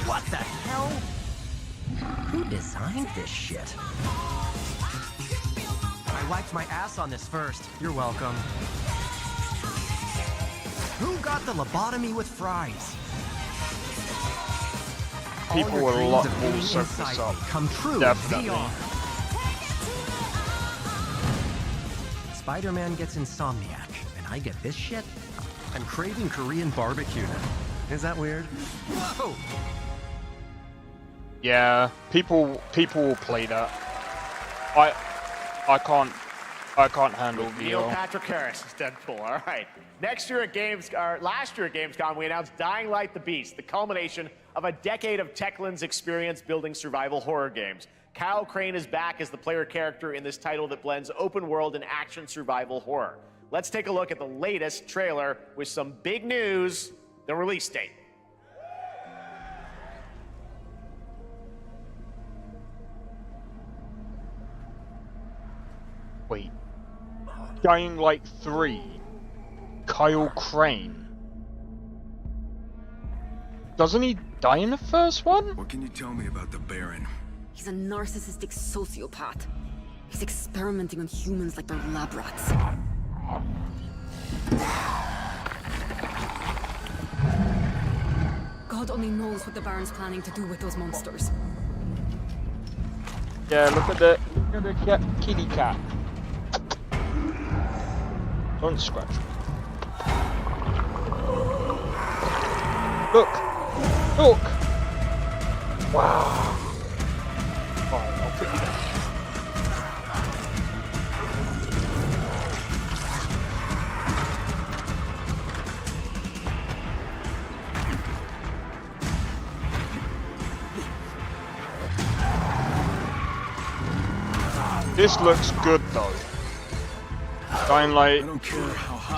What the hell? Who designed this shit? I wiped my ass on this first. You're welcome. Who got the lobotomy with fries? People will soak this up. Come true. Definitely. Spider-Man gets Insomniac, and I get this shit? I'm craving Korean barbecue now. Is that weird? Whoa! Yeah, people will play that. I can't handle Neil VR. Patrick Harris is Deadpool. All right. Last year at Gamescom, we announced Dying Light: The Beast, the culmination of a decade of Techland's experience building survival horror games. Kyle Crane is back as the player character in this title that blends open world and action survival horror. Let's take a look at the latest trailer with some big news, the release date. Wait. Dying Light 3. Kyle Crane. Doesn't he die in the first one? What can you tell me about the Baron? He's a narcissistic sociopath. He's experimenting on humans like they're lab rats. God only knows what the Baron's planning to do with those monsters. Yeah, look at the kitty cat. Don't scratch. Look! Look! Wow! Fine, I'll put you down. This looks good though. Dying Light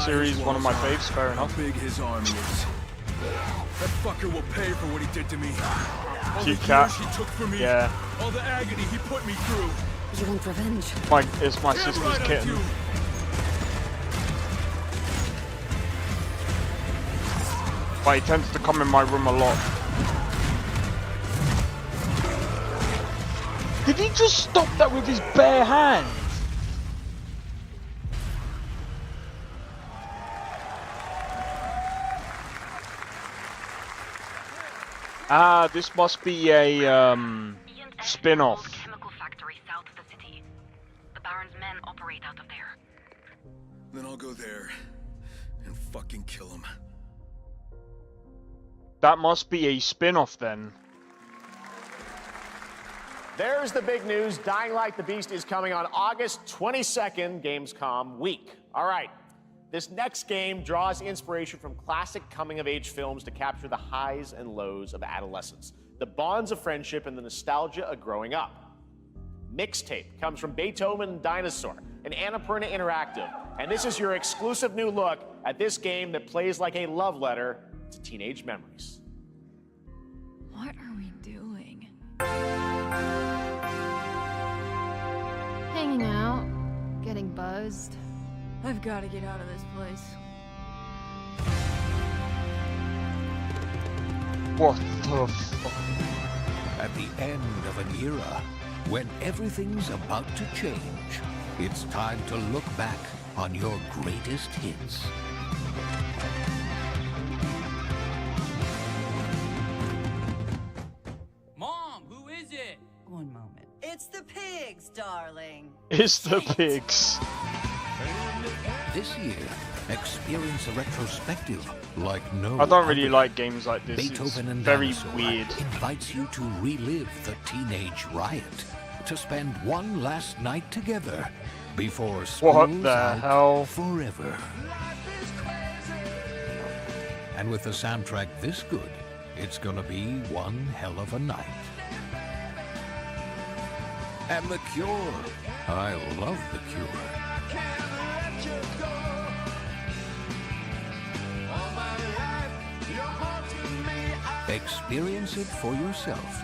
series, one of my faves, fair enough. How big his army is. That fucker will pay for what he did to me. All the Cute cat. years he took from me. Yeah. All the agony he put me through. You want revenge? It's my sister's kitten. But he tends to come in my room a lot. Did he just stop that with his bare hand? Ah, this must be a spin-off. Chemical factory south of the city. The Baron's men operate out of there. Then I'll go there and fucking kill him. That must be a spin-off then. There's the big news. Dying Light: The Beast is coming on August 22nd, Gamescom week. All right. This next game draws inspiration from classic coming-of-age films to capture the highs and lows of adolescence, the bonds of friendship, and the nostalgia of growing up. Mixtape comes from Beethoven and Dinosaur, an Annapurna Interactive, and this is your exclusive new look at this game that plays like a love letter to teenage memories. What are we doing? Hanging out, getting buzzed. I've got to get out of this place. What the fuck? At the end of an era, when everything's about to change, it's time to look back on your greatest hits. Mom, who is it? One moment. It's the pigs, darling. It's the pigs. This year, experience a retrospective like no I don't really other. like games like this. Beethoven It's and very Dinosaur weird. invites you to relive the teenage riot, to spend one last night together before school's What the out hell? forever. And with a soundtrack this good, it's gonna be one hell of a night. And The Cure. I love The Cure. Experience it for yourself.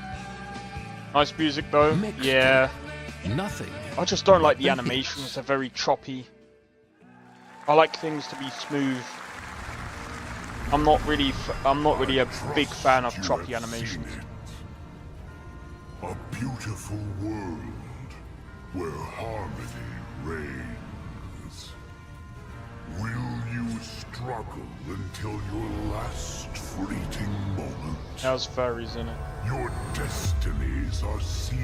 Nice music though. Yeah. Nothing. I just don't like the animations. They're very choppy. I like things to be smooth. I'm not really a big fan of choppy animations. A beautiful world where harmony reigns. Will you struggle until your last fleeting moment? There's fairies in it. Your destinies are sealed.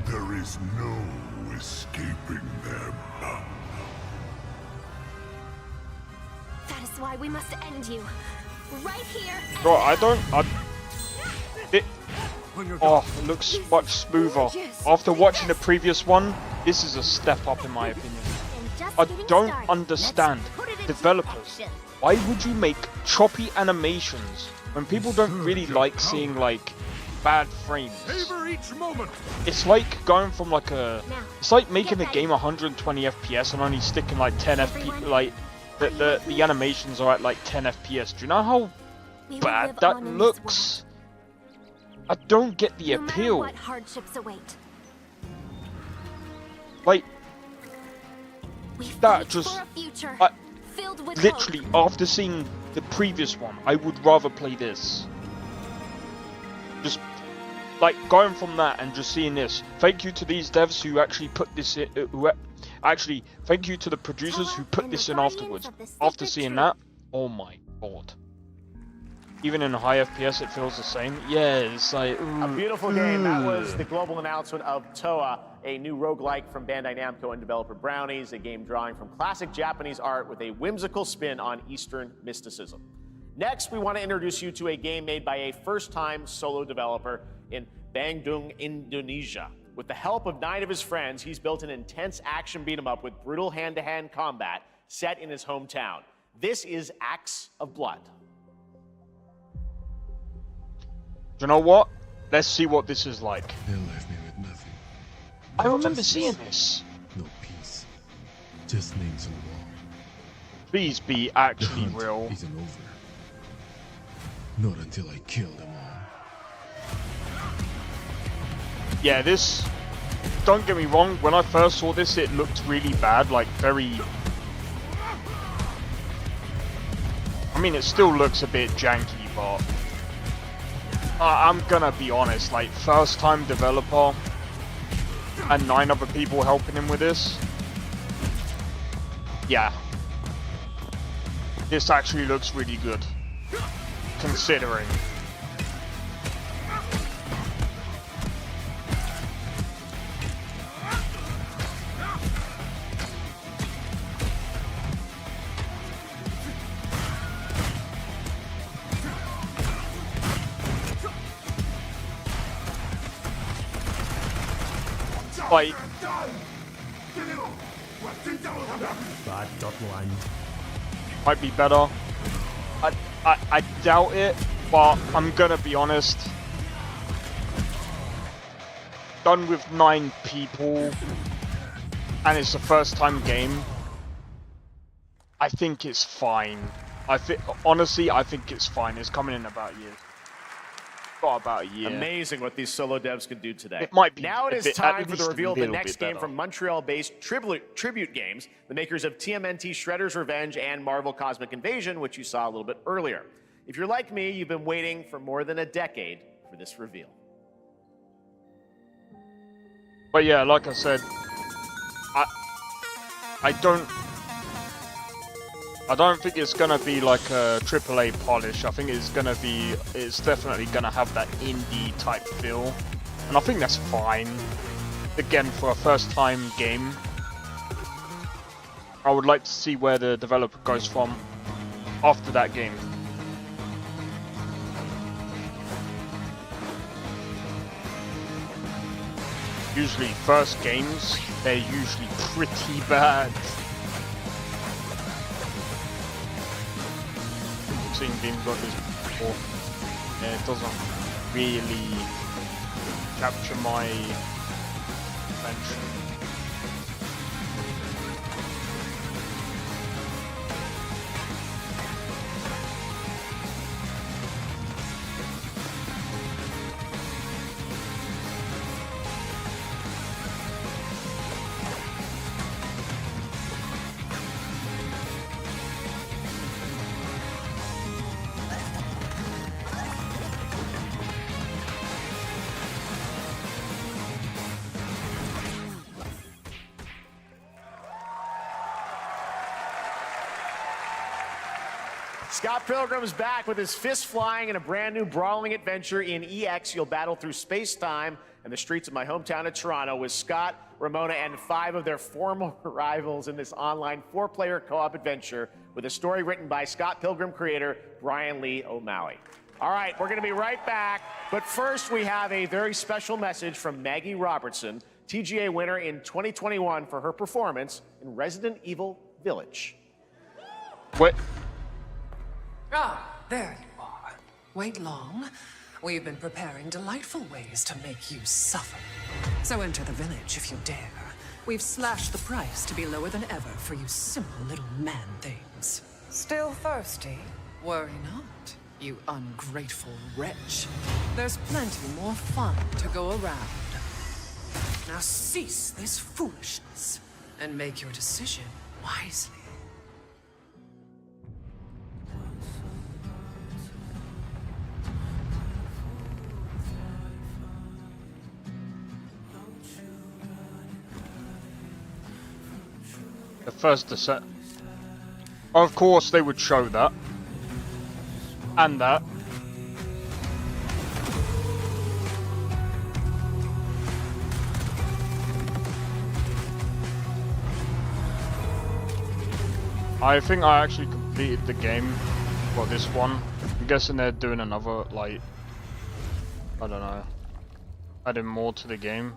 There is no escaping them. That is why we must end you. Right here. Bro, it looks much smoother. After watching the previous one, this is a step up in my opinion. I don't understand. Developers, why would you make choppy animations when people don't really like seeing like bad frames? It's like going from like it's like making a game 120 FPS and only sticking like 10 FPS, like the animations are at like 10 FPS. Do you know how bad that looks? I don't get the appeal. What hardships await. Like that just literally after seeing the previous one, I would rather play this. Just like going from that and just seeing this. Thank you to these devs who actually put this in. Actually, thank you to the producers who put this in afterwards. After seeing that, oh my god. Even in high FPS, it feels the same. Yeah, it's like... a beautiful game. That was the global announcement of Toa, a new roguelike from Bandai Namco and developer Brownies, a game drawing from classic Japanese art with a whimsical spin on Eastern mysticism. Next, we want to introduce you to a game made by a first-time solo developer in Bandung, Indonesia. With the help of 9 of his friends, he's built an intense action beat-em-up with brutal hand-to-hand combat set in his hometown. This is Acts of Blood. You know what? Let's see what this is like. They left me with nothing. I remember seeing this. No peace. Just names on the wall. Please be actually real. Isn't over. Not until I kill them all. Yeah, this... Don't get me wrong, when I first saw this, it looked really bad, like very... I mean, it still looks a bit janky, but... I'm gonna be honest, like, first time developer and 9 other people helping him with this. Yeah. This actually looks really good. Considering. Like, might be better. I doubt it, but I'm gonna be honest. Done with 9 people, and it's the first time game. I think it's fine. Honestly, I think it's fine. It's coming in about a year. About a year. Amazing what these solo devs can do today. It might be. Now it is time for the reveal of the next game from Montreal-based Tribute Games, the makers of TMNT Shredder's Revenge and Marvel Cosmic Invasion, which you saw a little bit earlier. If you're like me, you've been waiting for more than a decade for this reveal. But yeah, like I said, I don't think it's gonna be like a AAA polish. I think it's definitely gonna have that indie type feel, and I think that's fine. Again, for a first-time game, I would like to see where the developer goes from after that game. Usually, first games, they're usually pretty bad. Seen games like this before. Yeah, it doesn't really capture my attention. Scott Pilgrim's back with his fists flying in a brand new brawling adventure in EX. You'll battle through space-time and the streets of my hometown of Toronto with Scott, Ramona, and 5 of their former rivals in this online 4-player co-op adventure with a story written by Scott Pilgrim creator Brian Lee O'Malley. All right, we're going to be right back, but first we have a very special message from Maggie Robertson, TGA winner in 2021 for her performance in Resident Evil Village. What? Ah, there you are. Wait long. We've been preparing delightful ways to make you suffer. So enter the village if you dare. We've slashed the price to be lower than ever for you simple little man things. Still thirsty? Worry not, you ungrateful wretch. There's plenty more fun to go around. Now cease this foolishness and make your decision wisely. The first descent. Of course they would show that. And that. I think I actually completed the game for this one. I'm guessing they're doing another, like, I don't know, adding more to the game.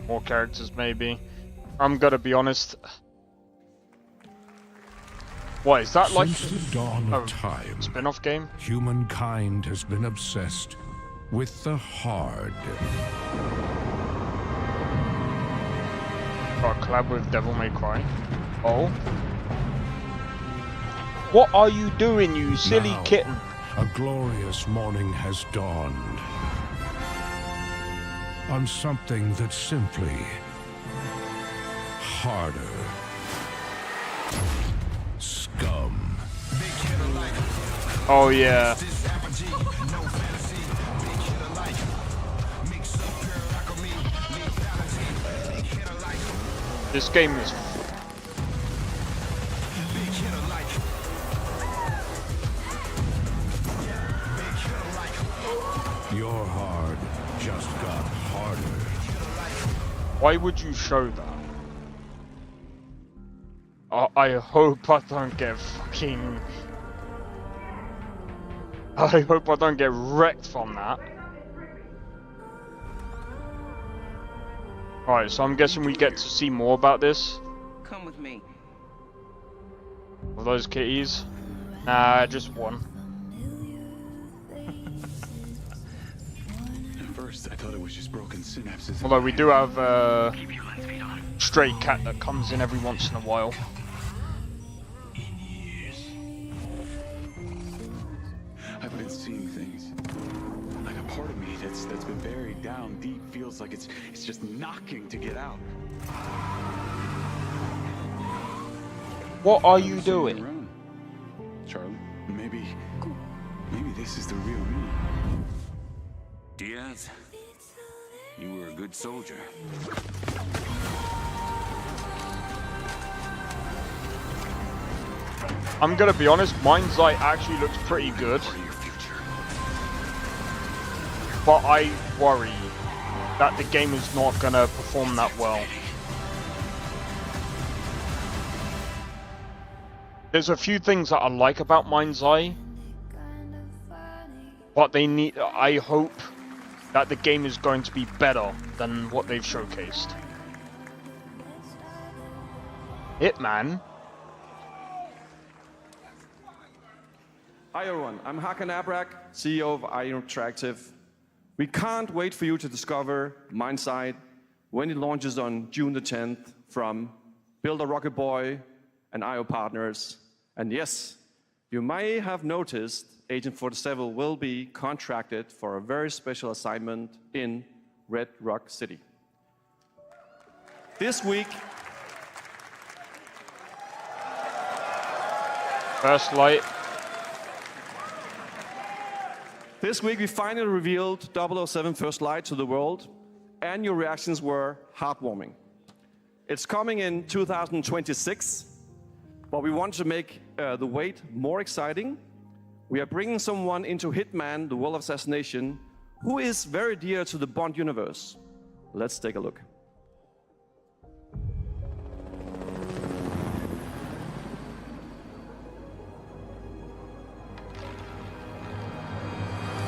More characters, maybe. I'm gonna be honest. What is that, like Since the dawn of time, spin-off game? Humankind has been obsessed with the hard. Got a collab with Devil May Cry. Oh. What are you doing, you silly Now, kitten? A glorious morning has dawned on something that's simply harder. Scum. Oh yeah. This game is Your hard just got harder. Why would you show that? I hope I don't get fucking... I hope I don't get wrecked from that. Alright, so I'm guessing we get to see more about this. Come with me. Of those kitties? Nah, just one. At first, I thought it was just broken synapses. Although we do have a stray cat that comes in every once in a while. I've been seeing things. Like a part of me that's been buried down deep feels like it's just knocking to get out. What are you doing? Charlie, maybe this is the real me. Diaz, you were a good soldier. I'm gonna be honest, Mind's Eye actually looks pretty good. But I worry that the game is not gonna perform that well. There's a few things that I like about Mind's Eye, but I hope that the game is going to be better than what they've showcased. Hitman? Hi everyone, I'm Hakan Abrak, CEO of IO Interactive. We can't wait for you to discover Mind's Eye when it launches on June the 10th from Builder Rocket Boy and IO partners. And yes, you may have noticed Agent 47 will be contracted for a very special assignment in Red Rock City. This week, First Light. This week we finally revealed 007 First Light to the world, and your reactions were heartwarming. It's coming in 2026, but we want to make the wait more exciting. We are bringing someone into Hitman, the World of Assassination, who is very dear to the Bond universe. Let's take a look.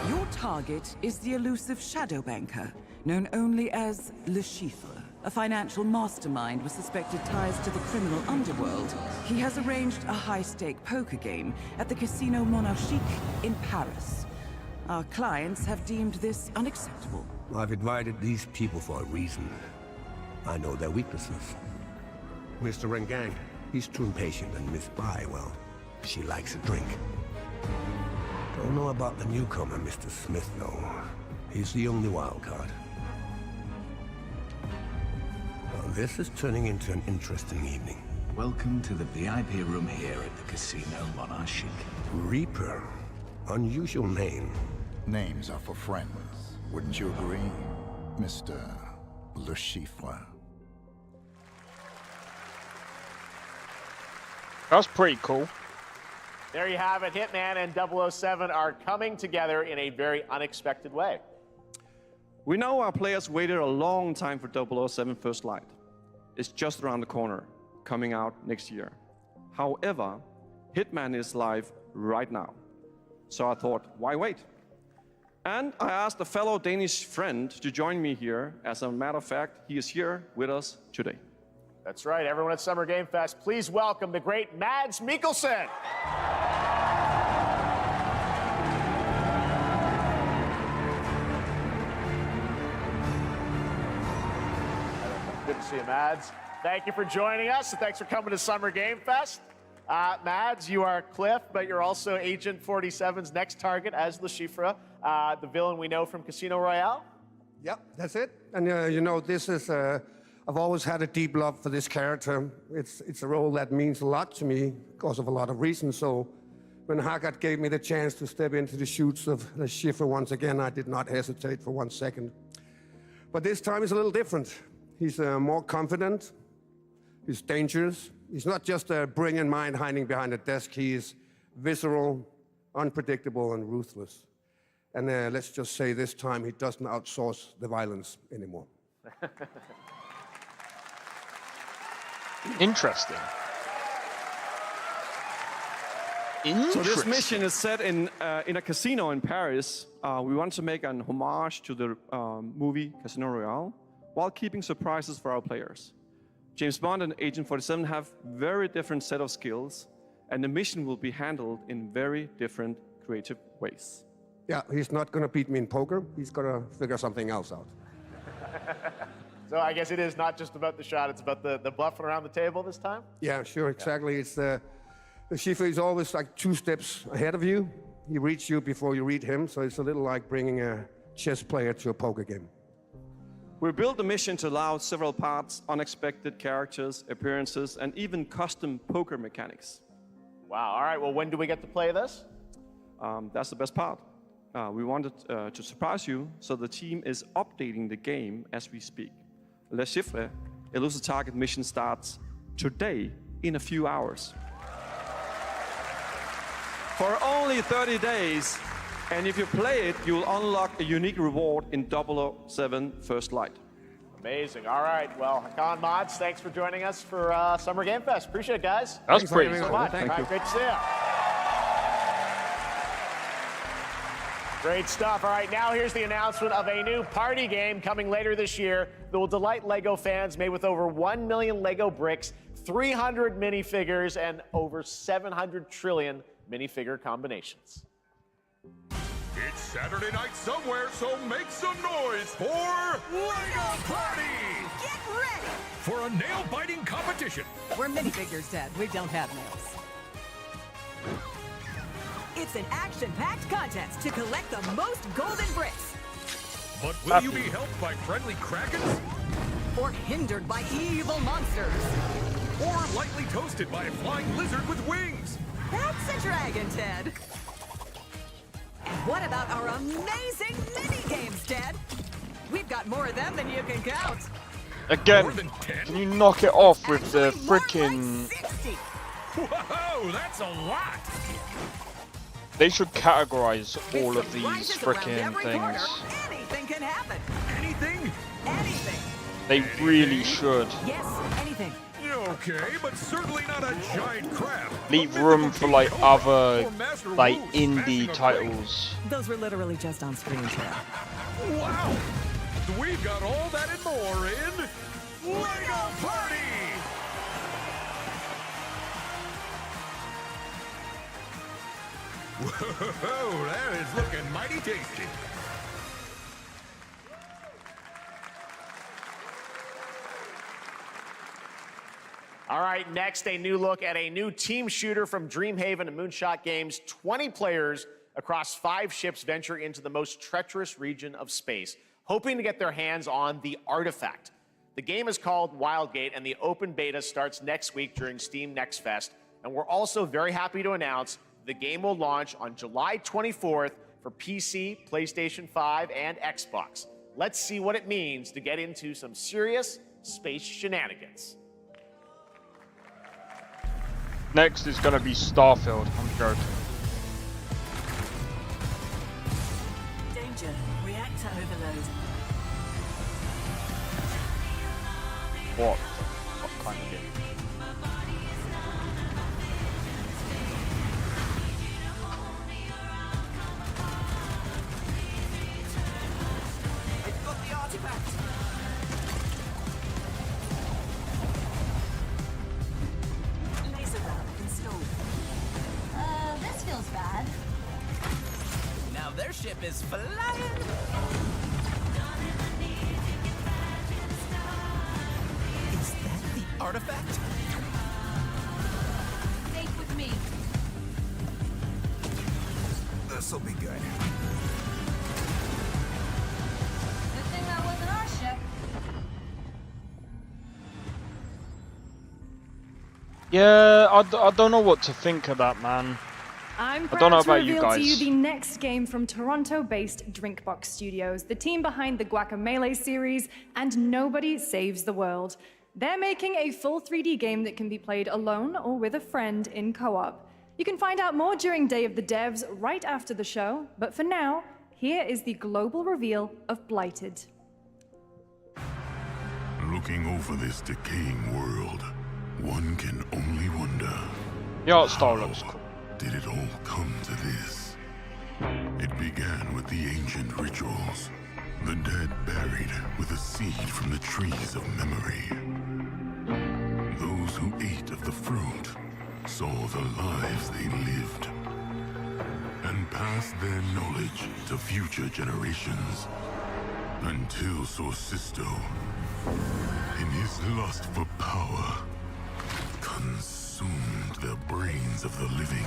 Your target is the elusive shadow banker, known only as Le Chiffre, a financial mastermind with suspected ties to the criminal underworld. He has arranged a high-stake poker game at the Casino Monarchique in Paris. Our clients have deemed this unacceptable. I've invited these people for a reason. I know their weaknesses. Mr. Rengang, he's too impatient, and Miss Bai, well, she likes a drink. Don't know about the newcomer, Mr. Smith, though. He's the only wild card. Well, this is turning into an interesting evening. Welcome to the VIP room here at the Casino Monarchique. Reaper. Unusual name. Names are for friends. Wouldn't you agree, Mr. Le Chiffre? That's pretty cool. There you have it. Hitman and 007 are coming together in a very unexpected way. We know our players waited a long time for 007 First Light. It's just around the corner, coming out next year. However, Hitman is live right now. So I thought, why wait? And I asked a fellow Danish friend to join me here. As a matter of fact, he is here with us today. That's right, everyone at Summer Game Fest, please welcome the great Mads Mikkelsen. Good to see you, Mads. Thank you for joining us, and thanks for coming to Summer Game Fest. Mads, you are Cliff, but you're also Agent 47's next target as Le Chiffre, the villain we know from Casino Royale. Yep, that's it. And you know, this is, I've always had a deep love for this character. It's a role that means a lot to me because of a lot of reasons. So when Haggard gave me the chance to step into the shoes of Le Chiffre once again, I did not hesitate for 1 second. But this time is a little different. He's more confident. He's dangerous. He's not just a brilliant mind hiding behind a desk. He is visceral, unpredictable, and ruthless. And let's just say this time he doesn't outsource the violence anymore. Interesting. So this mission is set in a casino in Paris. We want to make an homage to the movie Casino Royale while keeping surprises for our players. James Bond and Agent 47 have very different set of skills, and the mission will be handled in very different creative ways. Yeah, he's not going to beat me in poker. He's going to figure something else out. So I guess it is not just about the shot, it's about the bluffing around the table this time? Yeah, sure, exactly. It's the Chiffre is always like 2 steps ahead of you. He reads you before you read him, so it's a little like bringing a chess player to a poker game. We built the mission to allow several parts, unexpected characters, appearances, and even custom poker mechanics. Wow, all right, well, when do we get to play this? That's the best part. We wanted to surprise you, so the team is updating the game as we speak. Le Chiffre, Elusive Target mission starts today in a few hours. For only 30 days, and if you play it, you will unlock a unique reward in 007 First Light. Amazing. All right. Well, Hakan, Mods, thanks for joining us for Summer Game Fest. Appreciate it, guys. That's pretty Thanks so cool. much. Thank All you. right, great to see you. Great stuff. All right, now here's the announcement of a new party game coming later this year that will delight LEGO fans, made with over 1 million LEGO bricks, 300 minifigures, and over 700 trillion minifigure combinations. It's Saturday night somewhere, so make some noise for LEGO Party! Get ready! For a nail-biting competition. We're minifigures, Dad. We don't have nails. It's an action-packed contest to collect the most golden bricks. But will you be helped by friendly krakens? Or hindered by evil monsters. Or lightly toasted by a flying lizard with wings? That's a dragon, Ted. And what about our amazing mini-games, Ted? We've got more of them than you can count. Again, can you knock it off with the freaking Whoa, that's a lot! They should categorize all of these Rises around frickin' every things. corner. Anything can happen. Anything? Anything. They really should. Yes, anything. Okay, but certainly not a giant crab. Leave room for like other like indie titles. Those were literally just on screen, Chad. Wow! We've got all that and more in LEGO Party! Whoa, that is looking mighty tasty. All right, next, a new look at a new team shooter from Dreamhaven and Moonshot Games. 20 players across 5 ships venture into the most treacherous region of space, hoping to get their hands on the artifact. The game is called Wildgate, and the open beta starts next week during Steam Next Fest. And we're also very happy to announce the game will launch on July 24th for PC, PlayStation 5, and Xbox. Let's see what it means to get into some serious space shenanigans. Next is gonna be Starfield. I'm joking. Danger. Reactor overload. What kind of game? I've got the artifact. Laser gun installed. This feels bad. Now their ship is flying. Is that the artifact? Safe with me. This'll be good. Good thing that wasn't our ship. Yeah, I don't know what to think of that, man. I'm I don't know proud to about you reveal to you guys. the next game from Toronto-based Drinkbox Studios, the team behind the Guacamelee series and Nobody Saves the World. They're making a full 3D game that can be played alone or with a friend in co-op. You can find out more during Day of the Devs right after the show, but for now, here is the global reveal of Blighted. Looking over this decaying world, one can only wonder. The art style looks cool. Did it all come to this? It began with the ancient rituals. The dead buried with a seed from the trees of memory. Those who ate of the fruit saw the lives they lived and passed their knowledge to future generations. Until Sorcisto, in his lust for power, consumed the brains of the living,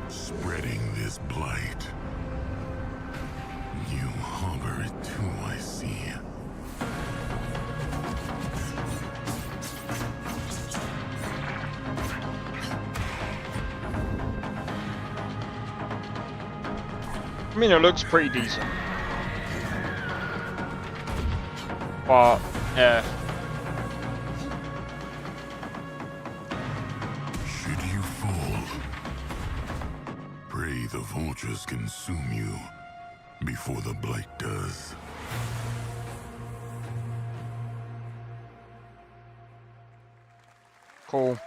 spreading this blight. You harbor it too, I see. I mean, it looks pretty decent. But, yeah. Should you fall, pray the vultures consume you before the blight does. Cool.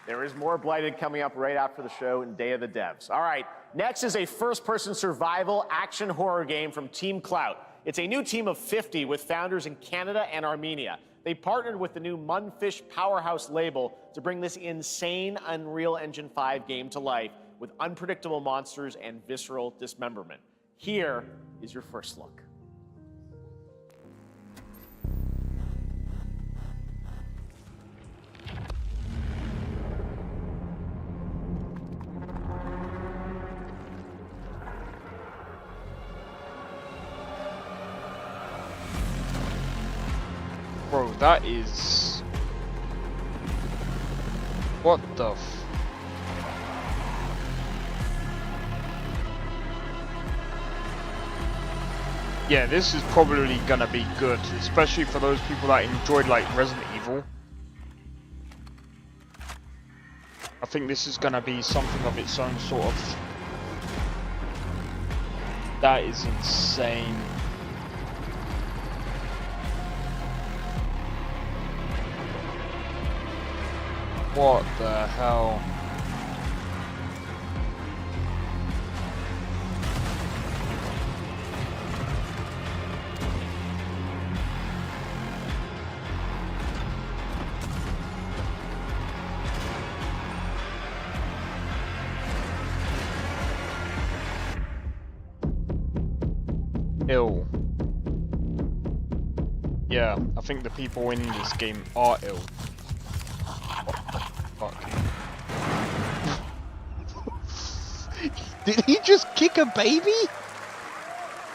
There is more Blighted coming up right after the show in Day of the Devs. All right, next is a first-person survival action horror game from Team Clout. It's a new team of 50 with founders in Canada and Armenia. They partnered with the new Munfish Powerhouse label to bring this insane Unreal Engine 5 game to life with unpredictable monsters and visceral dismemberment. Here is your first look. Bro, that is... What the f... Yeah, this is probably gonna be good, especially for those people that enjoyed like Resident Evil. I think this is gonna be something of its own sort of. That is insane. What the hell? Ill. Yeah, I think the people in this game are ill. What the fuck? Did he just kick a baby?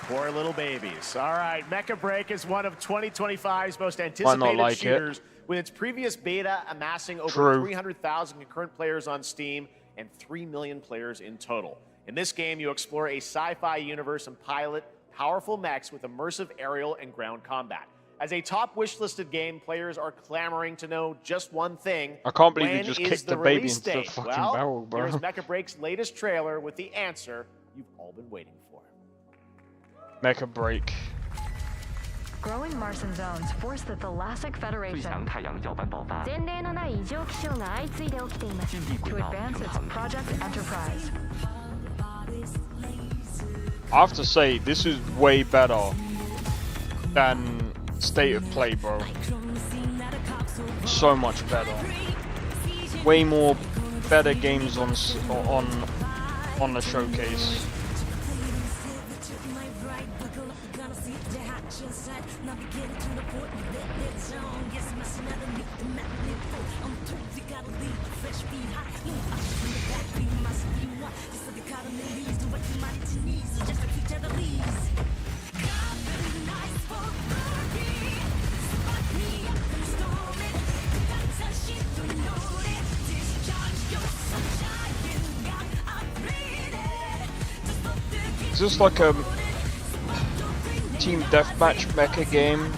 Poor little babies. All right, Mecha Break is one of 2025's most anticipated shooters, with its previous beta amassing over 300,000 concurrent players on Steam and 3 million players in total. In this game, you explore a sci-fi universe and pilot powerful mechs with immersive aerial and ground combat. As a top wish-listed game, players are clamoring to know just one thing. I can't believe he just kicked the baby into the fucking barrel, bro. Here's Mecha Break's latest trailer with the answer you've all been waiting for. Mecha Break. Growing Martian zones force the Thalassic Federation to advance its Project Enterprise. I have to say, this is way better than State of Play, bro. So much better. Way more better games on the showcase. Is this like a team deathmatch mecha game?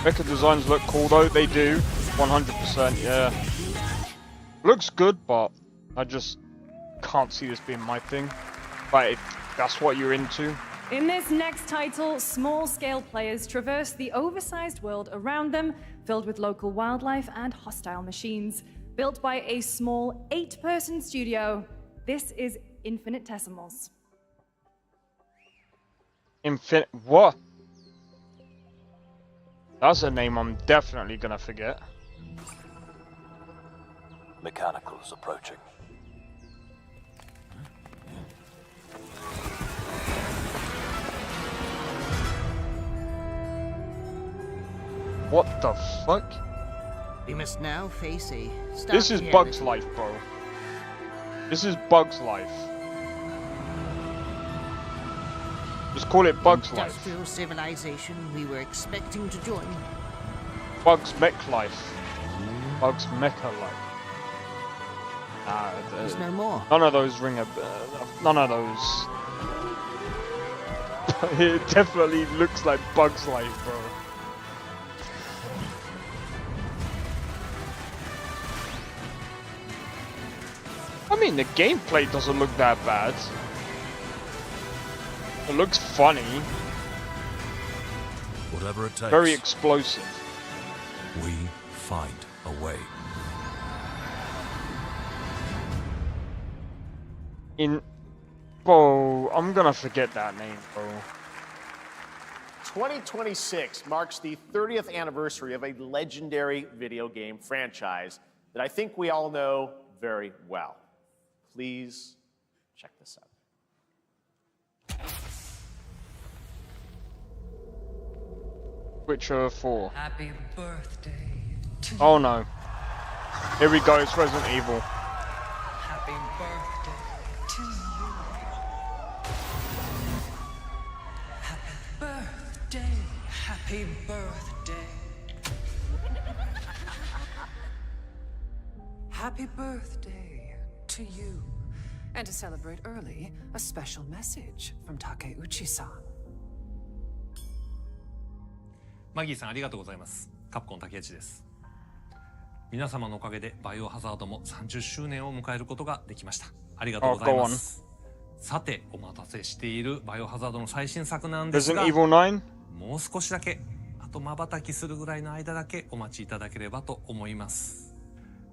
Mecha designs look cool though, they do. 100%, yeah. Looks good, but I just can't see this being my thing. But if that's what you're into. In this next title, small-scale players traverse the oversized world around them, filled with local wildlife and hostile machines. Built by a small 8-person studio, this is Infinitesimals. What? That's a name I'm definitely gonna forget. Mechanicals approaching. What the fuck? We must now face a This is Bug's life, bro. This is Bug's life. Just call it Bug's life. Industrial civilization we were expecting to join. Bug's mech life. Bug's mecha life. Nah, There's no more. None of those ring a none of those. It definitely looks like Bug's life, bro. I mean, the gameplay doesn't look that bad. It looks funny. Whatever it takes. Very explosive. We find a way. Bro, I'm gonna forget that name, bro. 2026 marks the 30th anniversary of a legendary video game franchise that I think we all know very well. Please check this out. Witcher 4. Happy birthday to you. Oh no. Here we go, it's Resident Evil. Happy birthday to you. Happy birthday. Happy birthday. Happy birthday to you. And to celebrate early, a special message from Takeuchi-san. マギーさんありがとうございます。カプコン竹内です。皆様のおかげでバイオハザードも30周年を迎えることができました。ありがとうございます。さて、お待たせしているバイオハザードの最新作なんですが、もう少しだけ、あと瞬きするぐらいの間だけお待ちいただければと思います。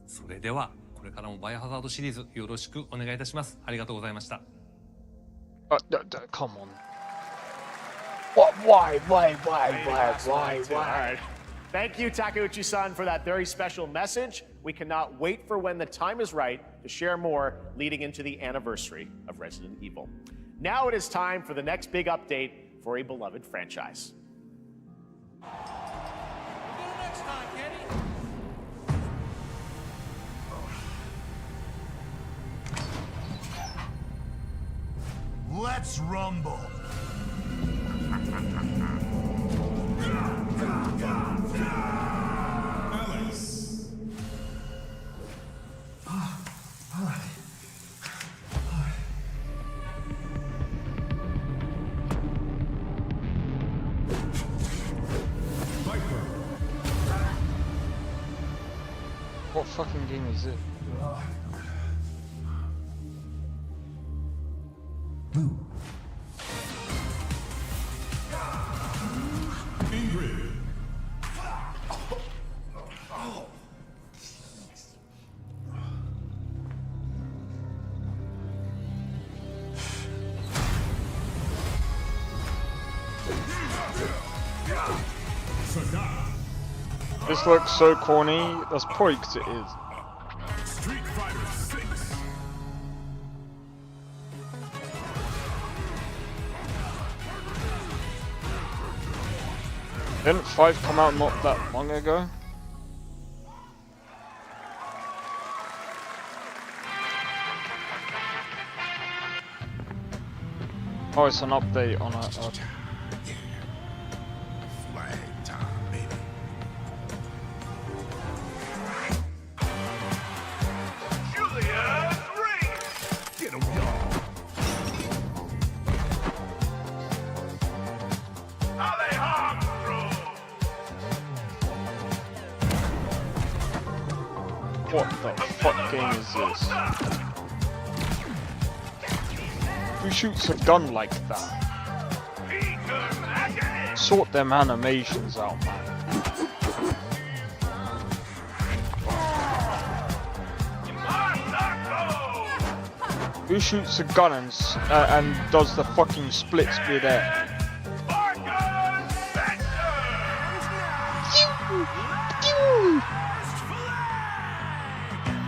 それでは、これからもバイオハザードシリーズよろしくお願いいたします。ありがとうございました。Come on. Why? Thank you, Takeuchi-san, for that very special message. We cannot wait for when the time is right to share more leading into the anniversary of Resident Evil. Now it is time for the next big update for a beloved franchise. Let's rumble. Alice. What fucking game is it? Ingrid. This looks so corny. That's probably because it is. Street Fighter 6. Didn't 5 come out not that long ago? Oh, it's an update on it. Okay. Flag time, baby. Julia's ring. Get him, y'all. What the fuck game is this? Who shoots a gun like that? Sort them animations out, man. Who shoots a gun and does the fucking splits mid-air?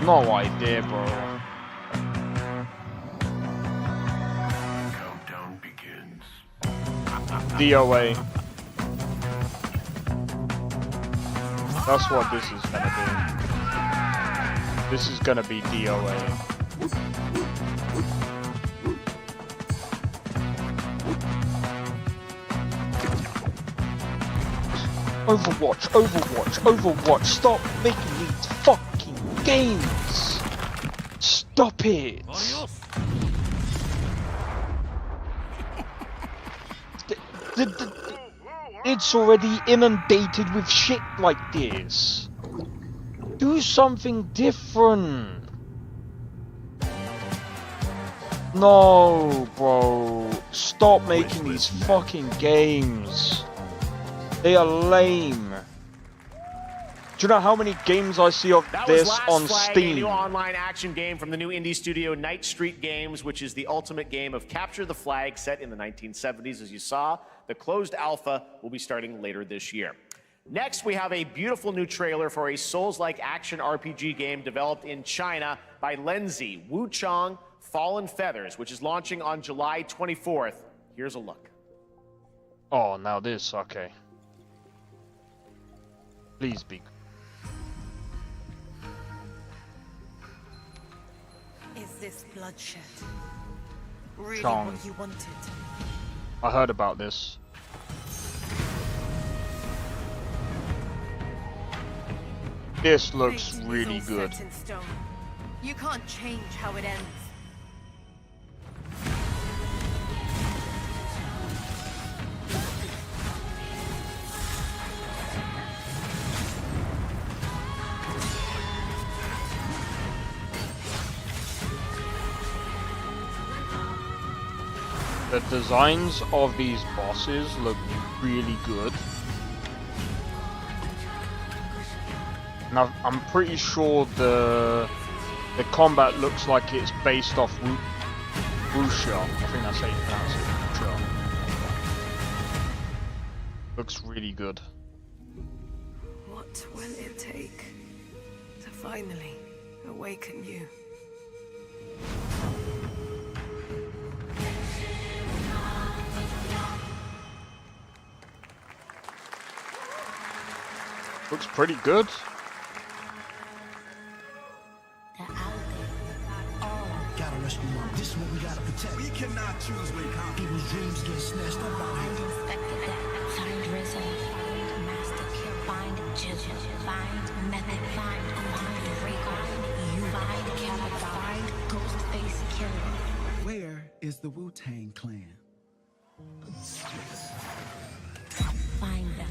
No idea, bro. Countdown begins. DOA. That's what this is gonna be. This is gonna be DOA. Overwatch, Overwatch, Overwatch, stop making these fucking games! Stop it! It's already inundated with shit like this. Do something different. No, bro. Stop making these fucking games. They are lame. Do you know how many games I see of this on Steam? A new online action game from the new indie studio Night Street Games, which is the ultimate game of capture the flag set in the 1970s, as you saw. The closed alpha will be starting later this year. Next, we have a beautiful new trailer for a Souls-like action RPG game developed in China by Lenzi, Wuchang Fallen Feathers, which is launching on July 24th. Here's a look. Oh, now this, okay. Please be. Is this bloodshed really Chong. what you wanted? I heard about this. This looks really good. Set in stone. You can't change how it ends. The designs of these bosses look really good. Now, I'm pretty sure the combat looks like it's based off Wuxia. I think that's how you pronounce it. Wuxia. Looks really good. What will it take to finally awaken you? Looks pretty good. Gotta rescue mom. This is what we gotta protect. We cannot choose when people's dreams get snatched up out here. Find Rizzo, find Master Kill, find Jill, find Method, find Record, you find Kappa, find Ghostface Killer. Where is the Wu-Tang Clan? Find them.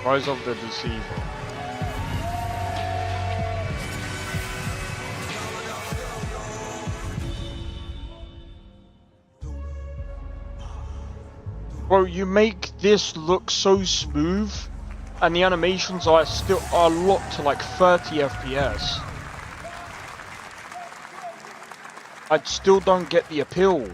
Rise of the Deceiver. Bro, you make this look so smooth, and the animations are still locked to like 30 FPS. I still don't get the appeal.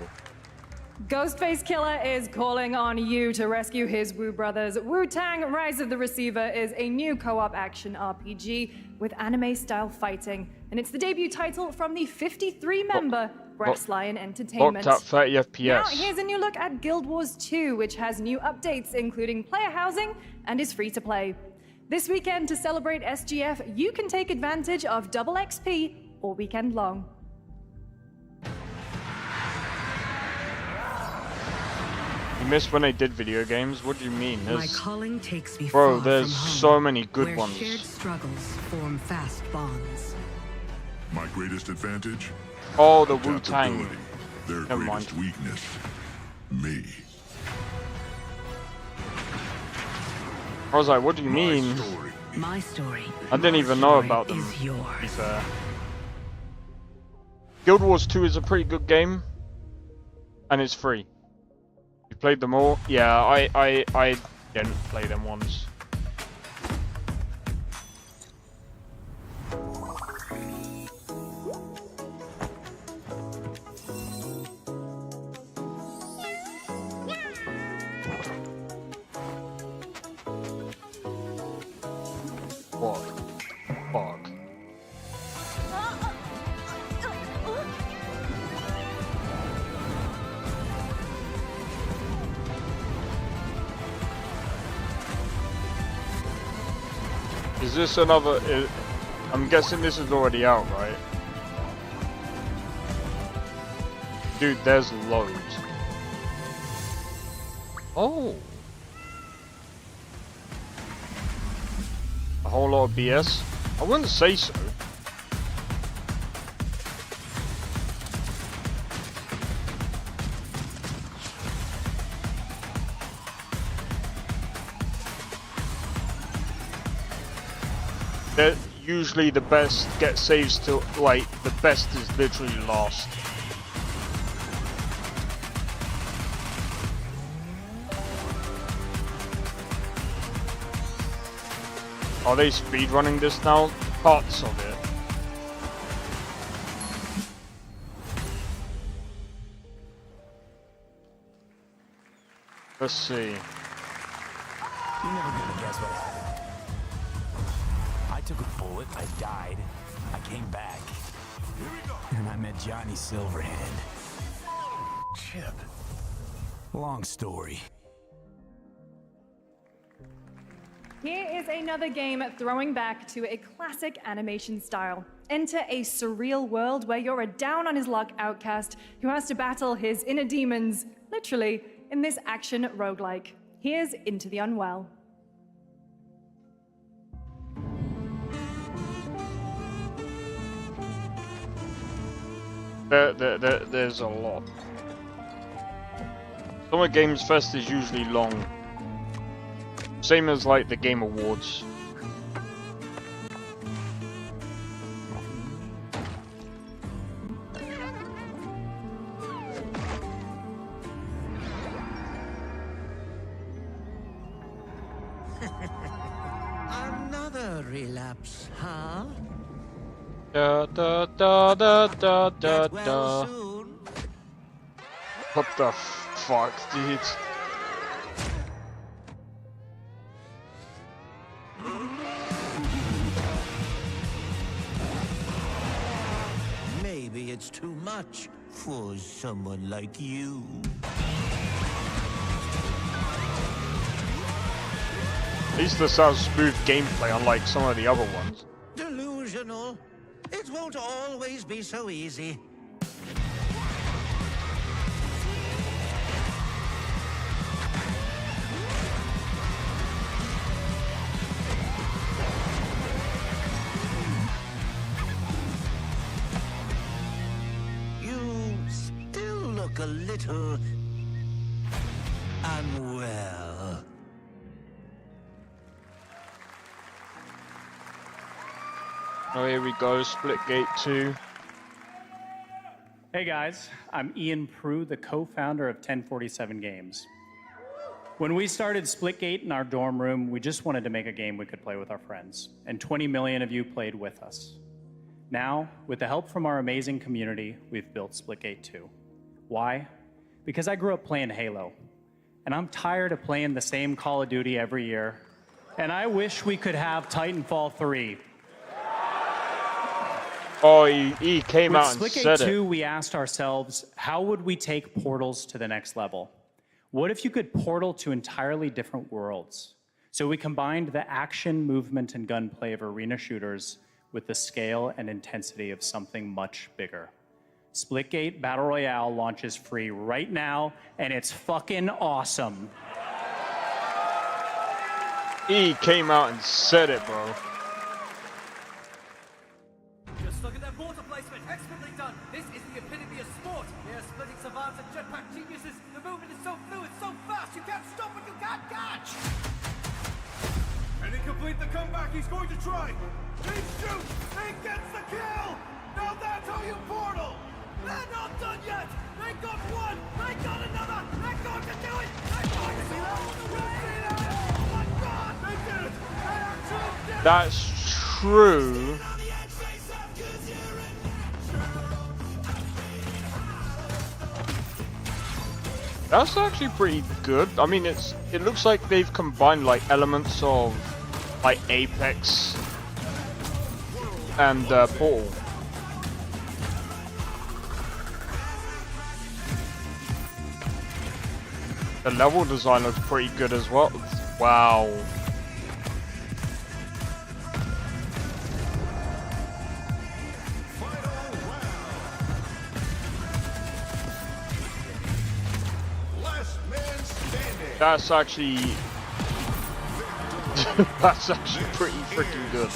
Ghostface Killer is calling on you to rescue his Wu brothers. Wu-Tang Rise of the Receiver is a new co-op action RPG with anime-style fighting, and it's the debut title from the 53-member Brass Lion Entertainment. Locked at 30 FPS. Now, here's a new look at Guild Wars 2, which has new updates, including player housing, and is free to play. This weekend, to celebrate SGF, you can take advantage of double XP all weekend long. You missed when they did video games? What do you mean? My calling takes me Bro, far there's from home, so many good where ones. Shared struggles form fast bonds. My greatest advantage? Oh, the Wu-Tang. Adaptability. Their Never greatest mind. weakness? Me. I was like, what do you mean? My story. I didn't even know about them, Is yours. to be fair. Guild Wars 2 is a pretty good game. And it's free. You played them all? Yeah, I didn't play them once. What? Fuck. Is this another... I'm guessing this is already out, right? Dude, there's loads. Oh! A whole lot of BS? I wouldn't say so. They're usually the best get saves till, like, the best is literally last. Are they speedrunning this now? Parts of it. Let's see. You're never gonna guess what happened. I took a bullet, I died, I came back. Here we go. And I met Johnny Silverhand. Chip. Long story. Here is another game throwing back to a classic animation style. Enter a surreal world where you're a down-on-his-luck outcast who has to battle his inner demons, literally, in this action roguelike. Here's Into the Unwell. There's a lot. Summer Games Fest is usually long. Same as like the Game Awards. Another relapse, huh? Da da da da da da da. What the fuck, dude? Maybe it's too much for someone like you. At least this has smooth gameplay, unlike some of the other ones. Delusional. It won't always be so easy. You still look a little unwell. Oh, here we go, Splitgate 2. Hey guys, I'm Ian Prue, the co-founder of 1047 Games. When we started Splitgate in our dorm room, we just wanted to make a game we could play with our friends, and 20 million of you played with us. Now, with the help from our amazing community, we've built Splitgate 2. Why? Because I grew up playing Halo, and I'm tired of playing the same Call of Duty every year, and I wish we could have Titanfall 3. Oh, he came out and With said Splitgate 2, it. we asked ourselves, how would we take Portals to the next level? What if you could portal to entirely different worlds? So we combined the action, movement, and gunplay of arena shooters with the scale and intensity of something much bigger. Splitgate Battle Royale launches free right now, and it's fucking awesome. He came out and said it, bro. Just look at that water placement, expertly done. This is the epitome of sport. They're splitting savants and jetpack geniuses. The movement is so fluid, so fast, you can't stop what you can't catch. Can he complete the comeback he's going to try? He shoots! He gets the kill! Now that's how you portal! They're not done yet! They got one! They got another! They're going to do it! They're going to see that all the way! Oh my god! They did it! They actually did it! That's true. That's actually pretty good. I mean, it looks like they've combined like elements of like Apex and Portal. The level design looks pretty good as well. Wow. That's actually that's actually pretty freaking good.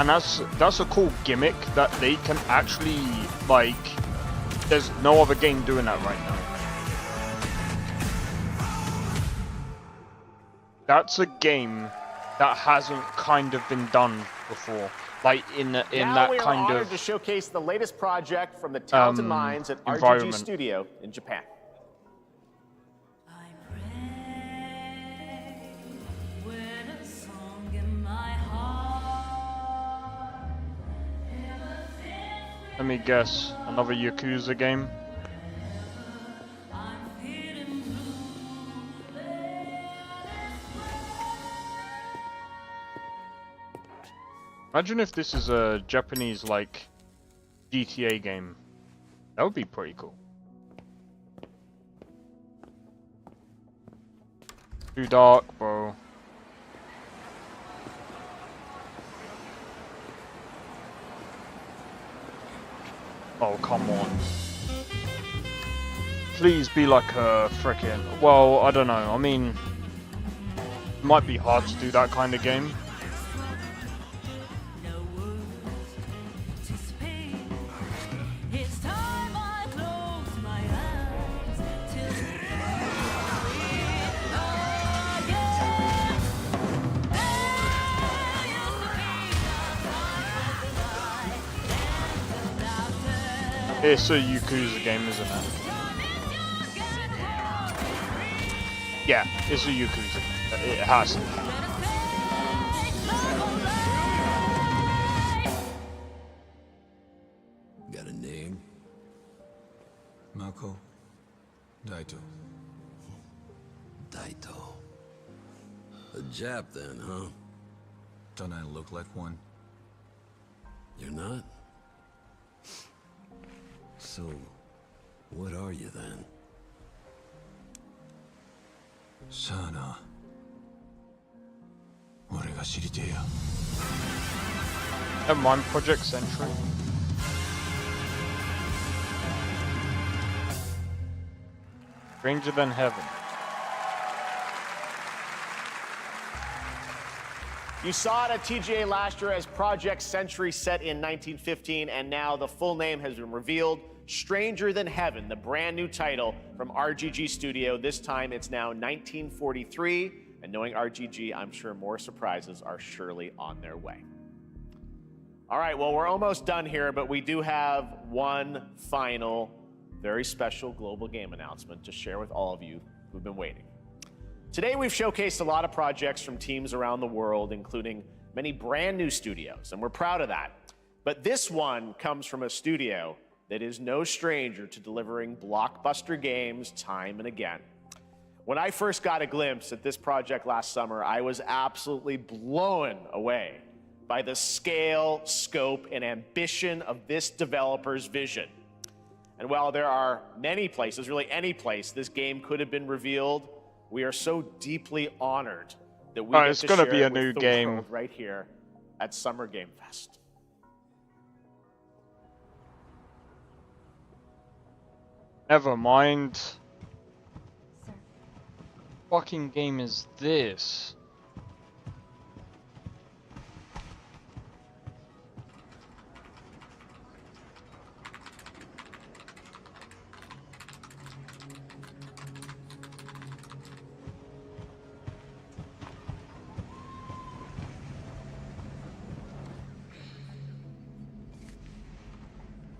And that's a cool gimmick that they can actually like. There's no other game doing that right now. That's a game that hasn't kind of been done before. Like in now that we are kind honored of to showcase the latest project from the talented minds at RGG environment. Studio in Japan. Let me guess, another Yakuza game? Imagine if this is a Japanese, like, GTA game. That would be pretty cool. Too dark, bro. Oh, come on. Please be like a frickin'... Well, I don't know. I mean... It might be hard to do that kind of game. It's a Yakuza game, isn't it? Yeah, it's a Yakuza. It has to be. Got a name? Mako. Daito. Daito. A Jap then, huh? Don't I look like one? You're not? So, what are you then? Sana. 俺が知りてえや。 Never mind, Project Sentry. Stranger than Heaven. You saw it at TGA last year as Project Sentry set in 1915, and now the full name has been revealed. Stranger Than Heaven, the brand new title from RGG Studio. This time it's now 1943, and knowing RGG, I'm sure more surprises are surely on their way. All right, well, we're almost done here, but we do have one final, very special global game announcement to share with all of you who've been waiting. Today, we've showcased a lot of projects from teams around the world, including many brand new studios, and we're proud of that. But this one comes from a studio that is no stranger to delivering blockbuster games time and again. When I first got a glimpse at this project last summer, I was absolutely blown away by the scale, scope, and ambition of this developer's vision. And while there are many places, really any place, this game could have been revealed, we are so deeply honored that we get it's to gonna share be a it with new the game. world right here at Summer Game Fest. Never mind. What fucking game is this?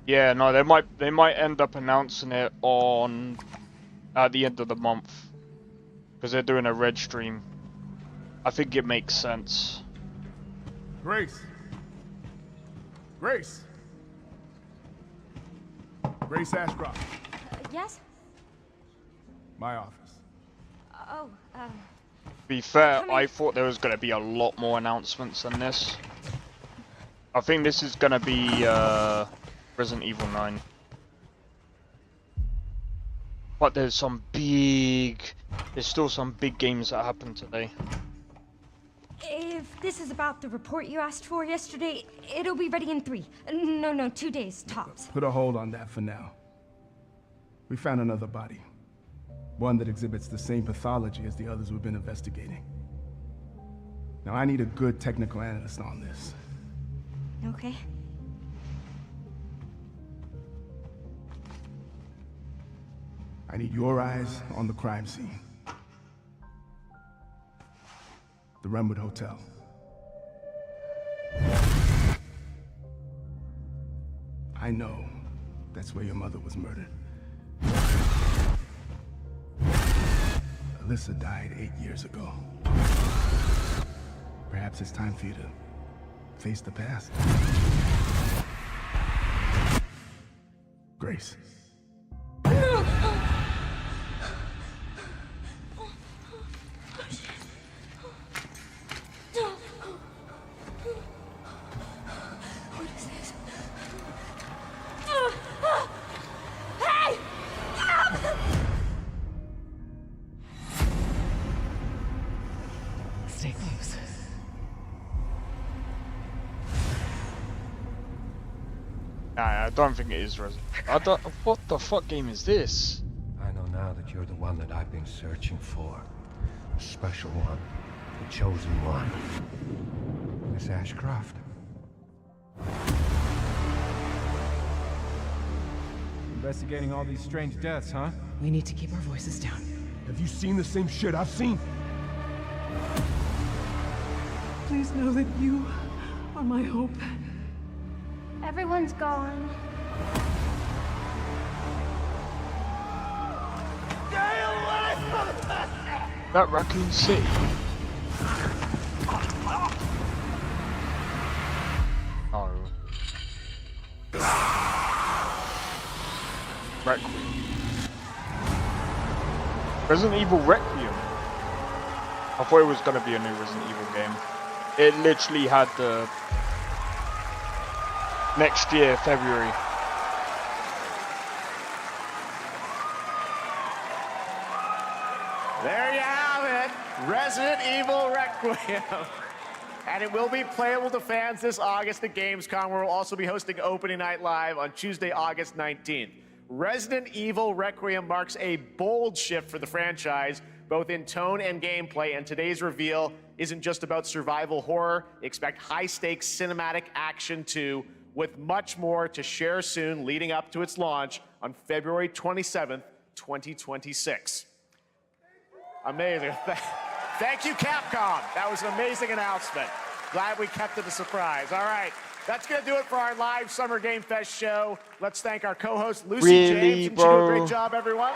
Yeah, no, they might end up announcing it on at the end of the month because they're doing a red stream. I think it makes sense. Grace. Grace. Grace Ashcroft. Yes? My office. Oh, To be fair, I thought there was going to be a lot more announcements than this. I think this is going to be Resident Evil 9. But there's still some big games that happened today. if this is about the report you asked for yesterday, it'll be ready in 3. No, 2 days, tops. Put a hold on that for now. We found another body. One that exhibits the same pathology as the others we've been investigating. Now I need a good technical analyst on this. Okay. I need your eyes on the crime scene. The Renwood Hotel. I know that's where your mother was murdered. Alyssa died 8 years ago. Perhaps it's time for you to face the past. Grace. What is this? Hey! Stay close. Nah, I don't think it is Resident. I don't. What the fuck game is this? I know now that you're the one that I've been searching for. The special one. The chosen one. Miss Ashcroft. Investigating all these strange deaths, huh? We need to keep our voices down. Have you seen the same shit I've seen? Please know that you are my hope. Everyone's gone. That Raccoon City. Oh. Requiem. Resident Evil Requiem. I thought it was gonna be a new Resident Evil game. It literally had the next year, February. There you have it, Resident Evil Requiem. And it will be playable to fans this August at Gamescom, where we'll also be hosting Opening Night Live on Tuesday, August 19th. Resident Evil Requiem marks a bold shift for the franchise, both in tone and gameplay, and today's reveal isn't just about survival horror. Expect high-stakes cinematic action too, with much more to share soon leading up to its launch on February 27th, 2026. Amazing. Thank you, Capcom. That was an amazing announcement. Glad we kept it a surprise. All right, that's going to do it for our live Summer Game Fest show. Let's thank our co-host, Lucy James. And she did a great job, everyone.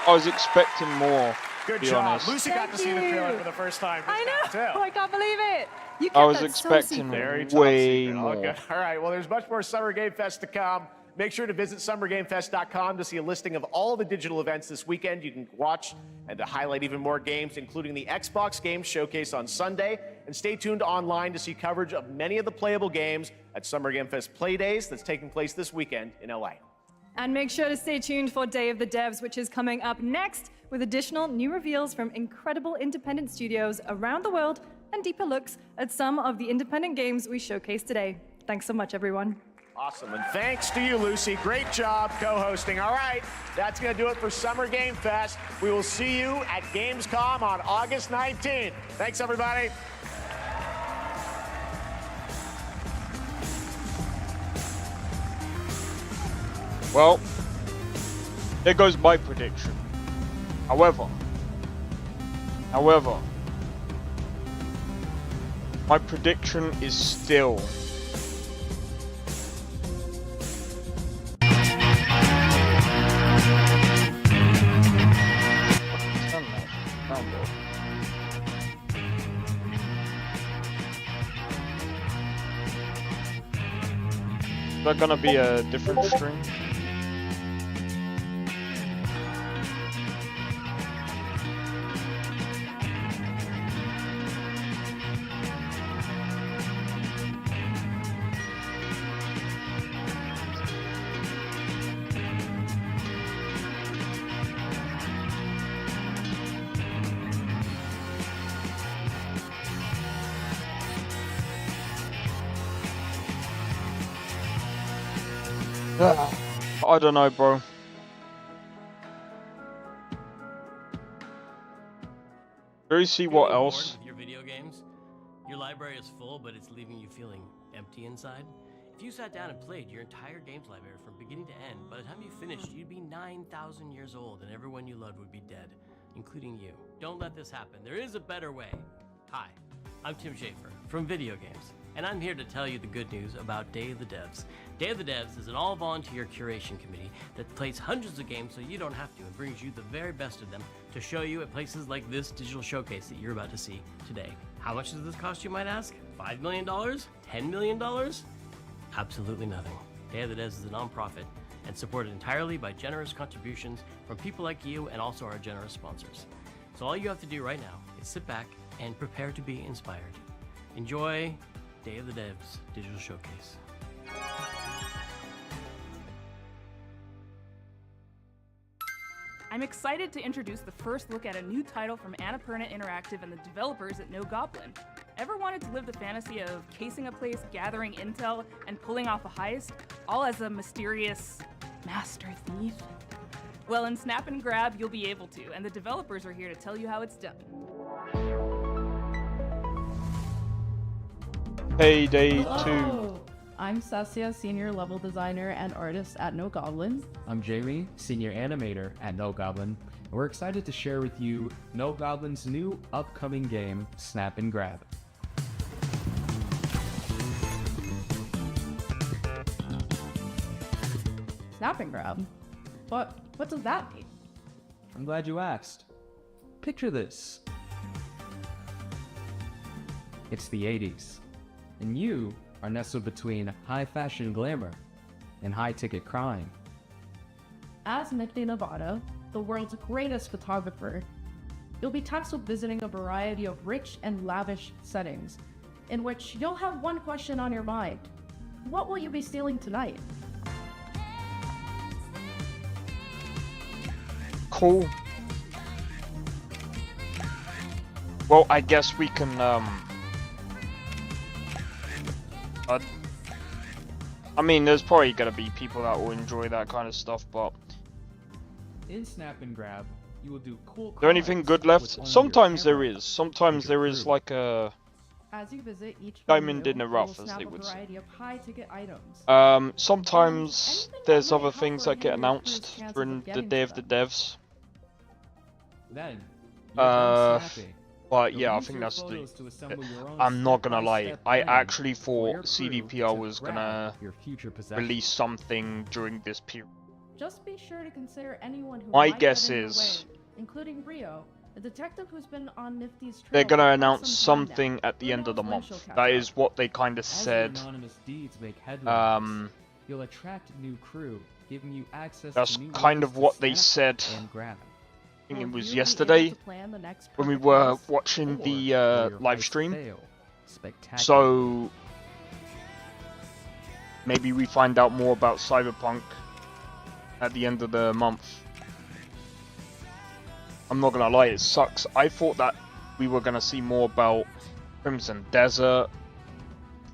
I was expecting more. Good be job. honest. Lucy got to see the trailer for the first time. I know. Too. I can't believe it. You kept I was that expecting Very way top secret. more. All good. All right, well, there's much more Summer Game Fest to come. Make sure to visit summergamefest.com to see a listing of all the digital events this weekend you can watch and to highlight even more games, including the Xbox Games Showcase on Sunday. And stay tuned online to see coverage of many of the playable games at Summer Game Fest Play Days that's taking place this weekend in LA. And make sure to stay tuned for Day of the Devs, which is coming up next with additional new reveals from incredible independent studios around the world and deeper looks at some of the independent games we showcased today. Thanks so much, everyone. Awesome, and thanks to you, Lucy. Great job co-hosting. All right, that's going to do it for Summer Game Fest. We will see you at Gamescom on August 19th. Thanks, everybody. Well, there goes my prediction. However, my prediction is still is that gonna be a different string? I don't know, bro. Do you see what else? With your video games? Your library is full, but it's leaving you feeling empty inside? If you sat down and played your entire games library from beginning to end, by the time you finished, you'd be 9,000 years old and everyone you loved would be dead, including you. Don't let this happen. There is a better way. Hi, I'm Tim Schafer from Video Games, and I'm here to tell you the good news about Day of the Devs. Day of the Devs is an all-volunteer curation committee that plays hundreds of games so you don't have to and brings you the very best of them to show you at places like this digital showcase that you're about to see today. How much does this cost, you might ask? $5 million? $10 million? Absolutely nothing. Day of the Devs is a nonprofit and supported entirely by generous contributions from people like you and also our generous sponsors. So all you have to do right now is sit back and prepare to be inspired. Enjoy Day of the Devs Digital Showcase. I'm excited to introduce the first look at a new title from Annapurna Interactive and the developers at No Goblin. Ever wanted to live the fantasy of casing a place, gathering intel, and pulling off a heist, all as a mysterious master thief? Well, in Snap and Grab, you'll be able to, and the developers are here to tell you how it's done. Payday 2. Hello. I'm Saskia, Senior Level Designer and Artist at No Goblin. I'm Jamie, Senior Animator at No Goblin. And we're excited to share with you No Goblin's new upcoming game, Snap and Grab. Snap and Grab? What does that mean? I'm glad you asked. Picture this. It's the 80s, and you are nestled between high fashion glamour and high ticket crime. As Nick De Nevada, the world's greatest photographer, you'll be tasked with visiting a variety of rich and lavish settings, in which you'll have one question on your mind. What will you be stealing tonight? Cool. Well, I guess we can, I mean, there's probably gonna be people that will enjoy that kind of stuff, but... In Snap and Grab, you will do cool... Is there anything good left? Sometimes there is. Sometimes there is like a... As you visit each diamond in the venue, rough, you'll as snap they a would say. variety of high-ticket items. Sometimes there's other things that get announced during the Day of the Devs. Then, but yeah, I think that's the... I'm not gonna lie, I actually thought CDPR was gonna release something during this period. Just be sure to consider anyone who My might guess get in your is... way, including Rio, a detective who's been on Nifty's trail They're gonna for announce some time now. something at the Who end of the knows when month. she'll catch That up. is what they kind of said. As your anonymous deeds make headlines, you'll attract new crew, giving you access That's to new kind ways of to what they snap said. and grab. I think it Will was you be yesterday able to plan the next when we perfect were heist? watching Or the will your live heist stream. fail spectacularly? So maybe we find out more about Cyberpunk at the end of the month. I'm not gonna lie, it sucks. I thought that we were gonna see more about Crimson Desert,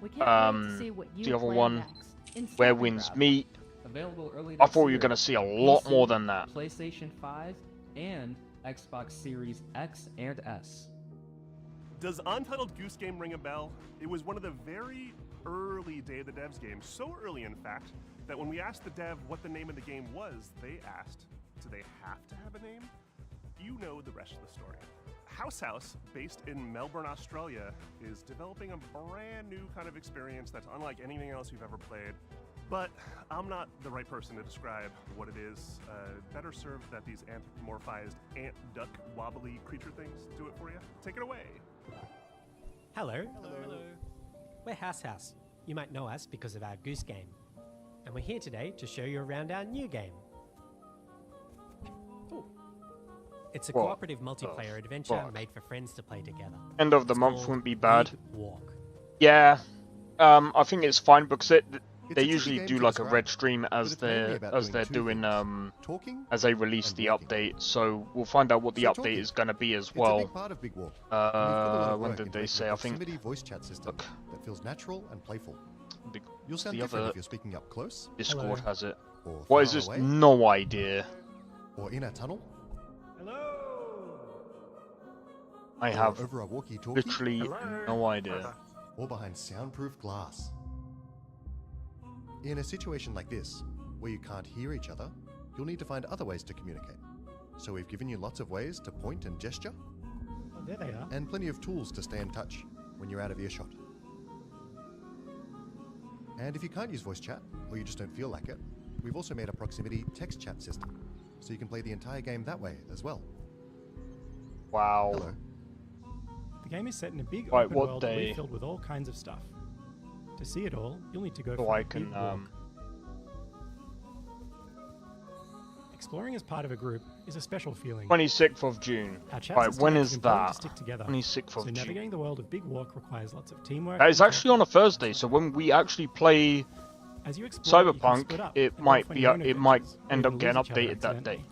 We can't wait to see what you the other plan one, next in Where Snap and Winds Grab. Meet. Available early I next thought we were year gonna see a for lot PC, more than that. PlayStation 5 and Xbox Series X and S. Does Untitled Goose Game ring a bell? It was one of the very early Day of the Devs games, so early in fact, that when we asked the dev what the name of the game was, they asked, do they have to have a name? You know the rest of the story. House, based in Melbourne, Australia, is developing a brand new kind of experience that's unlike anything else you've ever played. But I'm not the right person to describe what it is. Better served that these anthropomorphized ant, duck, wobbly creature things do it for you. Take it away. Hello. We're House. You might know us because of our Goose Game. And we're here today to show you around our new game. Ooh. It's a What cooperative multiplayer adventure fuck? made for friends to play together. End of the It's month called wouldn't be bad. Big Walk. Yeah, I think it's fine because they It's a usually game do to like a describe, red stream but as it's mainly they're about as doing they're two doing things, talking as they release and the walking. update. So we'll find out what the So update talking. is gonna be as It's a well. big part of Big Walk. And we've put a lot of When work did into they making say? a I think proximity voice chat system that feels natural and playful. You'll sound the different other if you're speaking up close. Discord Hello. has it. Or What is far this? away. No idea. Or in a tunnel. I or have over a walkie-talkie. literally no idea. Or behind soundproof glass. In a situation like this, where you can't hear each other, you'll need to find other ways to communicate. So we've given you lots of ways to point and gesture, Oh, there they are. and plenty of tools to stay in touch when you're out of earshot. And if you can't use voice chat, or you just don't feel like it, we've also made a proximity text chat system, so you can play the entire game that way as well. Wow. Hello. The game is set in a big Right, open what world day? filled with all kinds of stuff. To see it all, you'll need to go So for I a can big walk. Exploring as part of a group is a special feeling. 26th of June. Our chats Right, as when team is it's important that? to stick together. 26th So of June. navigating the world of Big Walk requires lots of teamwork. That is and actually on a Thursday, so when we actually play As you explore, you can split Cyberpunk, up it and might off on be your own it might adventures, or end up even getting lose each other updated that accidentally. day.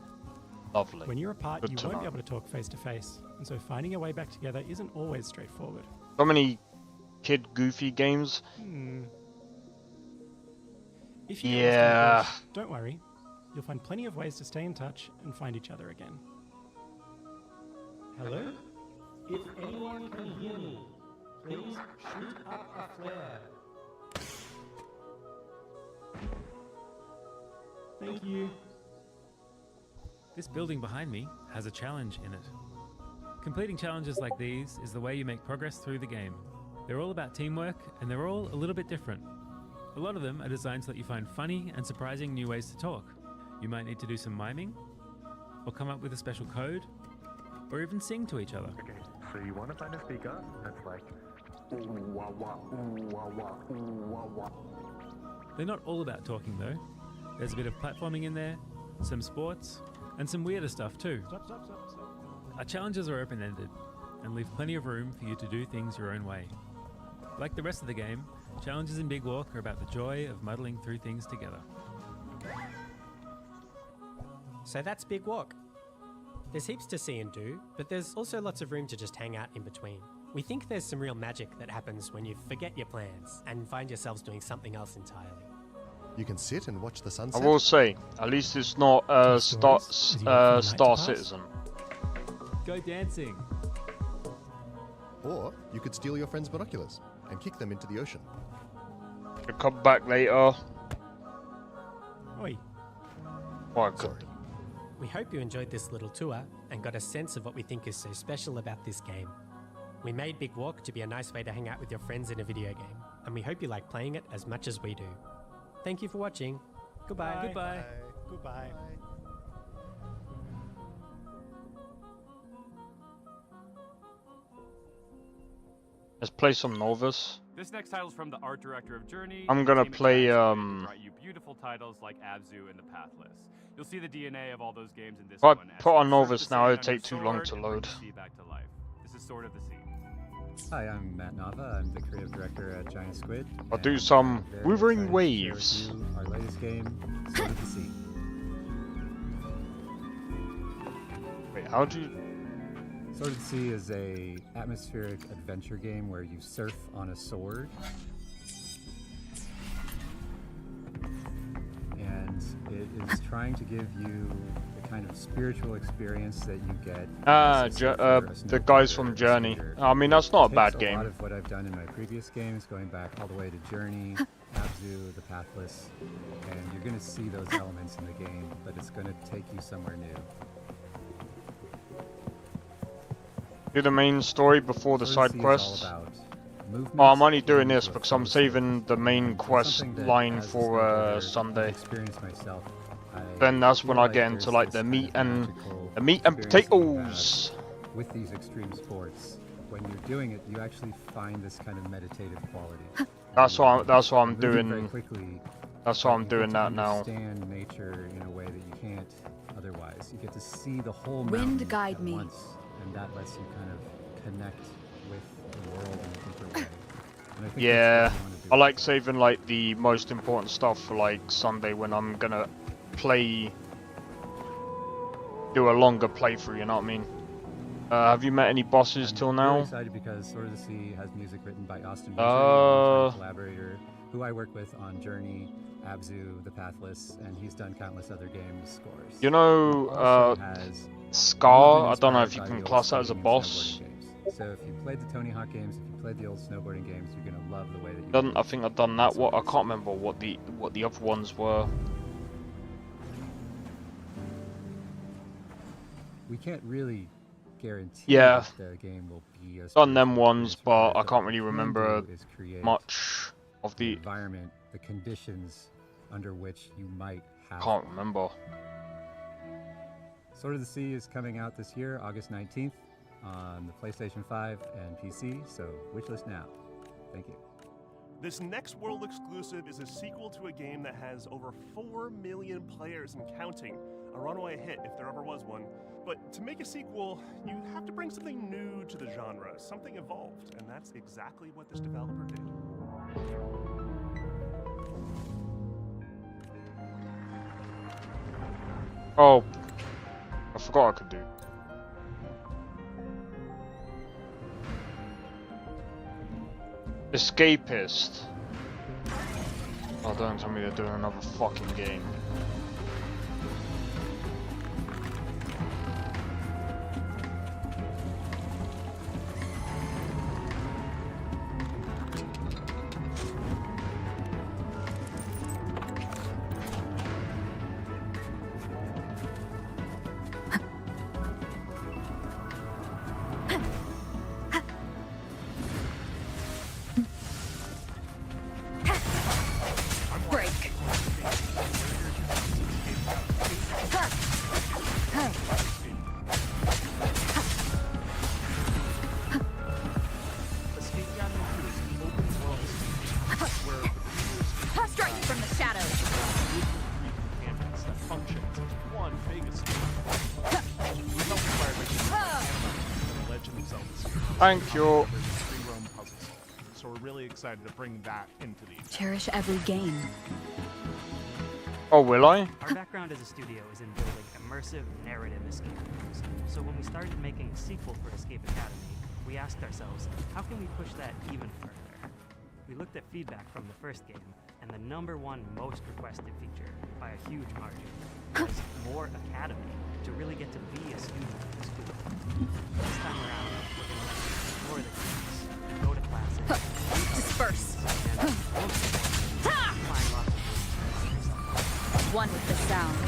Lovely. When you're apart, Good you to won't be know. able to talk face to face, and so finding your way back together isn't always straightforward. So many kid goofy games. If you get lost in the bush, don't worry. You'll find plenty of ways to stay in touch and find each other again. Hello? If anyone can hear me, please shoot up a flare. Thank you. This building behind me has a challenge in it. Completing challenges like these is the way you make progress through the game. They're all about teamwork, and they're all a little bit different. A lot of them are designed so that you find funny and surprising new ways to talk. You might need to do some miming, or come up with a special code, or even sing to each other. Okay, so you want to find a speaker that's like ooh wah wah, ooh wah wah, ooh wah wah. They're not all about talking though. There's a bit of platforming in there, some sports, and some weirder stuff too. Stop. Our challenges are open-ended, and leave plenty of room for you to do things your own way. Like the rest of the game, challenges in Big Walk are about the joy of muddling through things together. So that's Big Walk. There's heaps to see and do, but there's also lots of room to just hang out in between. We think there's some real magic that happens when you forget your plans and find yourselves doing something else entirely. You can sit and watch the I sunset. will say, at least it's not Star Citizen. Go dancing! Or you could steal your friend's binoculars and kick them into the ocean. I'll come back later. Oi. Oh, good. We hope you enjoyed this little tour and got a sense of what we think is so special about this game. We made Big Walk to be a nice way to hang out with your friends in a video game, and we hope you like playing it as much as we do. Thank you for watching. Goodbye. Goodbye. Goodbye. Let's play some Novus. This next title is from the art director of Journey. I'm gonna Team play, Attacks, who brought you beautiful titles like Abzu and The Pathless. You'll see the DNA of all those games in this If I one. as put you on search Novus the now, sand it'd on your take too long sword to and bring load. the sea back to life. This is Sword of the Sea. Hi, I'm Matt Nava. I'm the creative director at Giant Squid. I'll do and some I'm very Wuthering excited to share Waves. with you our latest game, Sword of the Sea. Wait, how do you... Sword of the Sea is a atmospheric adventure game where you surf on a sword. And it is trying to give you the kind of spiritual experience that you get as a surfer, a the guys snowboarder, from a Journey. skater. I mean, that's not a It bad takes game. A lot of what I've done in my previous games, going back all the way to Journey, Abzu, The Pathless, and you're going to see those elements in the game, but it's going to take you somewhere new. Do the main story before the Sword of side the Sea is all quests. about Oh, I'm only movement doing into this a because I'm flow saving the main It's quest something that line as a for snowboarder, Sunday. I've experienced myself. Then that's when feel I get there's into like this the kind meat of and magical the meat and experience that you have potatoes. with these extreme sports. When you're doing it, you actually find this kind of meditative quality. That's what I'm Moving very doing. quickly, That's but why I'm you get doing to that now. understand nature in a way that you can't otherwise. You get to see the whole Wind mountain guide at me. once, and that lets you kind of connect with the world in a deeper way. And I think Yeah, that's what you want to do. I like saving like the most important stuff for like Sunday when I'm gonna do a longer playthrough. You know what I mean? Have you met any bosses till I'm now? really excited because Sword of the Sea has music written by Austin Winter, Uh, a collaborator who I work with on Journey, Abzu, The Pathless, and he's done countless other game scores. You know, He also has Scar. I movement don't know if inspired you by can the old class that as a skating and boss. snowboarding games. So if you played the Tony Hawk games, if you played the old snowboarding games, you're gonna love the way that you. Done. I think I've done that. What I can't remember what the other ones were. We can't really guarantee Yeah, that the game will be as done them spiritual ones, experience for but I you, can't really what we can remember do is create much of the. environment, the conditions under which you might have. Can't remember. Sword of the Sea is coming out this year, August 19th, on the PlayStation 5 and PC, so wishlist now. Thank you. This next world exclusive is a sequel to a game that has over 4 million players and counting a runaway hit if there ever was one. But to make a sequel, you have to bring something new to the genre, something evolved, and that's exactly what this developer did. Oh, I forgot I could do. Escapist. Oh, don't tell me they're doing another fucking game. Thank you. So we're really excited to bring that into these. Cherish every game. Oh, will I? Our background as a studio is in building immersive narrative escape rooms. So when we started making a sequel for Escape Academy, we asked ourselves, how can we push that even further? We looked at feedback from the first game, and the #1 most requested feature, by a huge margin, was more academy, to really get to be a student at the school. This time around, we're going to explore the campus, go to classes, disperse, and most importantly, find lots of one with the sound.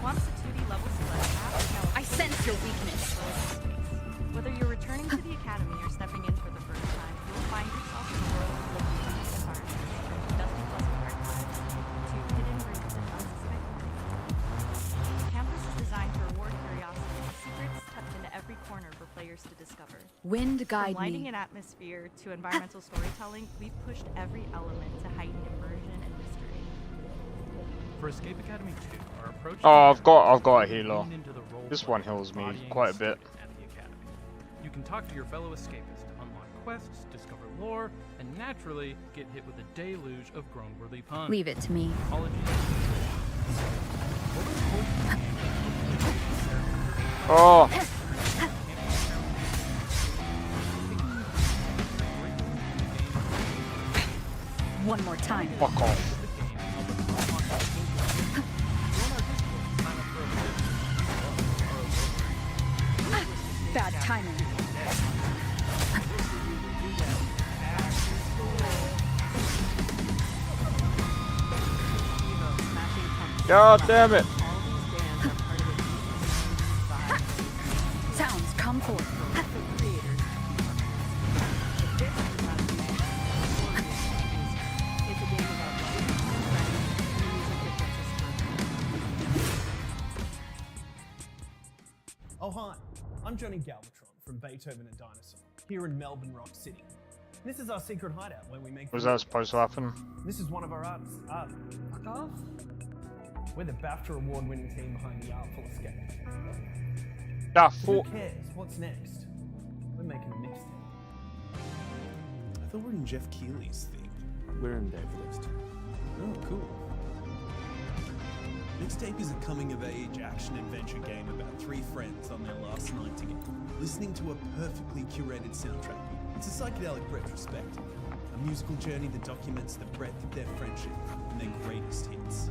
Once the 2D level select app, I sense your weakness. Whether you're returning to the academy or stepping in for the first time, you'll find yourself in a world of environments, from dusty pleasant art labs to hidden rooms and unsuspecting things. The campus is designed to reward curiosity with secrets tucked into every corner for players to discover. Wind guide From lighting me. an atmosphere to environmental storytelling, we've pushed every element to heighten immersion and mystery. For Escape Academy 2, our approach Oh, I've got a healer. This one heals me quite a bit. You can talk to your fellow escapists, unlock quests, discover lore, and naturally get hit with a deluge of groan-worthy puns. Leave it to me. Oh. One more time. Fuck off. Bad timing. God damn it. Sounds come forth. Oh hi, I'm Johnny Galvatron from Beethoven and Dinosaur, here in Melbourne Rock City. This is our secret hideout where we make... Was that supposed to happen? This is one of our artists. Fuck off? We're the BAFTA award-winning team behind the Artful Escape. Who cares? What's next? We're making a mixtape. I thought we were in Jeff Keighley's theme. We're in Dave List. Oh, cool. Mixtape is a coming-of-age action-adventure game about 3 friends on their last night together, listening to a perfectly curated soundtrack. It's a psychedelic retrospective, a musical journey that documents the breadth of their friendship and their greatest hits.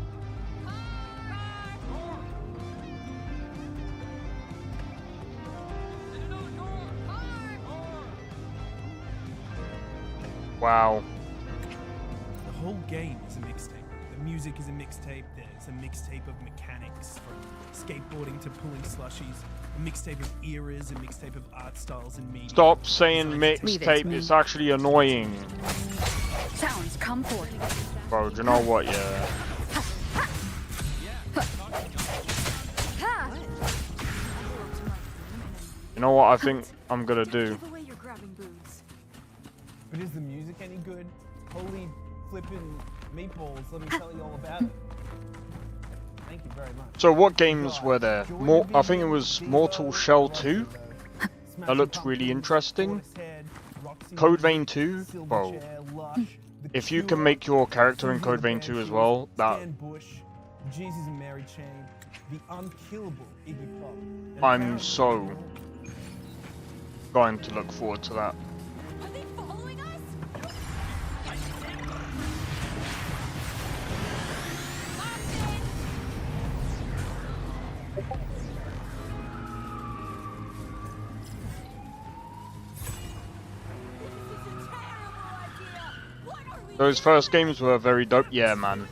Wow. The whole game is a mixtape. The music is a mixtape. There's a mixtape of mechanics, from skateboarding to pulling slushies. A mixtape of eras, a mixtape of art styles and media. Stop saying mixtape, it's actually annoying. Sounds come forth. Bro, do you know what, yeah. You know what I think I'm gonna do? But is the music any good? Holy flippin' meatballs, let me tell you all about it. Thank you very much. So what games were there? I think it was Mortal Shell 2. That looked really interesting. Code Vein 2. Whoa. If you can make your character in Code Vein 2 as well, that Jesus and Mary Chain, the unkillable Iggy Pop. I'm so going to look forward to that. Those first games were very dope. Yeah, man.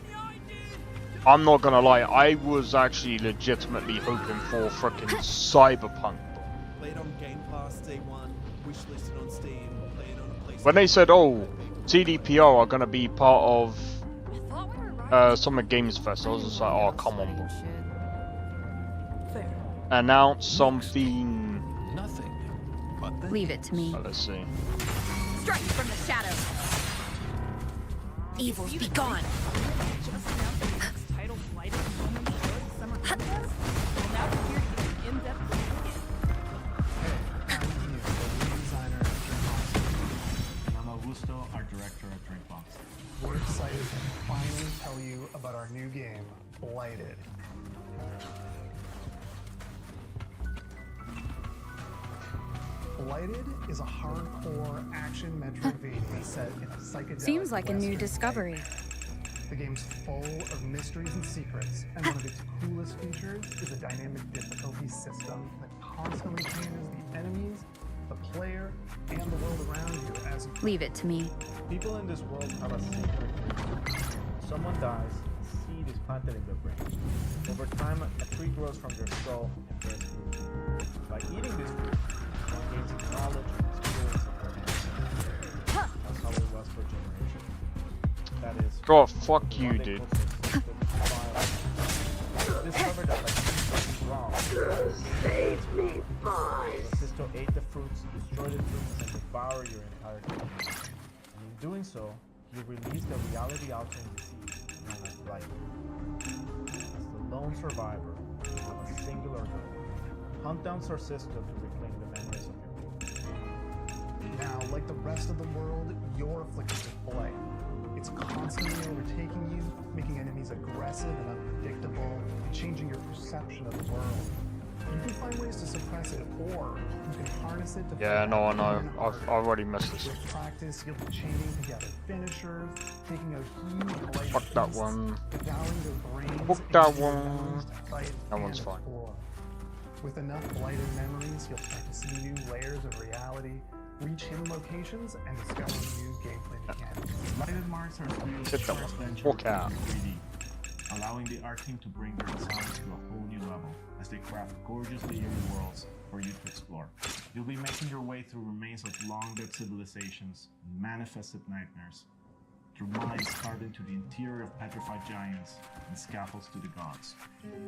I'm not gonna lie, I was actually legitimately hoping for frickin' Cyberpunk. Played on Game Pass day one, wishlisted on Steam, played on a PlayStation. When they said, oh, CDPR are gonna be part of Summer Games Fest, I was just like, oh, come on, bro. Announce something. Nothing. Leave it to me. Let's see. Strike from the shadows. Evils be gone. I'm Augusto, art director at Drinkbox. We're excited to finally tell you about our new game, Blighted. Blighted is a hardcore action Metroidvania set in a psychedelic Seems like a new Western discovery. setting. The game's full of mysteries and secrets, and one of its coolest features is a dynamic difficulty system that constantly changes the enemies, the player, and the world around you as you Leave it to me. People in this world have a secret. Someone dies, a seed is planted in their brain. Over time, a tree grows from their skull and bears fruit. By eating this fruit, one gains knowledge and experience of their ancestors. That's how it was for generations. That is. Oh, fuck you, dude. Discovered that like something wrong. Save me, boys. Sisto ate the fruits, destroyed the fruits, and devoured your entire community. And in doing so, he released a reality-altering disease known as blight. As the lone survivor, you have a singular goal: hunt down Sisto to reclaim the memories of your people. Now, like the rest of the world, you're afflicted with blight. It's constantly overtaking you, making enemies aggressive and unpredictable, and changing your perception of the world. You can find ways to suppress it, or you can harness it to Yeah, no, I know. I've already missed this. With practice, you'll be chaining together finishers, taking out huge blight Fuck that beasts, one. devouring their brains, Fuck and that using their one. memories to fight That and one's fine. explore. With enough blighted memories, you'll start to see new layers of reality, reach hidden locations, and discover new gameplay mechanics. Blighted marks our studio's Hit that first one. venture Fuck into out. 3D, allowing the art team to bring their designs to a whole new level as they craft gorgeously eerie worlds for you to explore. You'll be making your way through remains of long-dead civilizations and manifested nightmares, through mines carved into the interior of petrified giants and scaffolds to the gods.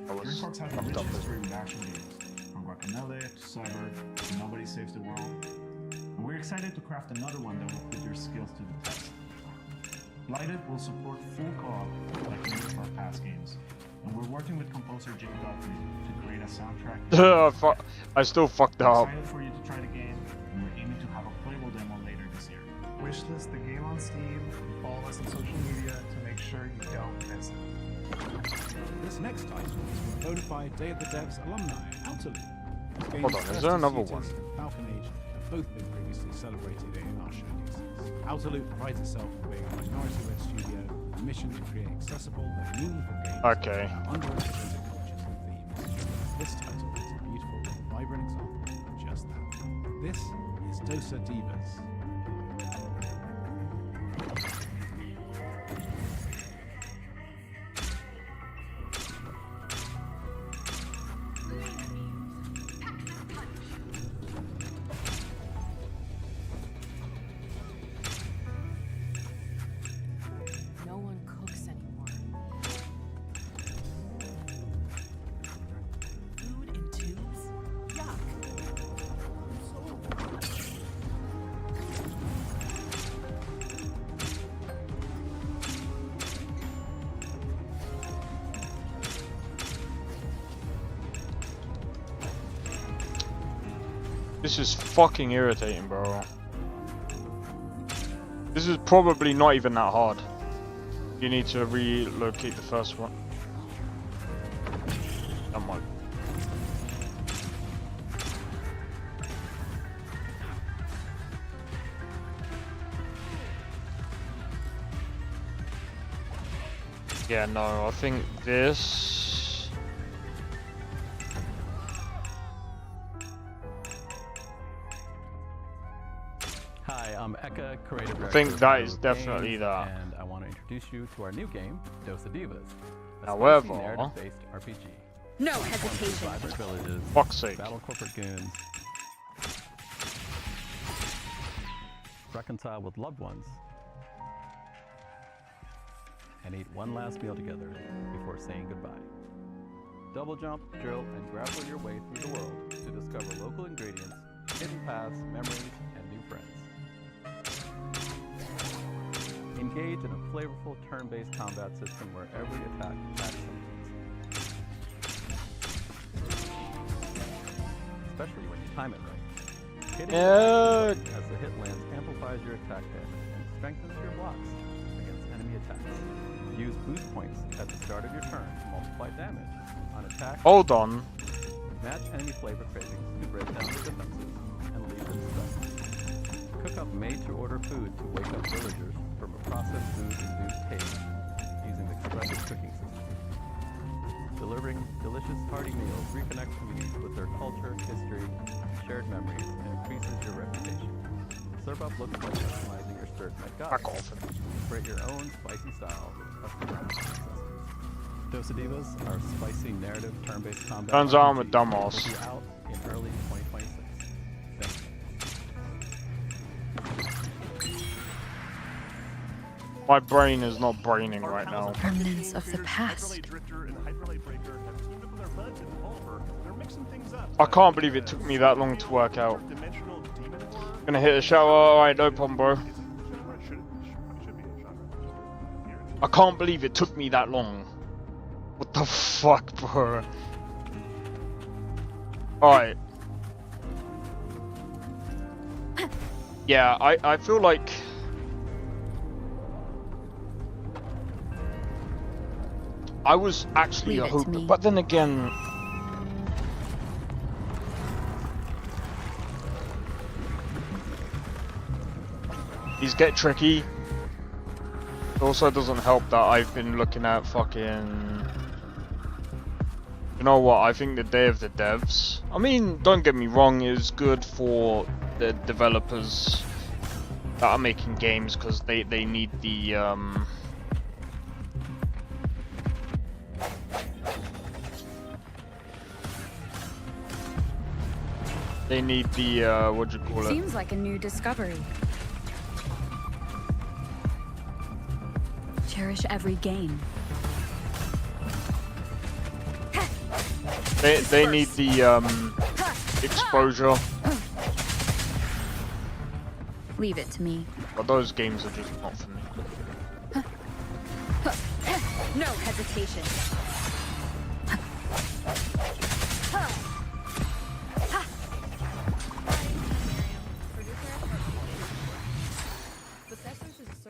Dreamworks has a rich history with action games, from Guacamelee to Cyber to Nobody Saves the World, and we're excited to craft another one that will put your skills to the test. Blighted will support full co-op like many of our past games, and we're working with composer Jim Guthrie to create a soundtrack. I still fucked that up. Excited for you to try the game, and we're aiming to have a playable demo later this year. Wishlist the game on Steam, and follow us on social media to make sure you don't miss it. This next title is from bona fide Day of the Devs alumni, Outerloop. This game's Hold on, is first there another shooters one? and Falcon Age have both been previously celebrated in our showcases. Outerloop prides itself on being a minority-led studio with a mission to create accessible and meaningful games Okay. about underrepresented cultures and themes. This title is a beautiful and vibrant example of just that. This is Dosa Divas. No one cooks anymore. Food in tubes? Yuck. This is fucking irritating, bro. This is probably not even that hard. You need to relocate the first one. Come on. Yeah, no, I think this... Hi, I'm Eka, creative director. I think that is of definitely games, that. And I want to introduce you to our new game, Dos Divas. However, narrative-based RPG. No hesitation. Vibrant villages, fuck's sake. battle corporate goons, reconcile with loved ones, and eat one last meal together before saying goodbye. Double jump, drill, and grapple your way through the world to discover local ingredients, hidden paths, memories, and new friends. Engage in a flavorful turn-based combat system where every attack packs some heat. Especially when you time it right. Hitting as the hit lands amplifies your attack damage and strengthens your blocks against enemy attacks. Use boost points at the start of your turn to multiply damage on attack. Hold on. Match enemy flavor cravings to break down their defenses and leave them stressed. Cook up made-to-order food to wake up villagers from a processed food-induced haze using the expressive cooking system. Delivering delicious hearty meals reconnects communities with their culture, history, and shared memories, and increases your reputation. Serve up looks like customizing your stir at goddess. Create your own spicy style with customized accessories. Dos Divas, our spicy narrative turn-based combat. Turns out I'm a dumbass. Will be out in early 2026. Thank you. My brain is not braining right now. Remnants of the past. I can't believe it took me that long to work out. Gonna hit a shower, alright, no problem, bro. I can't believe it took me that long. What the fuck, bro? Alright. Yeah, I feel like... I was actually hoping, but then again... These get tricky. It also doesn't help that I've been looking at fucking... You know what, I think the Day of the Devs... I mean, don't get me wrong, is good for the developers that are making games, because they need the... They need the, what do you call it? Seems like a new discovery. Cherish every game. They need the, exposure. Leave it to me. But those games are just not for me. No hesitation.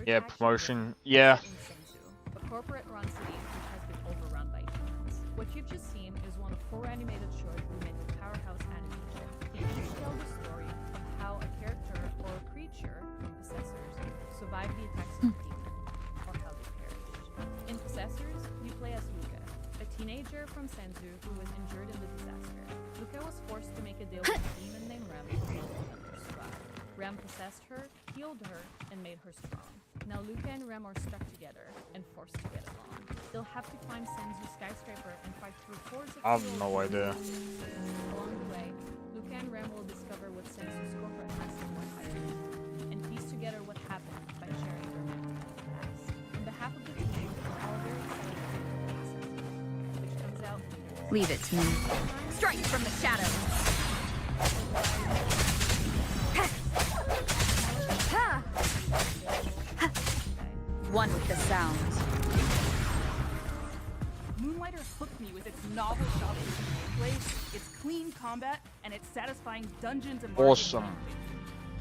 Yeah, promotion. Yeah. A corporate-run city which has been overrun by humans. What you've just seen is one of 4 animated shorts we made with Powerhouse Animation. Each tell the story of how a character or a creature from Possessors survived the attacks of a demon, or how they perished. In Possessors, you play as Luca, a teenager from Senzu who was injured in the disaster. Luca was forced to make a deal with a demon named Rem to help her survive. Rem possessed her, healed her, and made her strong. Now Luca and Rem are stuck together and forced to get along. They'll have to climb Senzu's skyscraper and fight through hordes of I have no idea. Along the way, Luca and Rem will discover what Senzu's corporate assets were hiding and piece together what happened by sharing their memories of the past. On behalf of the team, we're all very excited for Senzu, which comes out. Leave it to me. Strike from the shadows. One with the sounds. Moonlighter hooked me with its novel shopping gameplay, its clean combat, and its satisfying dungeons and Awesome.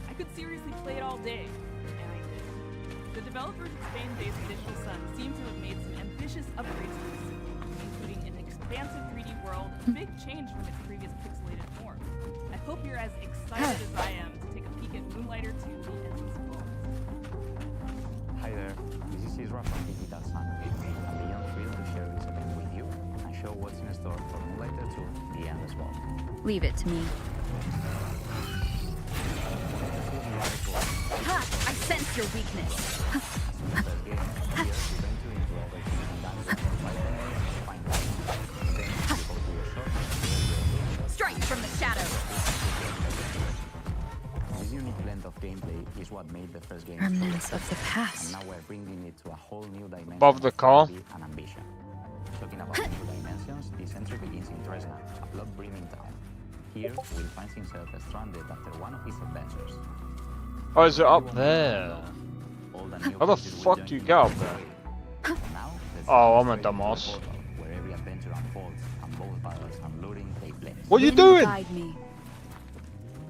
I could seriously play it all day. And I did. The developers of Spain-based Digital Sun seem to have made some ambitious upgrades to the system, including an expansive 3D world, a big change from its previous pixelated form. I hope you're as excited as I am to take a peek at Moonlighter 2 The Endless World. Hi there, this is Isra from Digital Sun, and beyond thrilled to share this event with you and show what's in store for Moonlighter 2 The Endless World. Leave it to me. Ha! I sense your weakness. Strike from the shadows. This unique blend of gameplay is what made the first game Remnants of the past. and now we're bringing it to a whole new dimension Above the of car. quality and ambition. Talking about new dimensions, this entry begins in Tresna, a blood-brimming town. Here, Will finds himself stranded after one of his adventures. Oh, is it up there? How the fuck do you get up there? Oh, I'm a dumbass. Where every adventure unfolds and both battles and looting take place. What are you doing?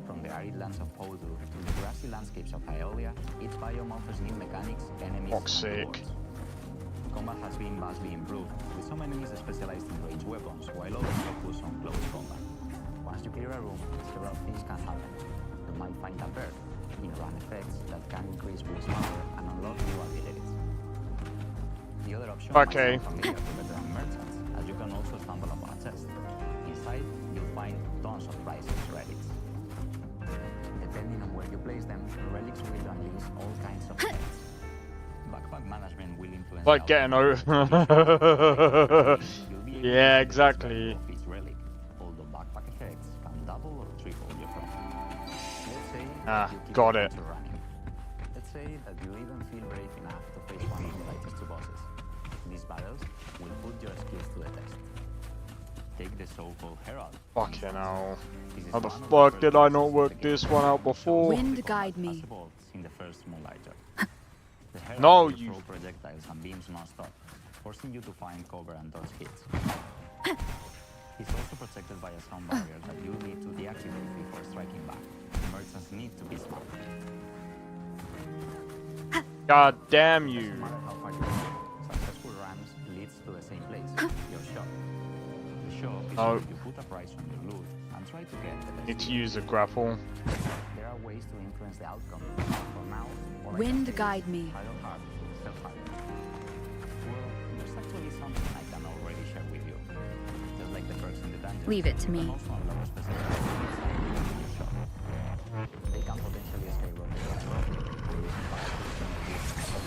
From the arid lands of Podu to the grassy landscapes of Aeolia, each biome offers new mechanics, enemies, Fuck's and sake. rewards. Combat has been vastly improved, with some enemies specialized in ranged weapons, while others focus on close combat. Once you clear a room, several things can happen. You might find a perk, in-run effects that can increase Will's power and unlock new abilities. The other option might sound familiar to veteran merchants, as you can also stumble upon a chest. Inside, you'll find tons of priceless relics. Depending on where you place them, relics will unleash all kinds of effects. Backpack management will influence Like getting over. Yeah, exactly. each relic, although backpack effects can double or triple your profit. Let's say you keep got your it. adventure running. Let's say that you even feel brave enough to face one of the latest two bosses. These battles will put your skills to the test. Take the so-called Herald. Fucking hell. How the fuck did I not work this one out before? Wind guide me. In the first Moonlighter. The Herald No, will you- throw projectiles and beams non-stop, forcing you to find cover and dodge hits. He's also protected by a sound barrier that you'll need to deactivate before striking back. Merchants need to be smart. God damn you. No matter how far you go, successful runs leads to the same place, your shop. The shop is Oh. where you put a price on your loot and try to get the best Need to deal. use a grapple. There are ways to influence the outcome. For now, all I can Wind say is guide me. idle hard, sell hard. Well, there's actually something I can already share with you. Just like the perks in the dungeon. Leave it to you me. can also unlock specific items in your shop. They can potentially skyrocket your profit.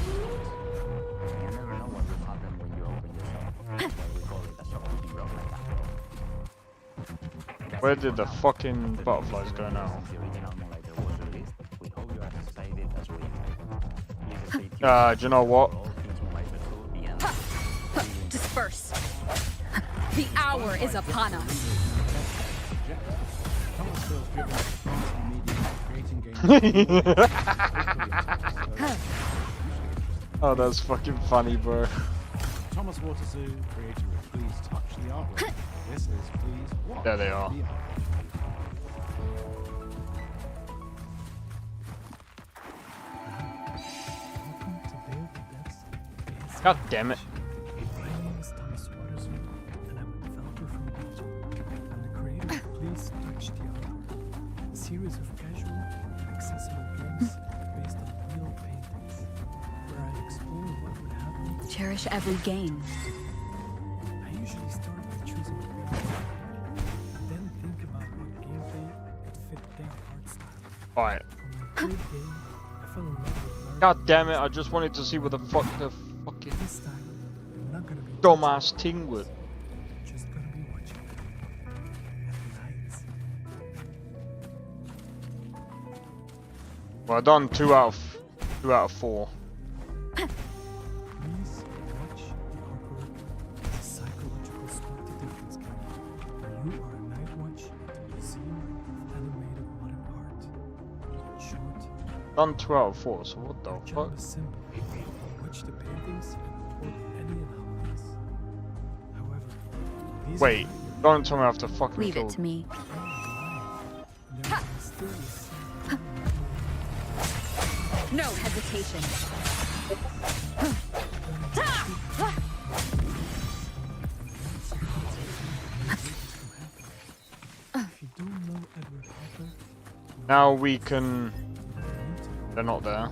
You never know what will happen when you open your shop. That's why we call it a shopkeeping roguelike after all. Where did the fucking butterflies go now? Since the original Moonlighter was released, we hope you are as excited as we are. Please stay tuned Do you know what? for all things Moonlighter 2 The End. Disperse. The hour is upon us. Thomas feels driven by fantasy media, creating games. Oh, that's fucking funny, bro. Thomas Watersoo, creator of Please Touch the Artwork. This is Please Watch There they are. the Artwork. God damn it. My name is Thomas Watersoo, and I'm a developer from Belgium. I'm the creator of Please Touch the Artwork, a series of casual, accessible games based on real paintings, where I explore what would happen. Cherish every game. I usually start with choosing a real game, then think about what gameplay would fit their art style. Alright. On my third game, I fell in love with God damn it, I just wanted to see what the fuck the fucking this time. I'm not gonna be dumbass thing was. just gonna be watching at night. Well, I done 2 out of 4. Please watch the artwork. It's a psychological spot difference game where you are a night watch at the Museum of Animated Modern Art. In short, Done 2 out of 4, so what the our fuck? job is simple. Watch the paintings and report any anomalies. However, these Wait, don't tell me I have to fucking Leave kill. it to me. No hesitation. Now we can... They're not there.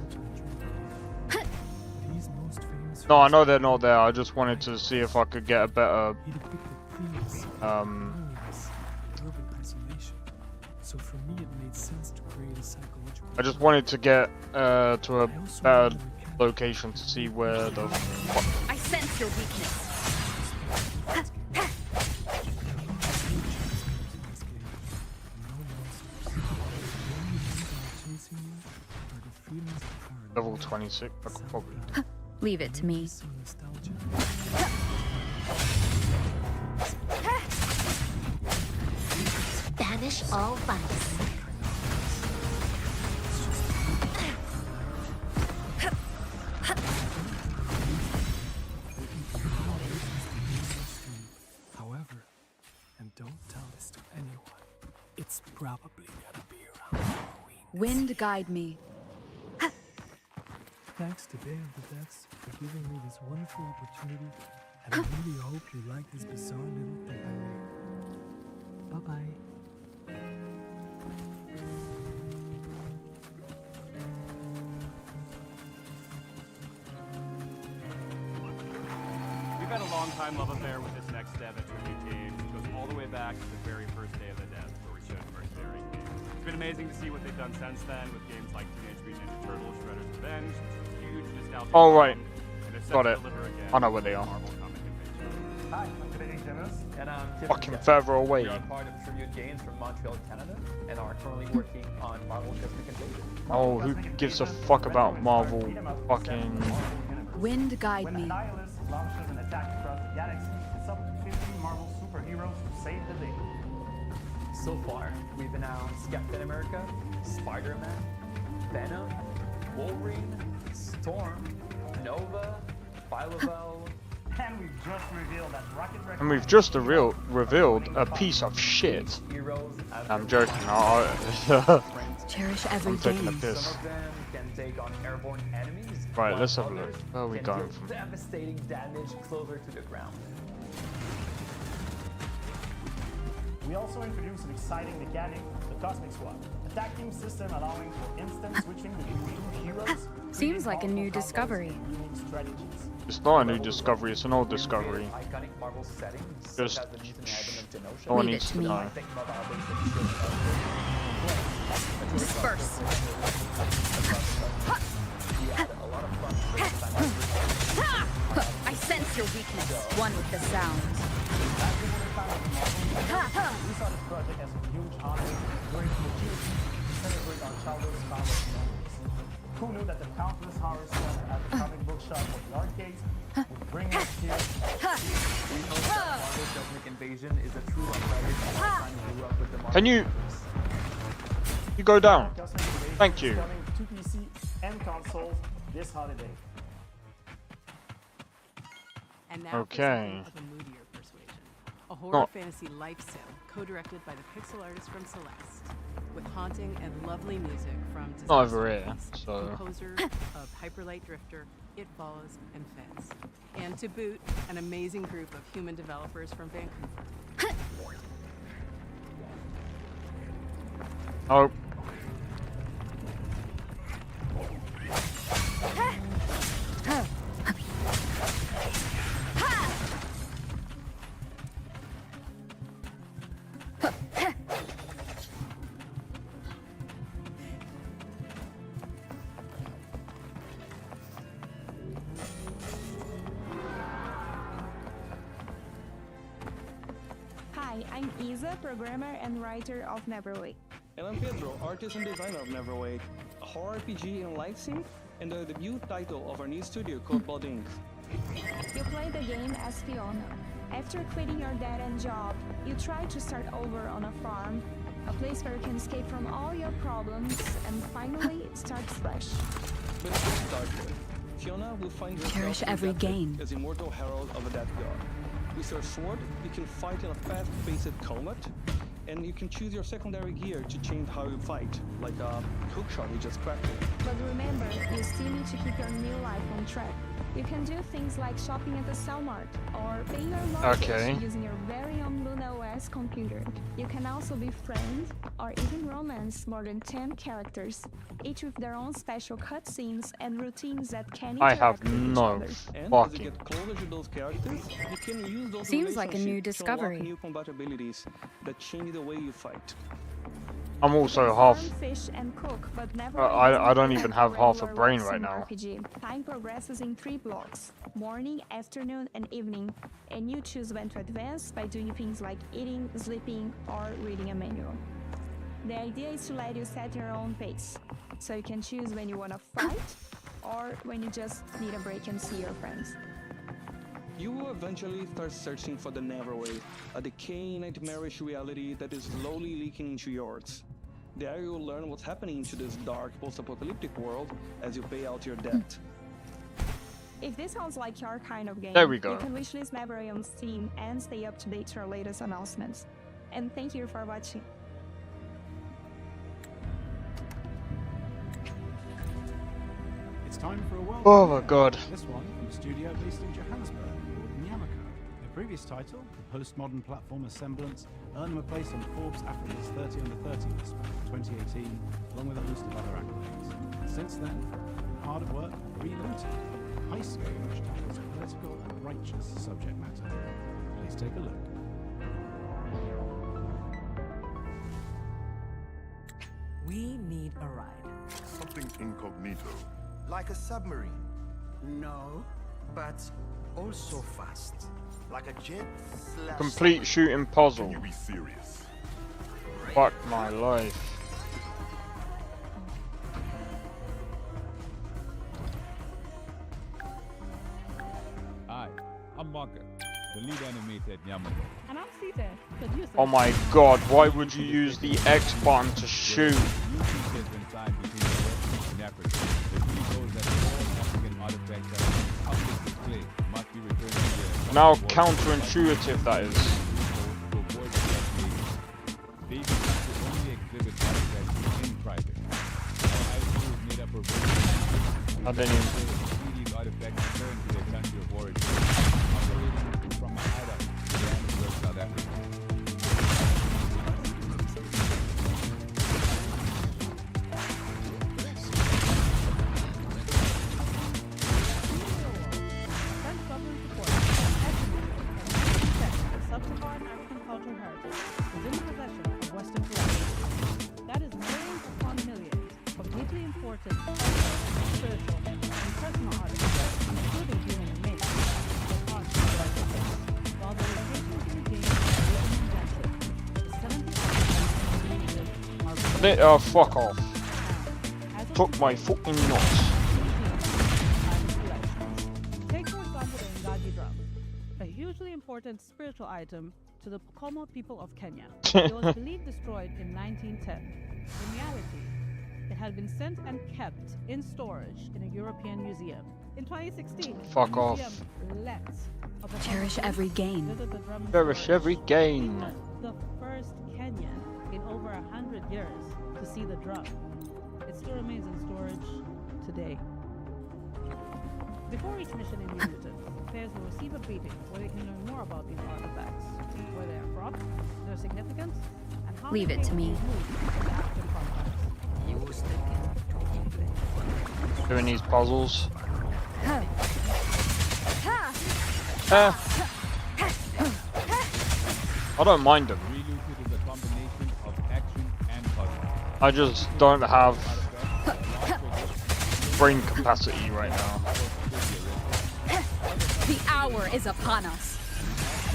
No, I know they're not there. I just wanted to see if I could get a better... So for me it made sense to create a psychological... I just wanted to get to a better location to see where the... I sense your weakness. Level 26, I could probably... Leave it to me. Banish all vice. However, and don't tell this to anyone, it's probably gonna be around Halloween. Wind guide me. Thanks to Day of the Deaths for giving me this wonderful opportunity, and I really hope you like this bizarre little thing I made. Bye-bye. We've had a long-time love affair with this next dev at Tribute Games. It goes all the way back to the very first Day of the Devs, where we showed Mercenary games. It's been amazing to see what they've done since then with games like Teenage Mutant Ninja Turtles, Shredder's Revenge. Huge nostalgia. Oh, right. And they're set Got to it. deliver again I know where they are. Hi, I'm today Dennis. And I'm Tim. Fucking further away. We are part of Tribute Games from Montreal, Canada, and are currently working on Marvel Cosmic Invasion. Oh, who gives a fuck about Marvel fucking... Wind guide When me. Annihilus launches an attack across the galaxy, it's up to 15 Marvel superheroes to save the day. So far, we've announced Captain America, Spider-Man, Venom, Wolverine, Storm, Nova, Phyla-Vell, And we've just revealed that Rocket Raccoon... And we've just revealed a piece of shit. I'm joking. Cherish every I'm taking a game. piss. Some of them can take on airborne enemies. Right, while let's have a others look. Where are we can going deal from? devastating damage closer to the ground. We also introduced an exciting mechanic, the Cosmic Squad, a tag team system allowing for instant switching between two heroes. Seems like a new discovery. Strategies. It's not a new discovery, it's an old discovery. Iconic Marvel settings, Just... such as the mutant album of Genosha. No one needs to know. Disperse. I sense your weakness. One with the sound. We saw this project as a huge honor during the opportunity to celebrate our childhood's founders' memories. Who knew that the countless horror spent at the comic book shop or the arcades would bring us here? We hope that Marvel Cosmic Invasion is a true leverage of our time grew up with the Marvel Can you go down? Thank you. Coming to PC and consoles this holiday. And now Okay. for something of a moodier persuasion. A horror No. fantasy life sim, co-directed by the pixel artist from Celeste, with haunting and lovely music from Not over Disaster here, Beast, so... composer of Hyperlight Drifter, It Follows, and Fence. And to boot, an amazing group of human developers from Vancouver. Oh. Hi, I'm Isa, programmer and writer of Neverwake. And I'm Pedro, artist and designer of Neverwake, a horror RPG in live sync and the debut title of our new studio called Blood Inc. You play the game as Fiona. After quitting your dead-end job, you try to start over on a farm, a place where you can escape from all your problems and finally start fresh. But to get started, Fiona will find herself Cherish every inducted game. as immortal herald of a death god. With her sword, you can fight in a fast-paced combat, And you can choose your secondary gear to change how you fight, like a hookshot you just cracked it. But remember, you still need to keep your new life on track. You can do things like shopping at the Cellmart or paying your mortgage using your very own Luna OS computer. You can also befriend or even romance more than 10 characters, each with their own special cutscenes and routines that can interact with each other. And as you get closer to those characters, you can use those Seems like a new relationships to unlock discovery. new compatibilities that change the way you fight. I'm also half. Fish and cook, but never I don't even have half a regular brain walks right in now. RPG. Time progresses in 3 blocks: morning, afternoon, and evening, and you choose when to advance by doing things like eating, sleeping, or reading a manual. The idea is to let you set your own pace, so you can choose when you want to fight or when you just need a break and see your friends. You will eventually start searching for the Neverway, a decaying, nightmarish reality that is slowly leaking into yours. There you will learn what's happening to this dark, post-apocalyptic world as you pay out your debt. If this sounds like your kind of game, There we go. you can wishlist Neverway on Steam and stay up to date to our latest announcements. And thank you for watching. It's time for a world. Oh my god. This one from a studio based in Johannesburg called Nyamako. Their previous title, the postmodern platformer Semblance, earned them a place on Forbes Africa's 30 Under 30 list back in 2018, along with a host of other accolades. Since then, hard at work rebooting a heist game which tackles political and righteous subject matter. Please take a look. We need a ride. Something incognito. Like a submarine. No, but also fast. Like a jet slash Complete shooting puzzle. Can you be serious? Fuck my life. Hi, I'm Marker, the lead animator at Nyamako. And I'm Sita, producer. Oh my god, why would you use the X button to shoot? And how counterintuitive that is. I didn't even... Sub-Saharan African cultural heritage is in the possession of Western collectors. That is millions upon millions of deeply important spiritual and personal artifacts, including human remains, that are collectibles. While the locations in the game are invented, the 70 Oh, fuck off. Took my fucking nuts. Take for example the Ngagi drum, a hugely important spiritual item to the Pokomo people of Kenya. It was believed destroyed in 1910. In reality, it had been sent and kept in storage in a European museum. In 2016, Fuck the off. museum let a Pokomo Cherish priest every gain. visit the drum in Cherish storage. every gain. He was the first Kenyan in over 100 years to see the drum. It still remains in storage today. Before each mission in New Newton, players will receive a briefing where they can learn more about these artifacts, where they are from, their significance, and how Leave they it to came me. be moved in the African context. Doing these puzzles. I don't mind them. I just don't have brain capacity right now. The hour is upon us.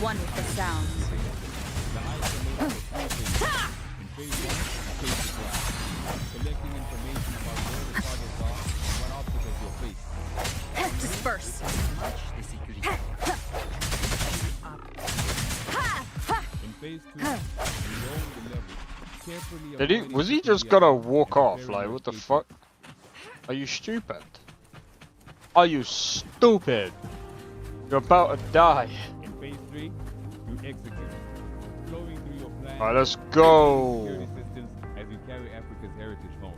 One with the sound. Disperse. Did he? Was he just gonna walk off? Like, what the fuck? Are you stupid? Are you stupid? You're about to die. In phase 3, you execute, flowing through your plan Alright, let's go. Security systems as you carry Africa's heritage home.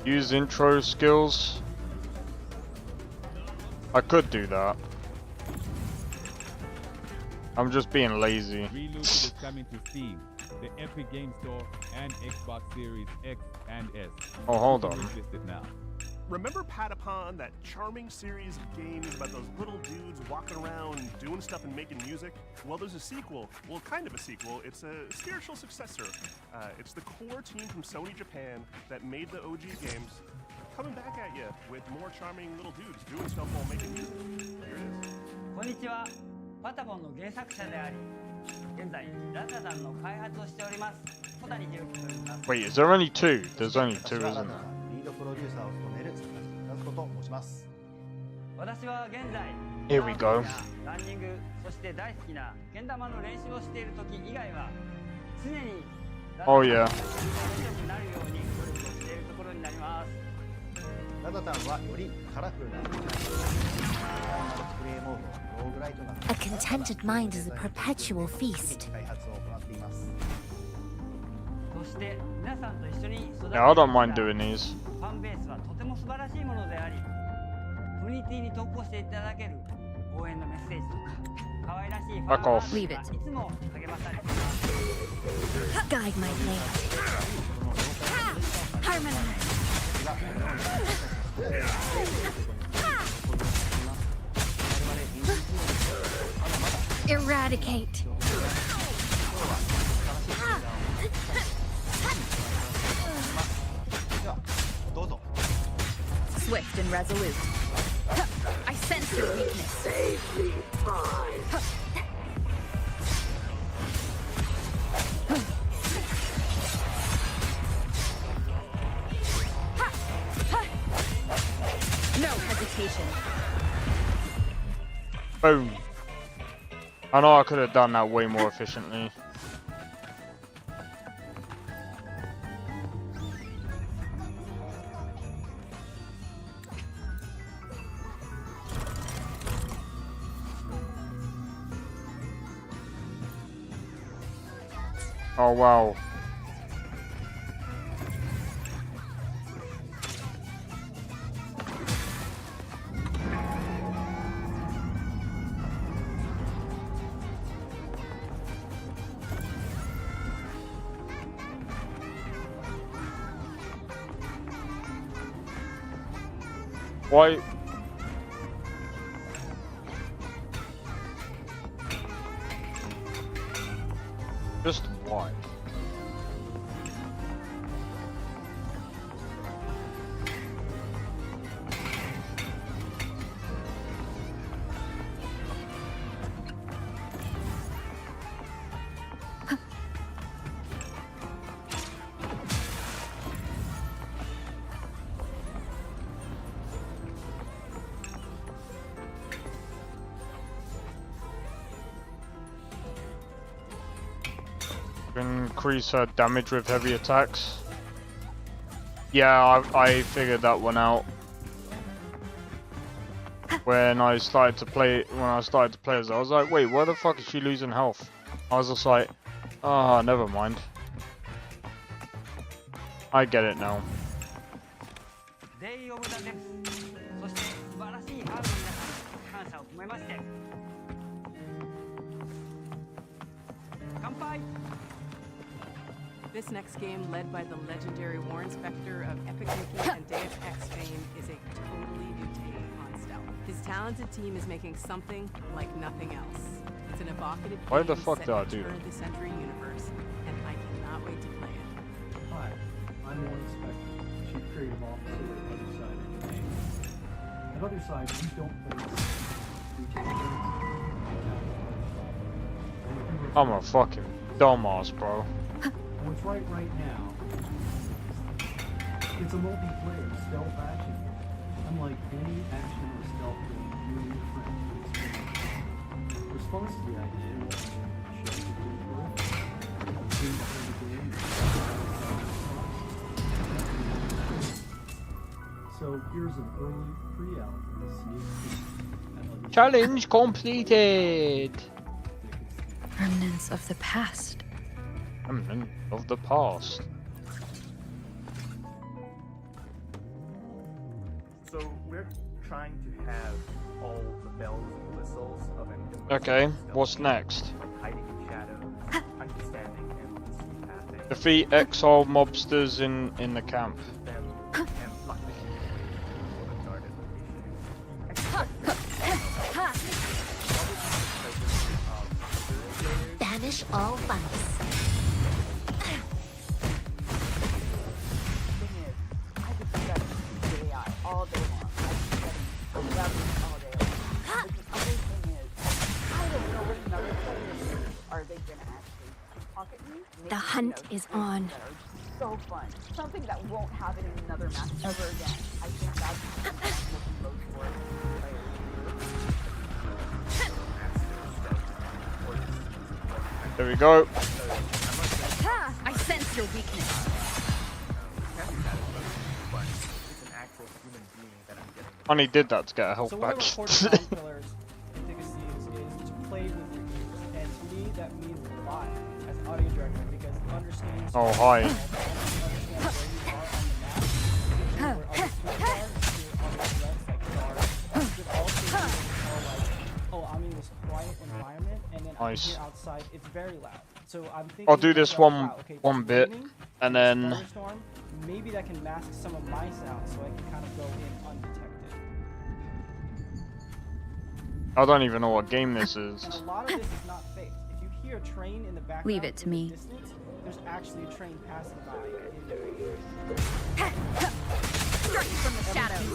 Use intro skills. I could do that. I'm just being lazy. Reloaded is coming to Steam, the Epic Game Store, and Xbox Series X and S. Oh, hold on. Listed now. Remember Patapon, that charming series of games about those little dudes walking around doing stuff and making music? Well, there's a sequel. Well, kind of a sequel. It's a spiritual successor. It's the core team from Sony Japan that made the OG games coming back at you with more charming little dudes doing stuff while making music. Here it is. こんにちは。パタポンの原作者であり、現在ラタダンの開発をしております。小谷博樹と言います。 Wait, is there only two? There's only two, isn't there? リードプロデューサーを務める坂下和子と申します。私は現在、 Here we go. ランニング、そして大好きなけん玉の練習をしている時以外は、常に Oh yeah. 強くなるように努力をしているところになります。ラタタンはよりカラフルなマルチプレイモード、ローグライトな A contented mind is a perpetual feast. 開発を行っています。そして皆さんと一緒に育て Yeah, I don't mind doing these. ファンベースはとても素晴らしいものであり、コミュニティに投稿していただける応援のメッセージとか、可愛らしいファン Back が off. いつも励まされています。 Guide my blade. Harmonize. Eradicate. Swift and resolute. I sense your weakness. Safely fine. No hesitation. Boom. I know I could have done that way more efficiently. Oh wow. Why? Just why? Increase her damage with heavy attacks. Yeah, I figured that one out. When I started to play as, I was like, wait, why the fuck is she losing health? I was just like, ah, never mind. I get it now. This next game, led by the legendary Warren Spector of Epic Mickey and Deus Ex fame, is a totally new take on stealth. His talented team is making something like nothing else. It's an evocative Why game the fuck set did I in the do turn that? of the century universe, and I cannot wait to play it. Hi, I'm Warren Spector, Chief Creative Officer at Otherside Entertainment. At Otherside, we don't place I'm a fucking dumbass, bro. What's right now, it's a multiplayer stealth action game. Unlike any action or stealth game you're different to experience. Response to the idea was shared with the world. Being behind the game. So here's an early pre-alpha sneak peek. Challenge completed. Remnants of the past. Remnant of the past. So we're trying to have all the bells and whistles of an Okay, what's next? like hiding in shadows, understanding endless pathing, Defeat exile mobsters in the camp. them and luck for the guarded location. Banish all vice. I could do that with AI all day long. I could get 11 all day long. But the other thing is, I don't know what another player is. Are they going to actually pocket me? The hunt is on. That are so fun. Something that won't happen in another match ever again. I think that's something that I'm looking most for players. There we go. I sense your weakness. Only did that to get a health So back. one of the core design pillars in Ticket Scenes is to play with your ears, and to me that means a lot as an audio director because understanding Oh, hi. oh, I'm in this quiet environment, and then Nice. I hear outside it's very loud. So I'm thinking I'll do this about, one wow, okay, one it's bit, raining, and there's then thunderstorm, maybe that can mask some of my sounds, so I can kind of go in undetected. I don't even know what game this is. And a lot of this is not faked. If you hear a train in the background, Leave it to me. distance, there's actually a train passing by. Strike from the shadows.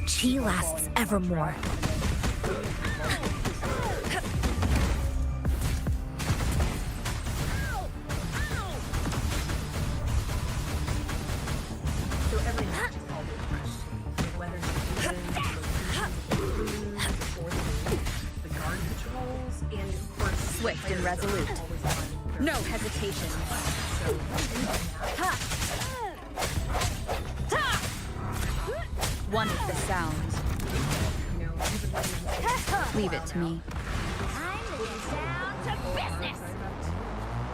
Chi lasts evermore. So every match is always fresh. Whether it's the guard patrols, and of course, Swift and resolute. No hesitation. One with the sound. Leave it to me. Down to business.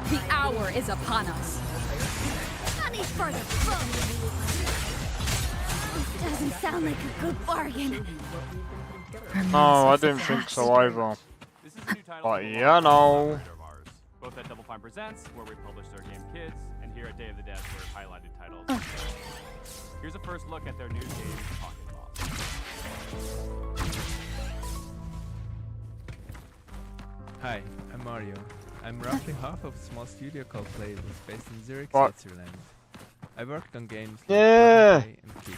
The hour is upon us. Not any further fun. This doesn't sound like a good bargain. No, I didn't think so either. But yeah, no. Both at Double Fine Presents, where we published our game Kids, and here at Day of the Dead, where highlighted titles. Here's a first look at their new game, Pocket Boss. Hi, I'm Mario. I'm roughly half of a small studio called Playable, based in Zurich, What? Switzerland. I worked on games like Yeah. Runaway and Kids.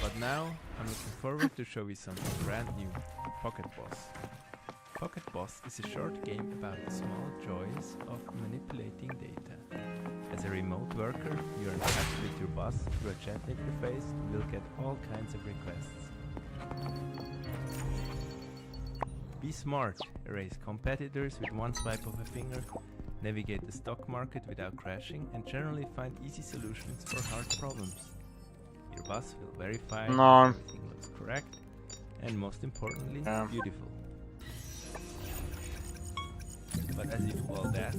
But now, I'm looking forward to show you something brand new, Pocket Boss. Pocket Boss is a short game about the small joys of manipulating data. As a remote worker, you're in touch with your boss through a chat interface and will get all kinds of requests. Be smart, erase competitors with one swipe of a finger, navigate the stock market without crashing, and generally find easy solutions for hard problems. Your boss will verify No. that everything looks correct, and most importantly, beautiful. But as if all that,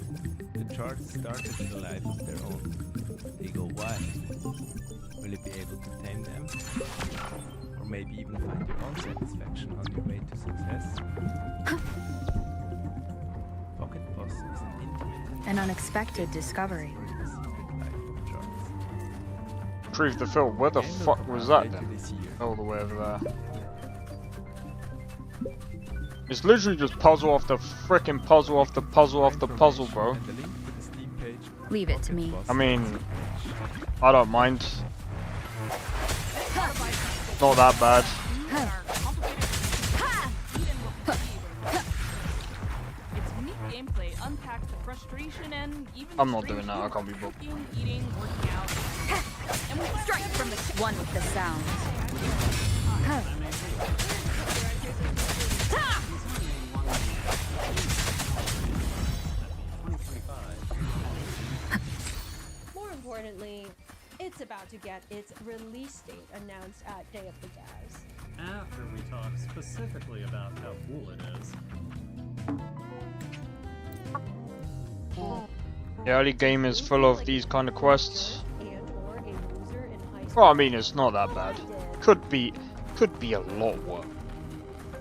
the charts started with a life of their own. They go wild. Will you be able to tame them? Or maybe even find your own satisfaction on your way to success? Pocket Boss is an intimate An unexpected discovery. Truth the film. Where the fuck was that then? All the way over there. It's literally just puzzle after frickin' puzzle after puzzle after puzzle, bro. Leave it to me. I mean, I don't mind. Not that bad. Its unique gameplay unpacks the frustration and even I'm not doing that. I can't be bothered. cooking, eating, working out. And we strike from the one with the sound. More importantly, it's about to to get its release date announced at Day of the Devs. After we talk specifically about how cool it is. The early game is full of these kind of quests. Well, I mean, it's not that bad. Could be a lot worse.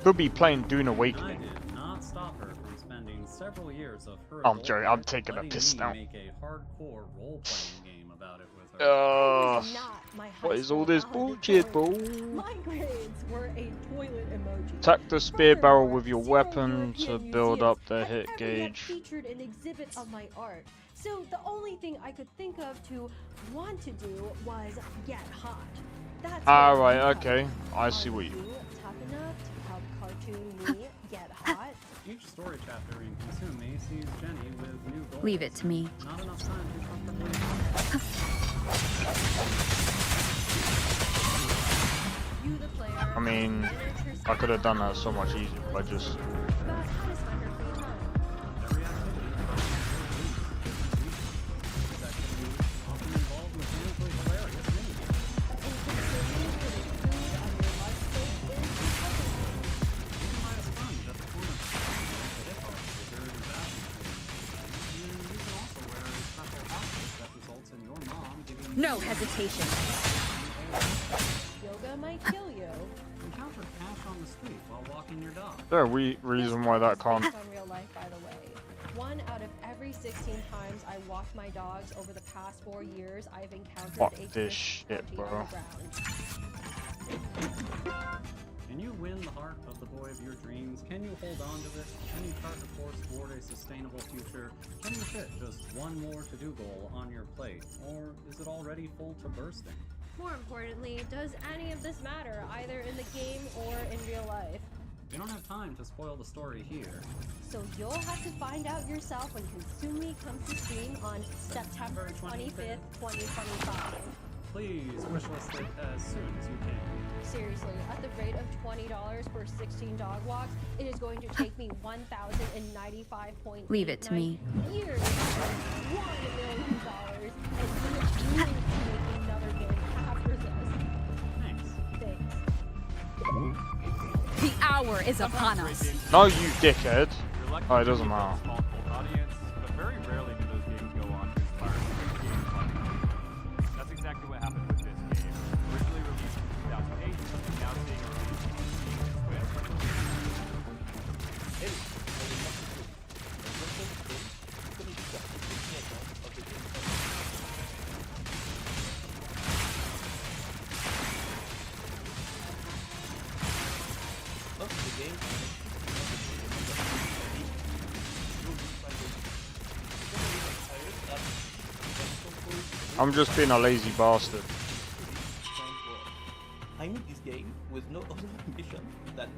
Could be playing Dune Awakening. I did not stop her from spending several years of her I'm joking. I'm taking a piss now. make a hardcore role-playing game about it with her. What is all this bullshit, bro? My grades were a toilet emoji. Attack the spear barrel with your weapon to build up the hit gauge. Featured an exhibit of my art. So the only thing I could think of to want to do was get hot. That's Alright, okay. I see what you mean. tough enough to help cartoon me get hot. Each story chapter in Consume Me sees Jenny with new goals. Leave it to me. Not enough time to comfortably. You, the player, I mean, I could have done that so much easier by just. about how to spend your free time. Every activity often involves mechanically hilarious mini-games. No hesitation. Yoga might kill you. Encounter cash on the street while walking your dog. Is there a reason why that can't? Based on real life, by the way. 1 out of every 16 times I walked my dogs over the past 4 years, I've encountered Fuck a this fish shit, bounty on bro. the ground. Can you win the heart of the boy of your dreams? Can you hold on to it? Can you chart a course toward a sustainable future? Can you fit just one more to-do goal on your plate? Or is it already full to bursting? More importantly, does any of this matter, either in the game or in real life? We don't have time to spoil the story here. So you'll have to find out yourself when Consume Me comes to Steam on September 25th, 2025. Please wishlist it as soon as you can. Seriously, at the rate of $20 for 16 dog walks, it is going to take me 1,095.89 Leave it to me. years, $1 million, and you need to make another game after this. Thanks. The hour is upon us. No, you dickhead. Oh, it doesn't matter. Audience, but very rarely do those games go on to inspire games like that. That's exactly what happened with this game. Originally released in 2008, and now seeing a release on Steam and I'm just being a lazy bastard. I made this game with no other ambition than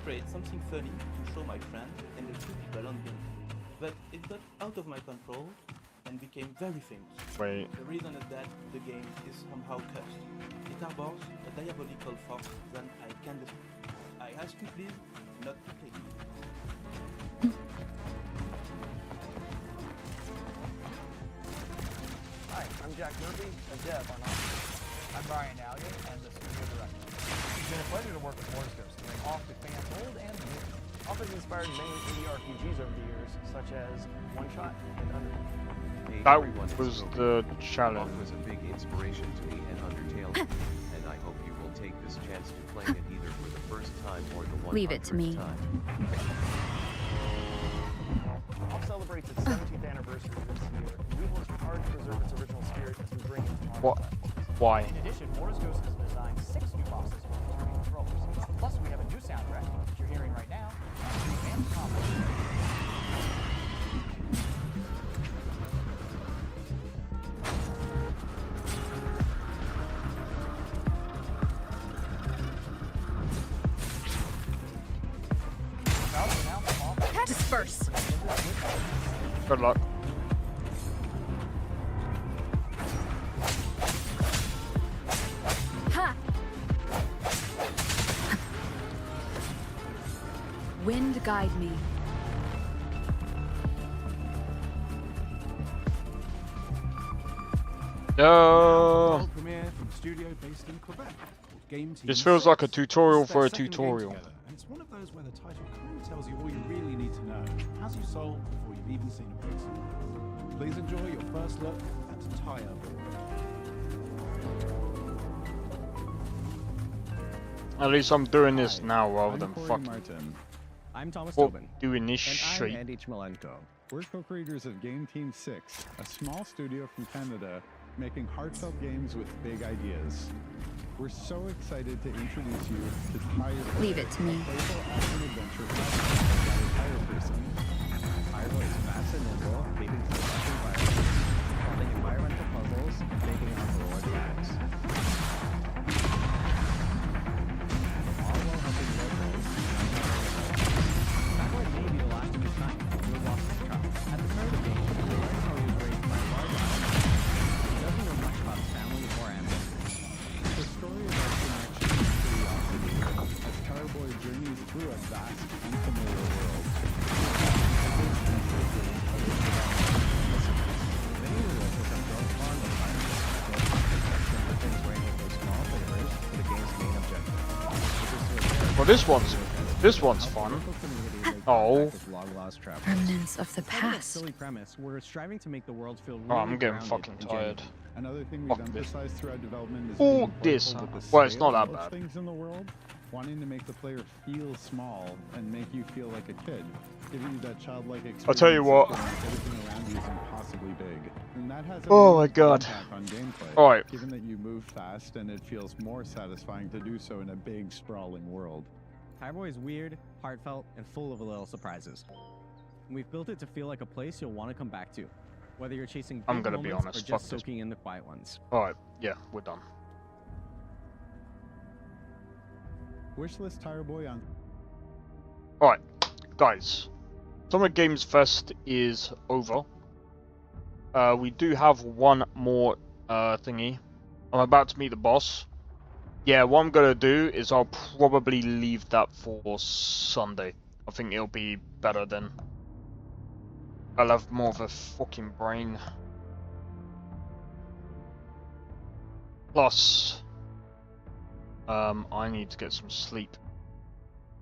create something funny to show my friends and a few people on game. But it got out of my control and became very famous. Wait. The reason is that the game is somehow cursed. It harbors a diabolical force that I can describe. I ask you please not to play it. Hi, I'm Jack Murphy, a dev on Office. I'm Brian Allier, and the studio director. It's been a pleasure to work with Morse Ghost, doing off with fans old and new. Office inspired many indie RPGs over the years, such as One Shot and Undertale. That was the challenge. Was a big inspiration to me and Undertale, and I hope you will take this chance to play it either for the first time or the 100th Leave it to me. time. Off celebrates its 17th anniversary this year, and we've worked hard to preserve its original spirit as we bring it to modern What? platforms. Why? In addition, Morse Ghost has designed 6 new bosses for returning controllers. Plus, we have a new soundtrack, which you're hearing right now, and Disperse. Good luck. Ha! Wind guide me. No. World premiere from based in Quebec. Called Game Team This feels like a 6. tutorial This is for their a second game tutorial. together, and it's one of those where the title kind of tells you all you really need to know. Has you sold before you've even seen a pixel. Please enjoy your first look at Tire Boy. At least I'm doing this now rather I'm than Corey fucking Martin. I'm Thomas Well, Tobin. doing this And shit. I'm Andy Chmalenko. We're co-creators of Game Team 6, a small studio from Canada making heartfelt games with big ideas. We're so excited to introduce you to Tire Boy, Leave it to me. a playful action-adventure platform about a tire person. Tire Boy is fast and nimble, leading to lush environments, solving environmental puzzles, and making heroic bags. All while helping locals. That boy may be the last of his kind. He was lost his child. At the start of the game, we learn how he was raised by a large island. He doesn't know much about his family or ancestors. The story is about connection and curiosity as Tire Boy journeys through a vast, unfamiliar world. Many locals have grown fond of Tire Boy, so it's not protection for things weighing with those small favors for the game's main objective. Well, this one's fun. Oh. Remnants of the past. Silly premise. We're striving to make the world feel really Oh, I'm getting grounded fucking and tired. genuine. Another thing we've emphasized throughout development is Oh, being this. playful with the Well, it's not scale that of bad. things in the world, wanting to make the player feel small and make you feel like a kid, giving you that childlike experience. I'll tell you what. of feeling everything around you is impossibly big, and that has a Oh my meaningful God. impact on gameplay. All right. Given that you move fast and it feels more satisfying to do so in a big, sprawling world. Tire Boy is weird, heartfelt, and full of little surprises. We've built it to feel like a place you'll want to come back to, whether you're chasing big I'm gonna be moments honest, or fuck just this. soaking in the quiet ones. Alright, yeah, we're done. Wishlist Tire Boy on. Alright, guys. Summer Games Fest is over. We do have one more thingy. I'm about to meet the boss. Yeah, what I'm gonna do is I'll probably leave that for Sunday. I think it'll be better then. I'll have more of a fucking brain. Plus, I need to get some sleep.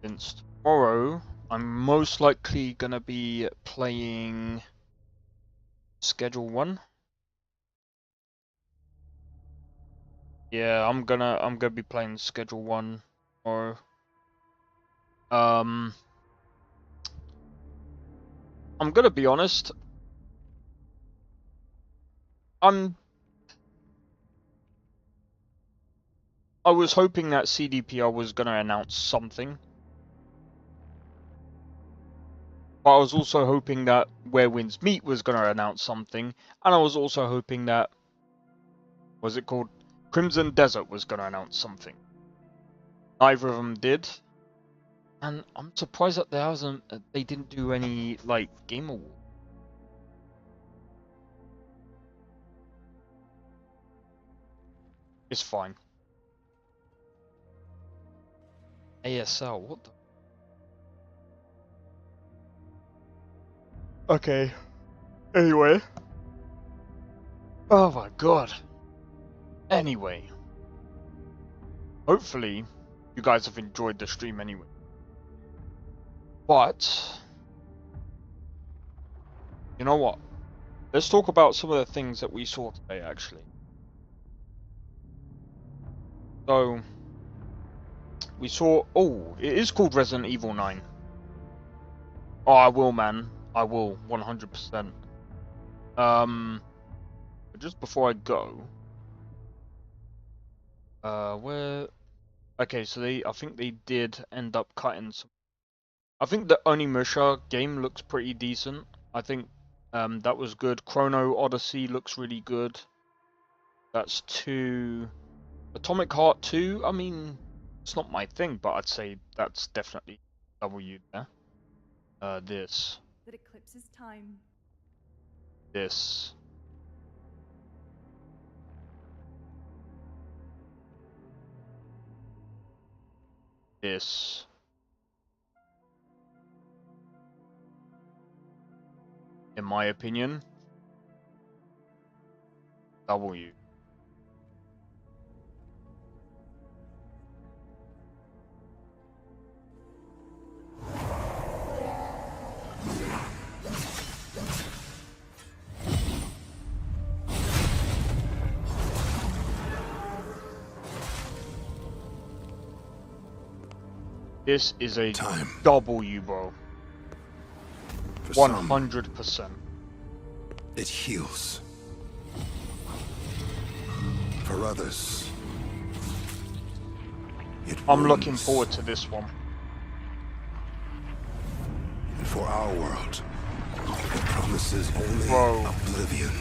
Since tomorrow, I'm most likely gonna be playing Schedule 1. Yeah, I'm gonna be playing Schedule 1 tomorrow. I'm gonna be honest. I was hoping that CDPR was gonna announce something. But I was also hoping that Where Winds Meet was gonna announce something, and I was also hoping that what's it called? Crimson Desert was gonna announce something. Neither of them did. And I'm surprised that they didn't do any like Game Award. It's fine. ASL, what the? Okay. Anyway. Oh my god. Anyway. Hopefully, you guys have enjoyed the stream anyway. But, you know what? Let's talk about some of the things that we saw today, actually. So, we saw... Oh, it is called Resident Evil 9. Oh, I will, man. I will, 100%. But just before I go... where... Okay, so I think they did end up cutting some... I think the Onimusha game looks pretty decent. I think that was good. Chrono Odyssey looks really good. That's 2. Atomic Heart 2, I mean, it's not my thing, but I'd say that's definitely W there. This. That eclipses time. This. This. In my opinion, W. This is a W, bro. 100%. It heals. For others, I'm looking forward to this one. And for our world, it promises only oblivion.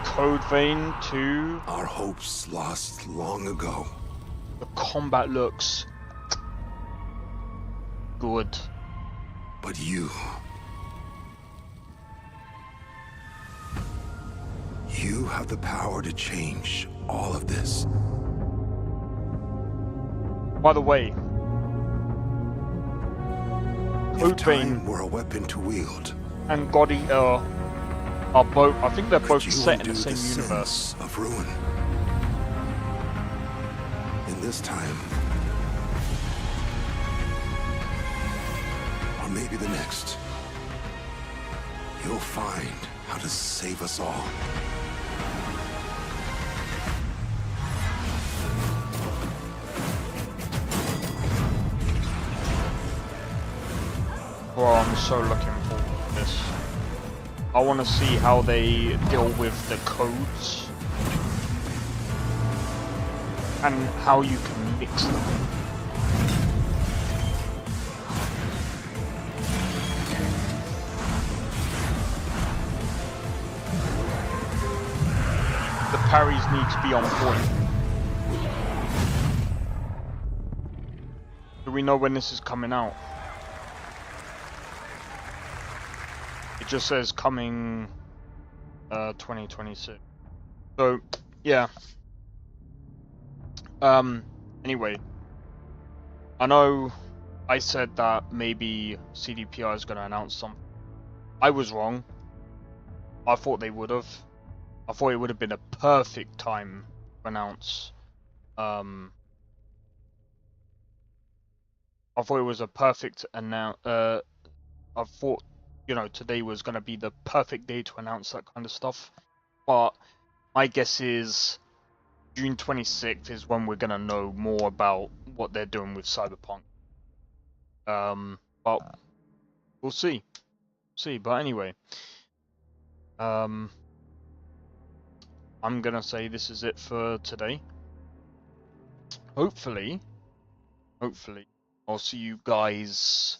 Code Vein 2. Our hopes lost long ago. The combat looks good. But you have the power to change all of this. By the way, If time were a weapon to wield, and God Eater are both, I think they're both set in the same universe. sins of ruin. In this time, or maybe the next, you'll find how to save us all. Bro, I'm so looking forward to this. I want to see how they deal with the codes and how you can mix them. The parries need to be on point. Do we know when this is coming out? It just says coming 2026. So yeah. Anyway, I know I said that maybe CDPR is going to announce something. I was wrong. I thought they would have. I thought it would have been a perfect time to announce. I thought it was a perfect announce. I thought, you know, today was going to be the perfect day to announce that kind of stuff. But my guess is June 26th is when we're going to know more about what they're doing with Cyberpunk. But we'll see. But anyway, I'm going to say this is it for today. Hopefully, I'll see you guys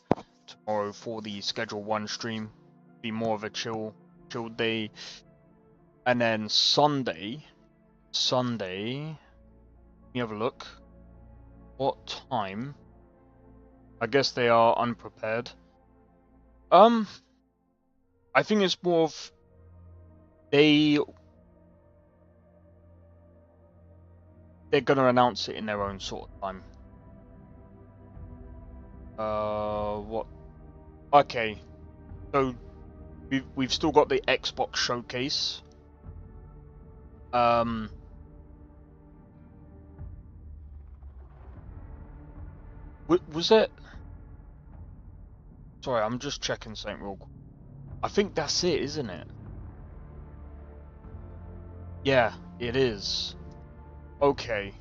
tomorrow for the Schedule 1 stream. Be more of a chill day. And then Sunday, let me have a look. What time? I guess they are unprepared. I think it's more of they're gonna announce it in their own sort of time. What? Okay, so we've still got the Xbox showcase. Was it? Sorry, I'm just checking something real quick. I think that's it, isn't it? Yeah, it is. Okay.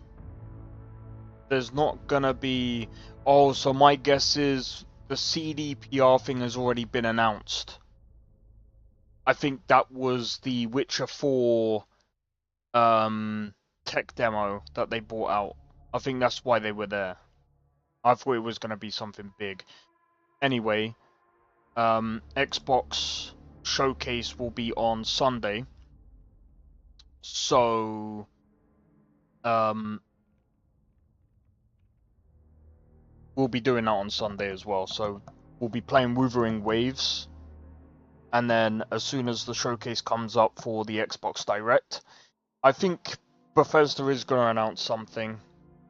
There's not gonna be... Oh, so my guess is the CDPR thing has already been announced. I think that was the Witcher 4 tech demo that they brought out. I think that's why they were there. I thought it was gonna be something big. Anyway, Xbox showcase will be on Sunday. So we'll be doing that on Sunday as well. So we'll be playing Wuthering Waves, and then as soon as the showcase comes up for the Xbox Direct, I think Bethesda is going to announce something.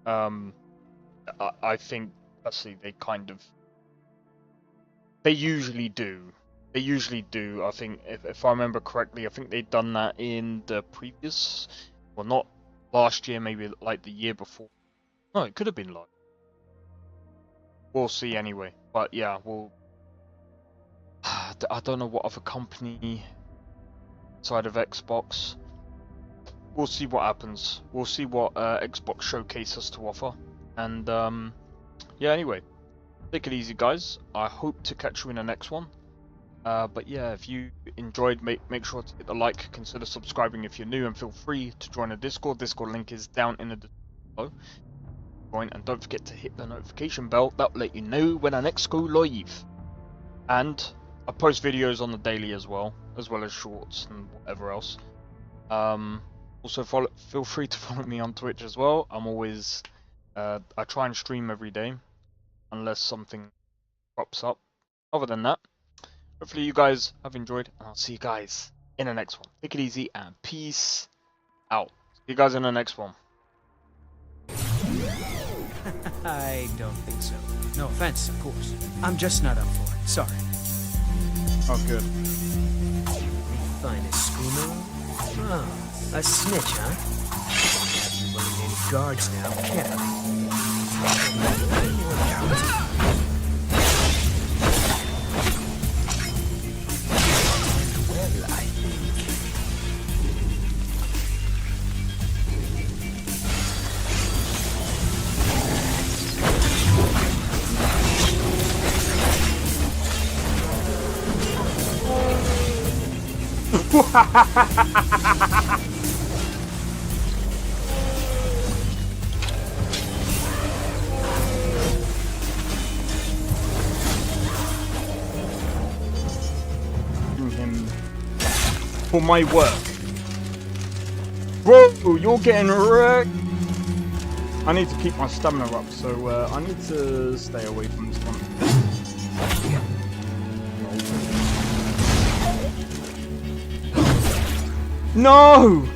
I think actually they usually do. They usually do. I think if I remember correctly, I think they'd done that in the previous, well, not last year, maybe like the year before. No, it could have been like. We'll see anyway. But yeah, I don't know what other company side of Xbox. We'll see what happens. We'll see what Xbox Showcase has to offer, and yeah, anyway, take it easy, guys. I hope to catch you in the next one. But yeah, if you enjoyed, make sure to hit the like, consider subscribing if you're new, and feel free to join the Discord. Discord link is down in the description below. Join, and don't forget to hit the notification bell. That'll let you know when I next go live. And I post videos on the daily as well as shorts and whatever else. Also, feel free to follow me on Twitch as well. I'm always, I try and stream every day, unless something pops up. Other than that, hopefully you guys have enjoyed, and I'll see you guys in the next one. Take it easy, and peace out. See you guys in the next one. I don't think so. No offense, of course. I'm just not up for it. Sorry. Oh, good. Find a schooner? Oh, a snitch, huh? Don't have you running any guards now, can I? Well, I him for my work. Whoa, you're getting wrecked. I need to keep my stamina up, so I need to stay away from this one. No!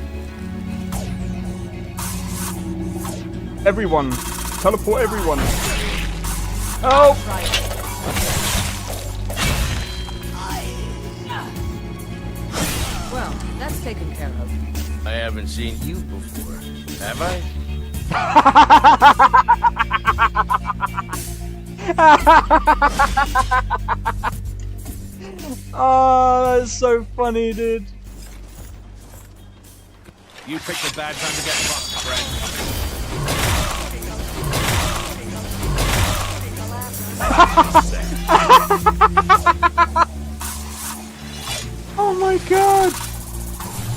Everyone! Teleport everyone! Help! Well, that's taken care of. I haven't seen you before, have I? Oh, that's so funny, dude. You picked a bad time to get fucked, friend.